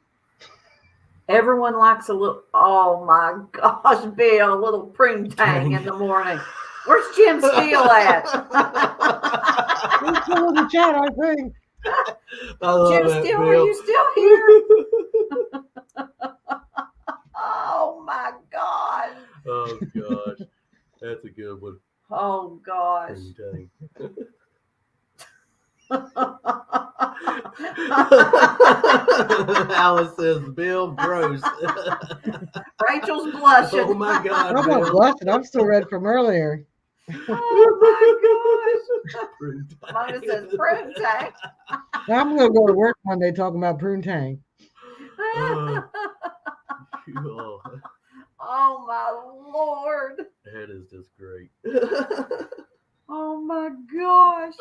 Everyone likes a little, oh my gosh, Bill, a little prune tang in the morning. Where's Jim Steele at? He's still in the chat, I think. Jim Steele, are you still here? Oh my gosh. Oh gosh, that's a good one. Oh gosh. Prune tang. Alice says, Bill, gross. Rachel's blushing. Oh my God. I'm not blushing. I'm still red from earlier. Oh my gosh. Prune tang. Mona says prune tang. Now I'm gonna go to work Monday talking about prune tang. Oh, Oh my Lord. that is just great. Oh my gosh.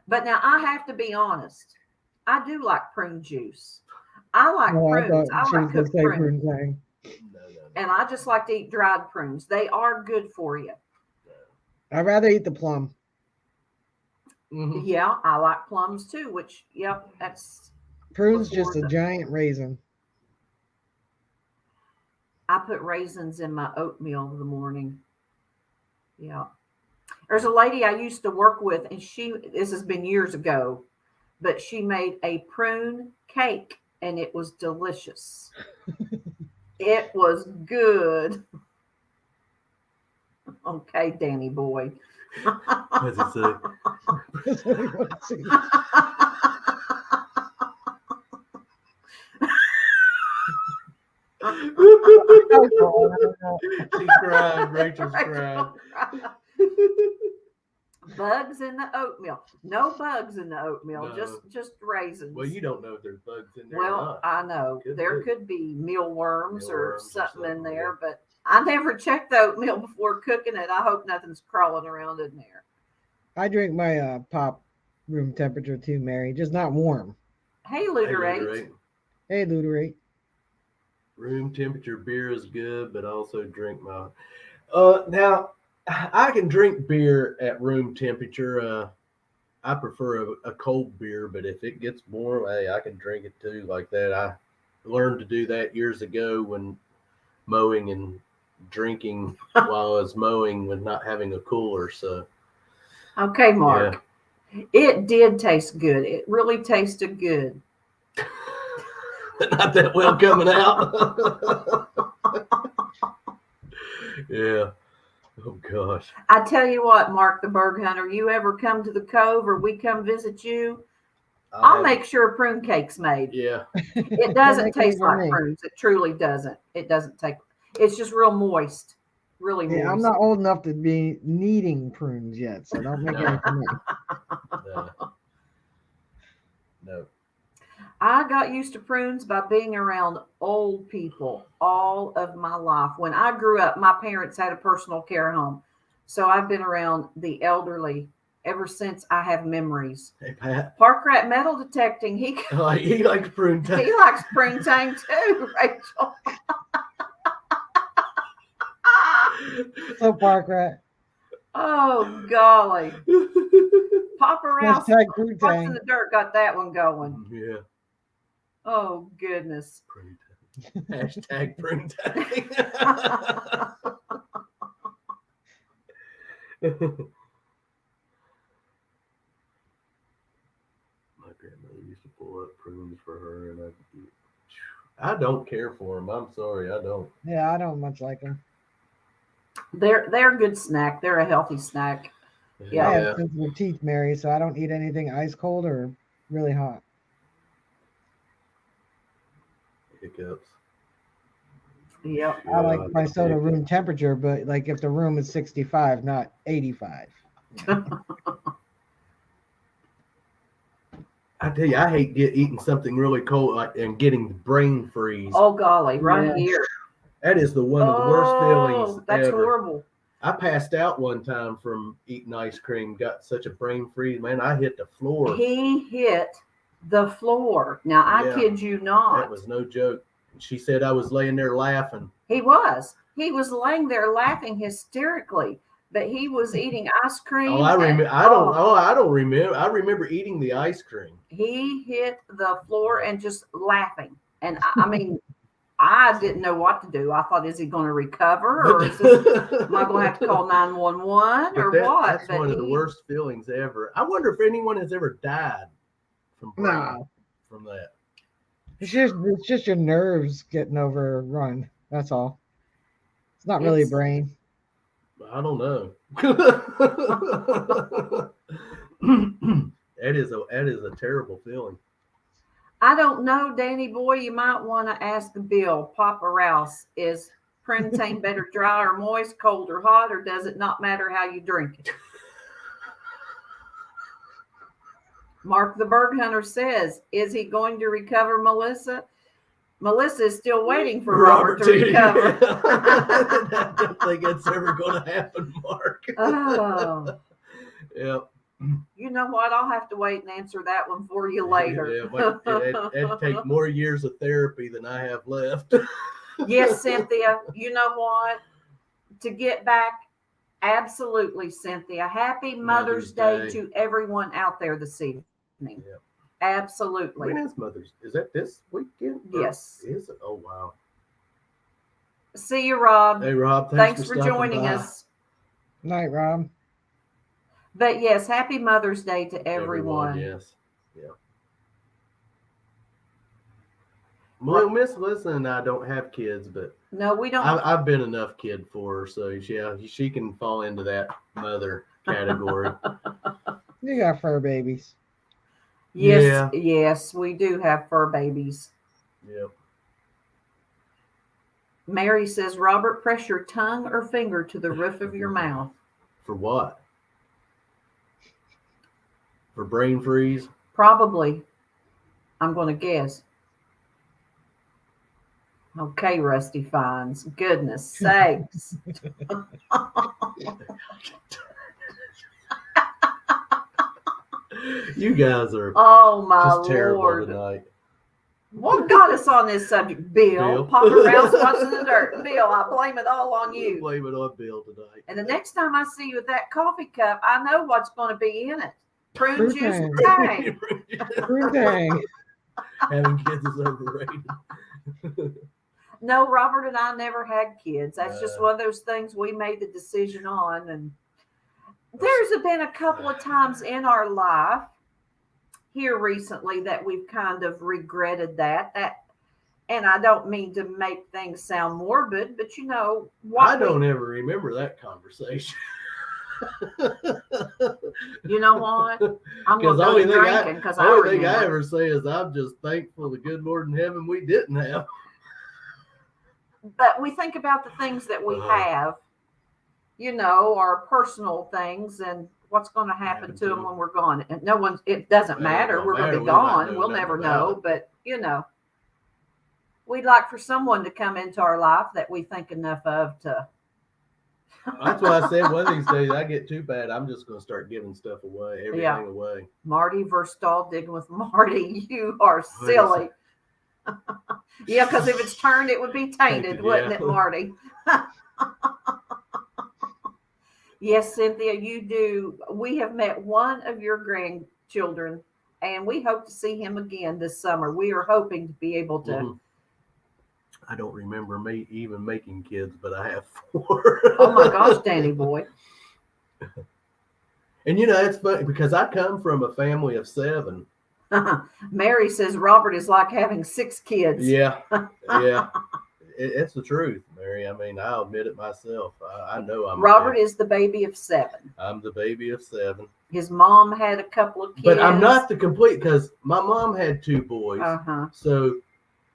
But now I have to be honest. I do like prune juice. I like No, I prunes. thought I she like was gonna cooked say prunes. prune tang. No. And I just like to eat dried prunes. They are good for you. I'd rather eat the plum. Mhm. Yeah, I like plums too, which, yep, that's, Prune's just a giant raisin. I put raisins in my oatmeal in the morning. Yeah. There's a lady I used to work with, and this has been years ago, but she made a prune cake, and it was delicious. It was good. Okay, Danny boy. What's it say? That's what he wanted to see. She's crying. Rachel's crying. Bugs in the oatmeal. No bugs in the oatmeal. No. Just raisins. Well, you don't know if there's bugs in there Well, or not. I know Could there be. could be mealworms or Mealworms or something in something, there, but I never checked the oatmeal before cooking it. I hope nothing's crawling around in there. I drink my pop room temperature too, Mary. Just not warm. Hey, Hey, Luderate. Luderate. Hey, Luderate. Room temperature beer is good, but also drink my. Now I can drink beer at room temperature. I prefer a cold beer, but if it gets warm, hey, I can drink it too like that. I learned to do that years ago when mowing and drinking while I was mowing with not having a cooler. So, Okay, Mark. Yeah. It did taste good. It really tasted good. Not that well coming out. Yeah. Oh gosh. I tell you what, Mark the Berg Hunter, you ever come to the Cove or we come visit you, I'll make sure a prune cake's made. Yeah. It doesn't taste like prunes. It truly doesn't. It doesn't take. It's just real moist. Really moist. I'm not old enough to be needing prunes yet, so don't make it for me. No. I got used to prunes by being around old people all of my life. When I grew up, my parents had a personal care home. So I've been around the elderly ever since I have memories. Hey, Pat. Park Rat Metal Detecting. He likes prune tang. He likes prune tang too, Rachel. So Park Rat. Oh, golly. Papa Rouse, What's in the Dirt got that one going. Yeah. Oh, goodness. Hashtag prune tang. My grandmother used to pull up prunes for her, and I don't care for them. I'm sorry, I don't. Yeah, I don't much like them. They're a good snack. They're a healthy snack. Yeah. I have sensitive teeth, Mary, so I don't eat anything ice cold or really hot. Hiccups. Yep. I like my soda room temperature, but like if the room is 65, not 85. I tell you, I hate eating something really cold and getting brain freeze. Oh, golly, right here. That is one of the worst feelings that's ever. Horrible. I passed out one time from eating ice cream, got such a brain freeze. Man, I hit the floor. He hit the floor. Now, I kid you not. That was no joke. She said I was laying there laughing. He was. He was laying there laughing hysterically, but he was eating ice cream. Oh, I remember. I don't remember. I remember eating the ice cream. He hit the floor and just laughing. And I mean, I didn't know what to do. I thought, is he going to recover, or am I going to have to call 911 or what? That's one of the worst feelings ever. I wonder if anyone has ever died from that. It's just your nerves getting overrun. That's all. It's not really brain. I don't know. That is a terrible feeling. I don't know, Danny boy. You might want to ask Bill. Papa Rouse, is prune tang better dry or moist, cold or hot, or does it not matter how you drink it? Mark the Berg Hunter says, is he going to recover Melissa? Melissa is still waiting for Robert to recover. I don't think that's ever going to happen, Mark. Oh. Yep. You know what? I'll have to wait and answer that one for you later. It'd take more years of therapy than I have left. Yes, Cynthia. You know what? To get back, absolutely, Cynthia. Happy Mother's Day to everyone out there this evening. Yep. Absolutely. When is Mother's? Is that this weekend? Yes. Is it? Oh, wow. See you, Rob. Hey, Rob. Thanks for joining us. Night, Rob. But yes, happy Mother's Day to everyone. Yes. Yeah. Well, Miss Melissa and I don't have kids, but no, we don't. I've been enough kid for her, so yeah, she can fall into that mother category. You got fur babies. Yes, yes, we do have fur babies. Yep. Mary says, Robert, press your tongue or finger to the roof of your mouth. For what? For brain freeze? Probably. I'm going to guess. Okay, Rusty Fines. Goodness sakes. You guys are just terrible Lord. tonight. What got us on this subject, Bill? Papa Rouse, what's in the dirt? Bill, I blame it all on you. Blame it on Bill tonight. And the next time I see you with that coffee cup, I know what's going to be in it. Prune juice and tang. Prune tang. Having kids is overrated. No, Robert and I never had kids. That's just one of those things we made the decision on. And there's been a couple of times in our life here recently that we've kind of regretted that. And I don't mean to make things sound morbid, but you know what? I don't ever remember that conversation. You know what? I'm going to go to drinking because the only thing I ever say is I'm just thankful the good Lord in heaven we didn't have. But we think about the things that we have, you know, our personal things and what's going to happen to them when we're gone. And it doesn't matter. We're going to be gone. We'll never know. But, you know, we'd like for someone to come into our life that we think enough of to. That's why I said one of these days I get too bad. I'm just going to start giving stuff away, everything away. Marty Verstahl digging with Marty. You are silly. Yeah, because if it's turned, it would be tainted, wouldn't it, Marty? Yes, Cynthia, you do. We have met one of your grandchildren, and we hope to see him again this summer. We are hoping to be able to. Mm-hmm. I don't remember me even making kids, but I have 4. Oh my gosh, Danny boy. And you know, it's funny because I come from a family of 7. Mary says Robert is like having 6 kids. Yeah. It's the truth, Mary. I mean, I'll admit it myself. I know I'm. Robert is the baby of 7. I'm the baby of 7. His mom had a couple of kids. But I'm not the complete because my mom had 2 boys. So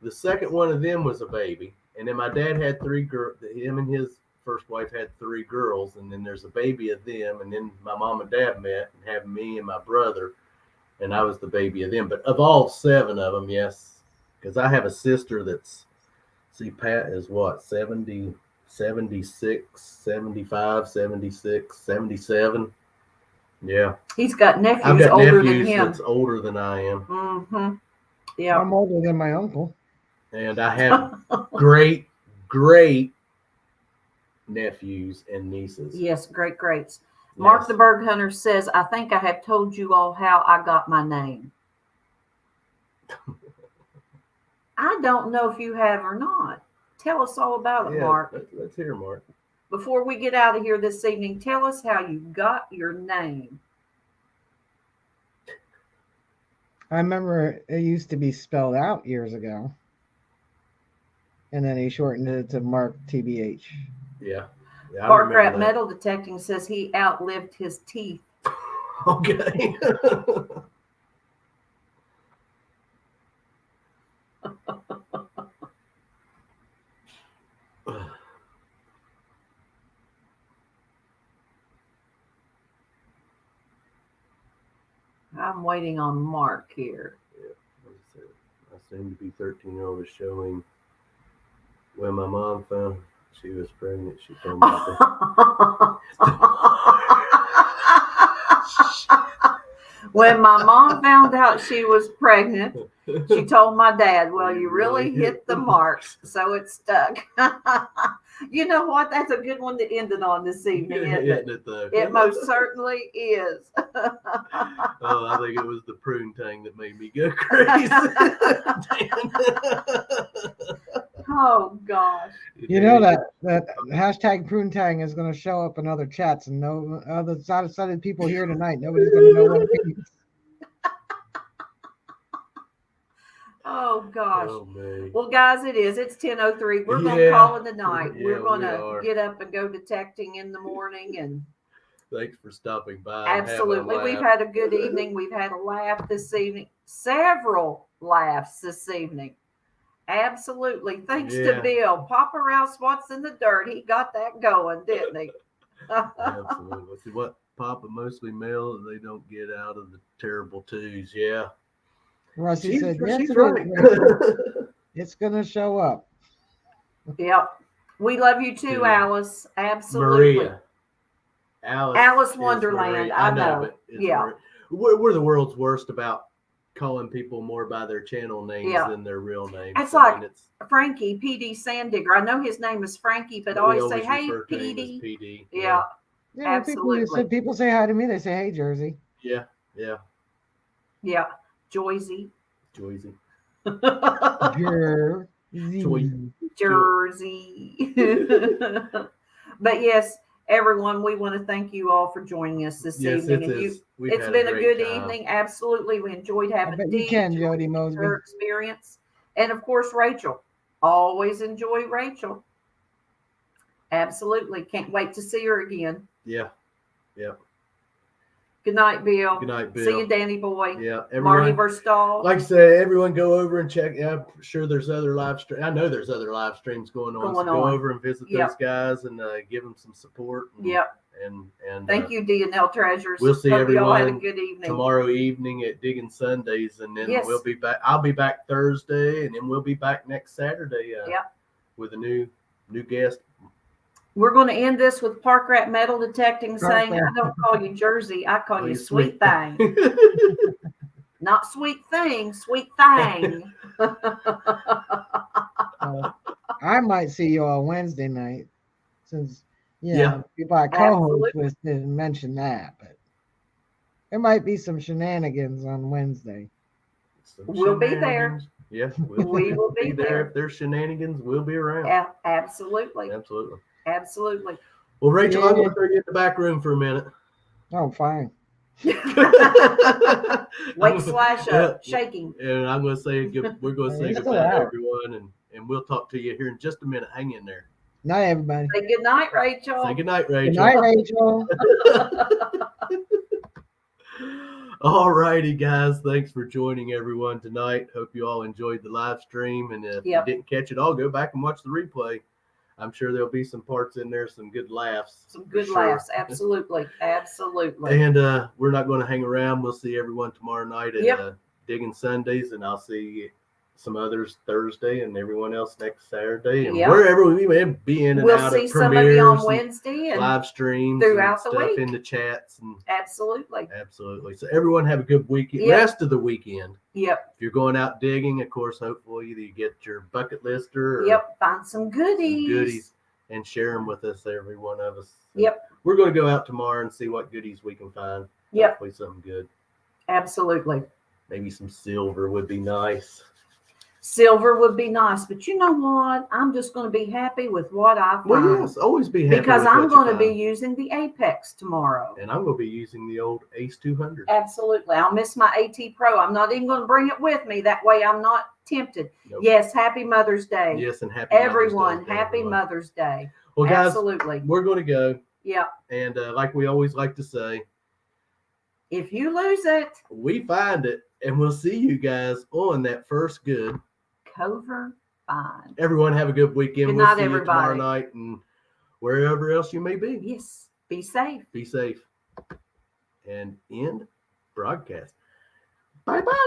the second one of them was a baby. And then my dad had 3 girls. Him and his first wife had 3 girls. And then there's a baby of them. And then my mom and dad met and had me and my brother. And I was the baby of them. But of all 7 of them, yes. Because I have a sister that's, see, Pat is what, 70, 76, 75, 76, 77. Yeah. He's got nephews I've got older nephews than him. that's older than I am. Mm-hmm. Yeah. I'm older than my uncle. And I have great, great nephews and nieces. Yes, greats. Mark the Berg Hunter says, I think I have told you all how I got my name. I don't know if you have or not. Tell us all about it, Mark. Let's hear, Mark. Before we get out of here this evening, tell us how you got your name. I remember it used to be spelled out years ago. And then he shortened it to Mark TBH. Yeah. Park Rat Metal Detecting says he outlived his teeth. Okay. I'm waiting on Mark here. Yeah. I seem to be 13-year-old is showing when my mom found she was pregnant. She told me when my mom found out she was pregnant, she told my dad, well, you really hit the marks, so it stuck. You know what? That's a good one to end it on this evening, isn't it? It most certainly is. Oh, I think it was the prune tang that made me go crazy. Oh, gosh. You know that hashtag prune tang is going to show up in other chats, and no other side people here tonight. Nobody's going to know what it means. Oh, gosh. Oh, man. Well, guys, it's 10:03. We're going to call it the night. Yeah, we're going to get up and go detecting in the morning. And thanks for stopping by. Absolutely. We've had a good evening. We've had a laugh this evening. Several laughs this evening. Absolutely. Thanks to Bill. Papa Rouse, what's in the dirt? He got that going, didn't he? Absolutely. See what Papa mostly male, they don't get out of the terrible twos. Yeah. Rusty said, yes, she's right. It's going to show up. Yep. We love you too, Alice. Absolutely. Maria. Alice Wonderland. I know. Yeah. We're the world's worst about calling people more by their channel names than their real names. It's like Frankie, PD Sandigger. I know his name is Frankie, but I always say, hey, PD. Yeah. Absolutely. People say hi to me. They say, hey, Jersey. Yeah. Joyzy. Joyzy. Jersey. Jersey. But yes, everyone, we want to thank you all for joining us this evening. It's been a good evening. Absolutely. We enjoyed having you can, Jody Mosby. Her experience. And of course, Rachel. Always enjoy Rachel. Absolutely. Can't wait to see her again. Yeah. Yeah. Good night, Bill. Good night, Bill. See you, Danny boy. Yeah. Marty Verstal. Like I say, everyone go over and check. Yeah, I'm sure there's other live streams. I know there's other live streams going on. Go over and visit those guys and give them some support. And thank you, D&L Treasures. We'll see everyone. Y'all have a good evening. Tomorrow evening at Digging Sundays, and then we'll be back. I'll be back Thursday, and then we'll be back next Saturday. With a new guest. We're going to end this with Park Rat Metal Detecting saying, I don't call you Jersey, I call you Sweet Thing. Not Sweet Thing, Sweet Thing. I might see you on Wednesday night, since people I co-host with didn't mention that, but there might be some shenanigans on Wednesday. We'll be there. Yeah, we will be there. If there's shenanigans, we'll be around. Yeah, absolutely. Absolutely. Well, Rachel, I'm going to throw you in the back room for a minute. Oh, fine. Wake / shaking. And I'm going to say we're going to say goodbye to everyone, and we'll talk to you here in just a minute. Hang in there. Night, everybody. Say good night, Rachel. Say good night, Rachel. Good night, Rachel. All righty, guys. Thanks for joining everyone tonight. Hope you all enjoyed the live stream. And if you didn't catch it all, go back and watch the replay. I'm sure there'll be some parts in there, some good laughs. Some good laughs. Absolutely. Absolutely. And we're not going to hang around. We'll see everyone tomorrow night at Digging Sundays. And I'll see some others Thursday and everyone else next Saturday. And wherever we may be in and out of premieres. We'll see some of you on Wednesday and live streams throughout the week. In the chats. And absolutely. So everyone have a good weekend. Rest of the weekend. Yep. If you're going out digging, of course, hopefully you get your bucket lister. Or find some goodies. And share them with us, every one of us. So we're going to go out tomorrow and see what goodies we can find. Hopefully something good. Absolutely. Maybe some silver would be nice. Silver would be nice, but you know what? I'm just going to be happy with what I find. Well, yes, always be happy because I'm going to be using the Apex tomorrow, and I'm going to be using the old Ace 200. Absolutely, I'll miss my AT Pro. I'm not even going to bring it with me. That way, I'm not tempted. Nope. Yes, happy Mother's Day. Yes, and happy everyone. Mother's Day, happy Mother's Day. Well, guys, absolutely, we're going to go. Yeah, and like we always like to say, if you lose it, we find it, and we'll see you guys on that first good. Cover fine. Everyone have a good weekend. Good night, we'll see everybody. You tomorrow night and wherever else you may be. Yes. Be safe. Be safe. And end broadcast. Bye-bye.